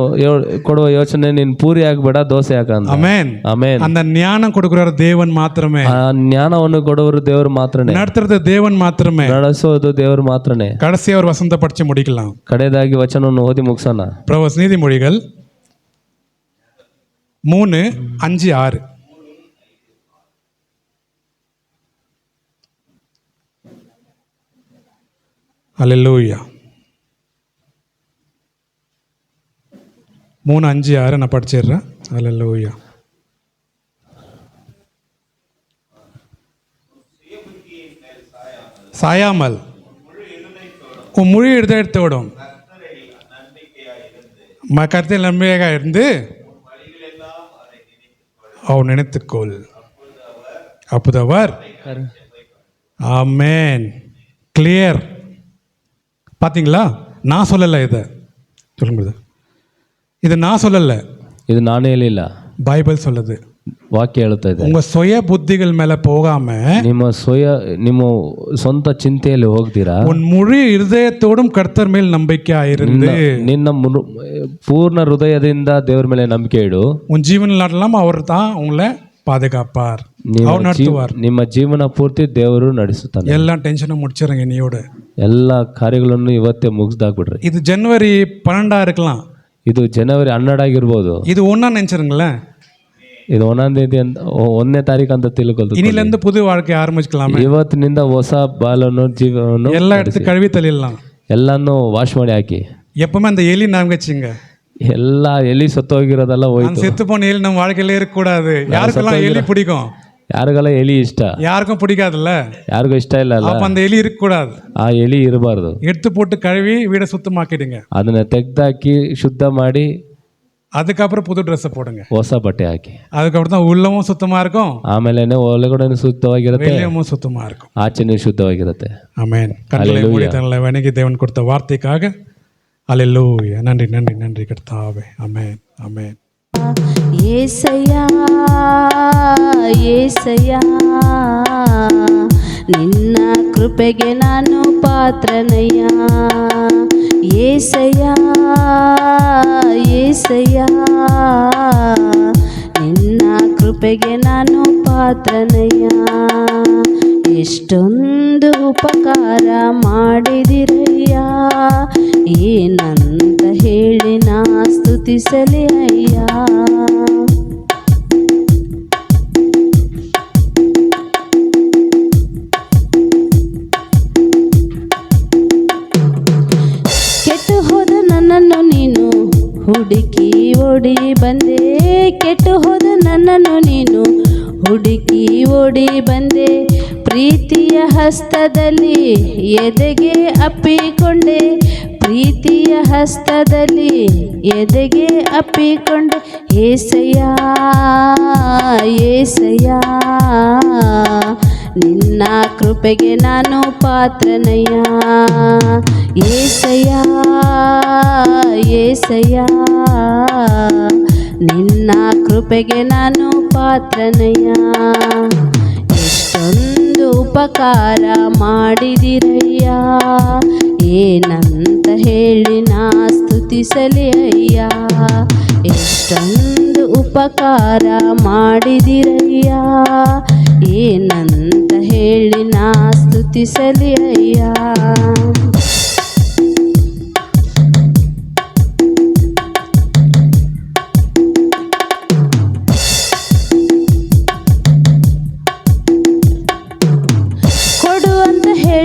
ಕೊಡುವ ಯೋಚನೆ, ನೀನ್ ಪೂರಿ ಹಾಕ್ಬೇಡ, ದೋಸೆ ಹಾಕಂತ. ஆமென், ಆಮೆನ್. அந்த ஞானம் கொடுக்கிறவர் தேவன் மாத்திரமே, ಆ ಜ್ಞಾನವನ್ನು ಕೊಡುವರು ದೇವರು ಮಾತ್ರನೇ, நடத்துறது தேவன் மாத்திரமே, ನಡೆಸೋದು ದೇವರು ಮಾತ್ರನೇ. கடைசி அவர் வசந்த படிச்சு முடிக்கலாம். ಕಡೆದಾಗಿ ವಚನವನ್ನು ಓದಿ ಮುಗಿಸೋಣ. பிரபஸ் நீதிமொழிகள் 3:5-6. அல்லேலூயா. 3:5-6 நான் படிச்சிடுறேன். அல்லேலூயா. சாயாமல் உன் முழு இதயத்தோடும் கர்த்தரில் நம்பிக்கையாக இருந்து அவன் நினைத்துக்கொள், அப்போதவர். ஆமென். கிளியர். பார்த்தீங்களா? நான் சொல்லலை, இதை சொல்லுங்க, இது நான் சொல்லலை, ಇದು ನಾನೇ ಹೇಳಿಲ್ಲ, பைபிள் சொல்லுது. ವಾಕ್ಯ ಹೇಳುತ್ತಾ ಇದೆ. உங்க சுய புத்திகள் மேல போகாம ನಿಮ್ಮ ಸ್ವಂತ ಚಿಂತೆಯಲ್ಲಿ ಹೋಗ್ತೀರಾ. உன் முழு இருதயத்தோடும் கர்த்தர் மேல் நம்பிக்கையாயிருந்து ನಿನ್ನ ಪೂರ್ಣ ಹೃದಯದಿಂದ ದೇವರ ಮೇಲೆ ನಂಬಿಕೆ ಇಡು. உன் ஜீவனெல்லாம் அவர் தான் உங்களை பாதுகாப்பார், அவர் நடத்துவார். ನಿಮ್ಮ ಜೀವನ ಪೂರ್ತಿ ದೇವರು ನಡೆಸುತ್ತಾನೆ. எல்லா டென்ஷனும் முடிச்சிருங்க நீயோட. ಎಲ್ಲ ಕಾರ್ಯಗಳನ್ನು ಇವತ್ತೇ ಮುಗಿಸ್ದಾಕ್ಬಿಡ್ರಿ. இது ஜனவரி 12 இருக்கலாம், ಇದು ಜನವರಿ 12 ಆಗಿರ್ಬೋದು, இது 1 நினைச்சிருங்களேன், ಇದು 1ನೇ ತಾರೀಕು ಅಂತ ತಿಳ್ಕೊಳ್ತು. இனிலேருந்து புது வாழ்க்கை ஆரம்பிச்சுக்கலாம். ಇವತ್ತಿನಿಂದ ಹೊಸ ಬಾಲನ್ನು ಜೀವನವನ್ನು எல்லா இடத்துக்கும் கழுவி தள்ளிடலாம். ಎಲ್ಲಾನು ವಾಶ್ ಮಾಡಿ ಹಾಕಿ. எப்பவுமே அந்த எலி நாங்க வச்சுங்க, ಎಲ್ಲ ಎಲಿ ಸತ್ತೋಗಿರೋದೆಲ್ಲ அந்த ಹೋಯ್ತು. செத்து போன எலி நம்ம வாழ்க்கையில இருக்கக்கூடாது. யாருக்கெல்லாம் எலி பிடிக்கும்? ಯಾರಿಗೆಲ್ಲ ಎಲಿ ಇಷ್ಟ? யாருக்கும் பிடிக்காதுல்ல, ಯಾರಿಗೂ ಇಷ್ಟ ಇಲ್ಲ ಅಲ್ಲ. அப்ப அந்த எலி இருக்கக்கூடாது. ಆ ಎಲಿ ಇರಬಾರ್ದು. எடுத்து போட்டு கழுவி வீடை சுத்தமாக்கிடுங்க. ಅದನ್ನ ತೆಗ್ದಾಕಿ ಶುದ್ಧ ಮಾಡಿ அதுக்கப்புறம் புது ட்ரெஸ்ஸை போடுங்க, ಹೊಸ ಬಟ್ಟೆ ಹಾಕಿ. அதுக்கப்புறம் தான் உள்ளமும் சுத்தமா இருக்கும், ಆಮೇಲೆ ಒಳಗಡೆ ಶುದ್ಧವಾಗಿರುತ್ತೆ, வெளியமும் சுத்தமா இருக்கும். ಆಚೆನೂ ಶುದ್ಧವಾಗಿರುತ್ತೆ. ஆமென். கண்களை மூடி தங்களை வணங்கி தேவன் கொடுத்த வார்த்தைக்காக அல்லேலூயா. நன்றி நன்றி நன்றி கர்த்தாவே. ஆமென் ஆமென். యేసయ్యా యేసయ్యా ನಿನ್ನ ಕೃಪೆಗೆ ನಾನು ಪಾತ್ರನಯ್ಯ. యేసయ్యಾ యేసయ్ಯಾ ನಿನ್ನ ಕೃಪೆಗೆ ನಾನು ಪಾತ್ರನಯ್ಯ. ಎಷ್ಟೊಂದು ಉಪಕಾರ ಮಾಡಿದಿರಯ್ಯ, ಏನಂತ ಹೇಳಿ ನಾ ಸ್ತುತಿಸಲಿ ಅಯ್ಯ. ಕೆಟ್ಟು ಹೋದ ನನ್ನನ್ನು ನೀನು ಹುಡುಕಿ ಓಡಿ ಬಂದೆ, ಕೆಟ್ಟು ಹೋದ ನನ್ನನ್ನು ನೀನು ಹುಡುಕಿ ಓಡಿ ಬಂದೆ. ಪ್ರೀತಿಯ ಹಸ್ತದಲ್ಲಿ ಎದೆಗೆ ಅಪ್ಪಿಕೊಂಡೆ, ಪ್ರೀತಿಯ ಹಸ್ತದಲ್ಲಿ ಎದೆಗೆ ಅಪ್ಪಿಕೊಂಡೆ. ಏಸಯ್ಯ ಏಸಯ್ಯ ನಿನ್ನ ಕೃಪೆಗೆ ನಾನು ಪಾತ್ರನಯ್ಯ. ಏಸಯ್ಯ ಏಸಯ್ಯ ನಿನ್ನ ಕೃಪೆಗೆ ನಾನು ಪಾತ್ರನಯ್ಯ. ಎಷ್ಟೊಂದು ಉಪಕಾರ ಮಾಡಿದಿರಯ್ಯ, ಏನಂತ ಹೇಳಿ ನಾ ಸ್ತುತಿಸಲಿ ಅಯ್ಯ. ಎಷ್ಟೊಂದು ಉಪಕಾರ ಮಾಡಿದಿರಯ್ಯ, ಏನಂತ ಹೇಳಿ ನಾ ಸ್ತುತಿಸಲಿ ಅಯ್ಯ.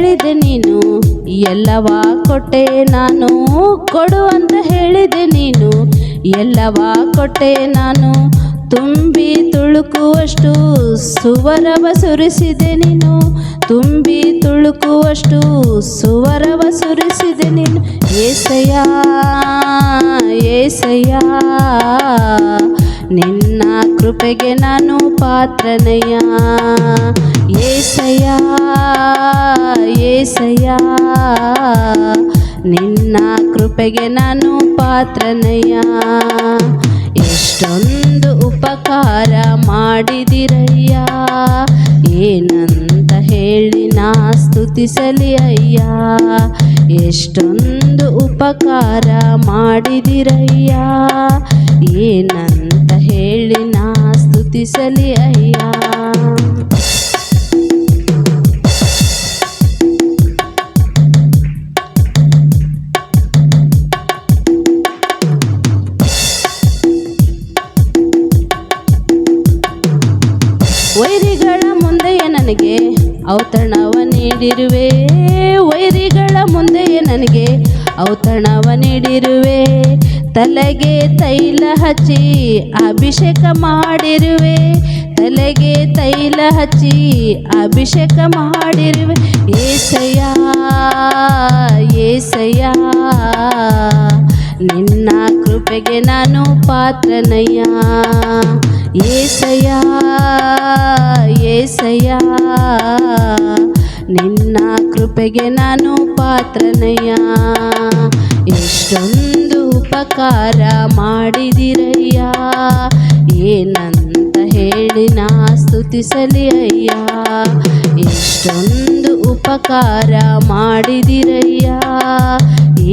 ಹೇಳಿದೆ ನೀನು, ಎಲ್ಲವ ಕೊಟ್ಟೆ ನಾನು. ಕೊಡು ಅಂತ ಹೇಳಿದೆ ನೀನು, ಎಲ್ಲವ ಕೊಟ್ಟೆ ನಾನು. ತುಂಬಿ ತುಳುಕುವಷ್ಟು ಸುವರವ ಸುರಿಸಿದೆ ನೀನು, ತುಂಬಿ ತುಳುಕುವಷ್ಟು ಸುವರವ ಸುರಿಸಿದೆ ನೀನು. ಏಸಯ್ಯ ಏಸಯ್ಯ, ನಿನ್ನ ಕೃಪೆಗೆ ನಾನು ಪಾತ್ರನಯ್ಯ. ಏಸಯ್ಯ ಏಸಯ್ಯ, ನಿನ್ನ ಕೃಪೆಗೆ ನಾನು ಪಾತ್ರನಯ್ಯ. ಎಷ್ಟೊಂದು ಉಪಕಾರ ಮಾಡಿದಿರಯ್ಯ, ಏನಂತ ಹೇಳಿ ನಾ ಸ್ತುತಿಸಲಿ ಅಯ್ಯ. ಎಷ್ಟೊಂದು ಉಪಕಾರ ಮಾಡಿದಿರಯ್ಯ, ಏನಂತ ಹೇಳಿ ನಾ ಸ್ತುತಿಸಲಿ ಅಯ್ಯ. ವೈರಿಗಳ ಮುಂದೆಯೇ ನನಗೆ ಔತಣವ ನೀಡಿರುವೆ, ವೈರಿಗಳ ಮುಂದೆಯೇ ನನಗೆ ಔತಣವ ನೀಡಿರುವೆ. ತಲೆಗೆ ತೈಲ ಹಚ್ಚಿ ಅಭಿಷೇಕ ಮಾಡಿರುವೆ, ತಲೆಗೆ ತೈಲ ಹಚ್ಚಿ ಅಭಿಷೇಕ ಮಾಡಿರುವೆ. ಏಸಯ್ಯ ಏಸಯ್ಯ, ನಿನ್ನ ಕೃಪೆಗೆ ನಾನು ಪಾತ್ರನಯ್ಯ. ಏಸಯ್ಯ ಏಸಯ್ಯ, ನಿನ್ನ ಕೃಪೆಗೆ ನಾನು ಪಾತ್ರನಯ್ಯ. ಎಷ್ಟೊಂದು ಉಪಕಾರ ಮಾಡಿದಿರಯ್ಯ, ಏನಂತ ಹೇಳಿ ನಾ ಸ್ತುತಿಸಲಿ ಅಯ್ಯ. ಎಷ್ಟೊಂದು ಉಪಕಾರ ಮಾಡಿದಿರಯ್ಯ,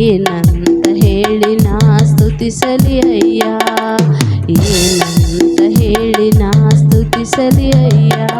ಏನಂತ ಹೇಳಿ ನಾ ಸ್ತುತಿಸಲಿ ಅಯ್ಯ. ಏನಂತ ಹೇಳಿ ನಾ ಸ್ತುತಿಸಲಿ ಅಯ್ಯ.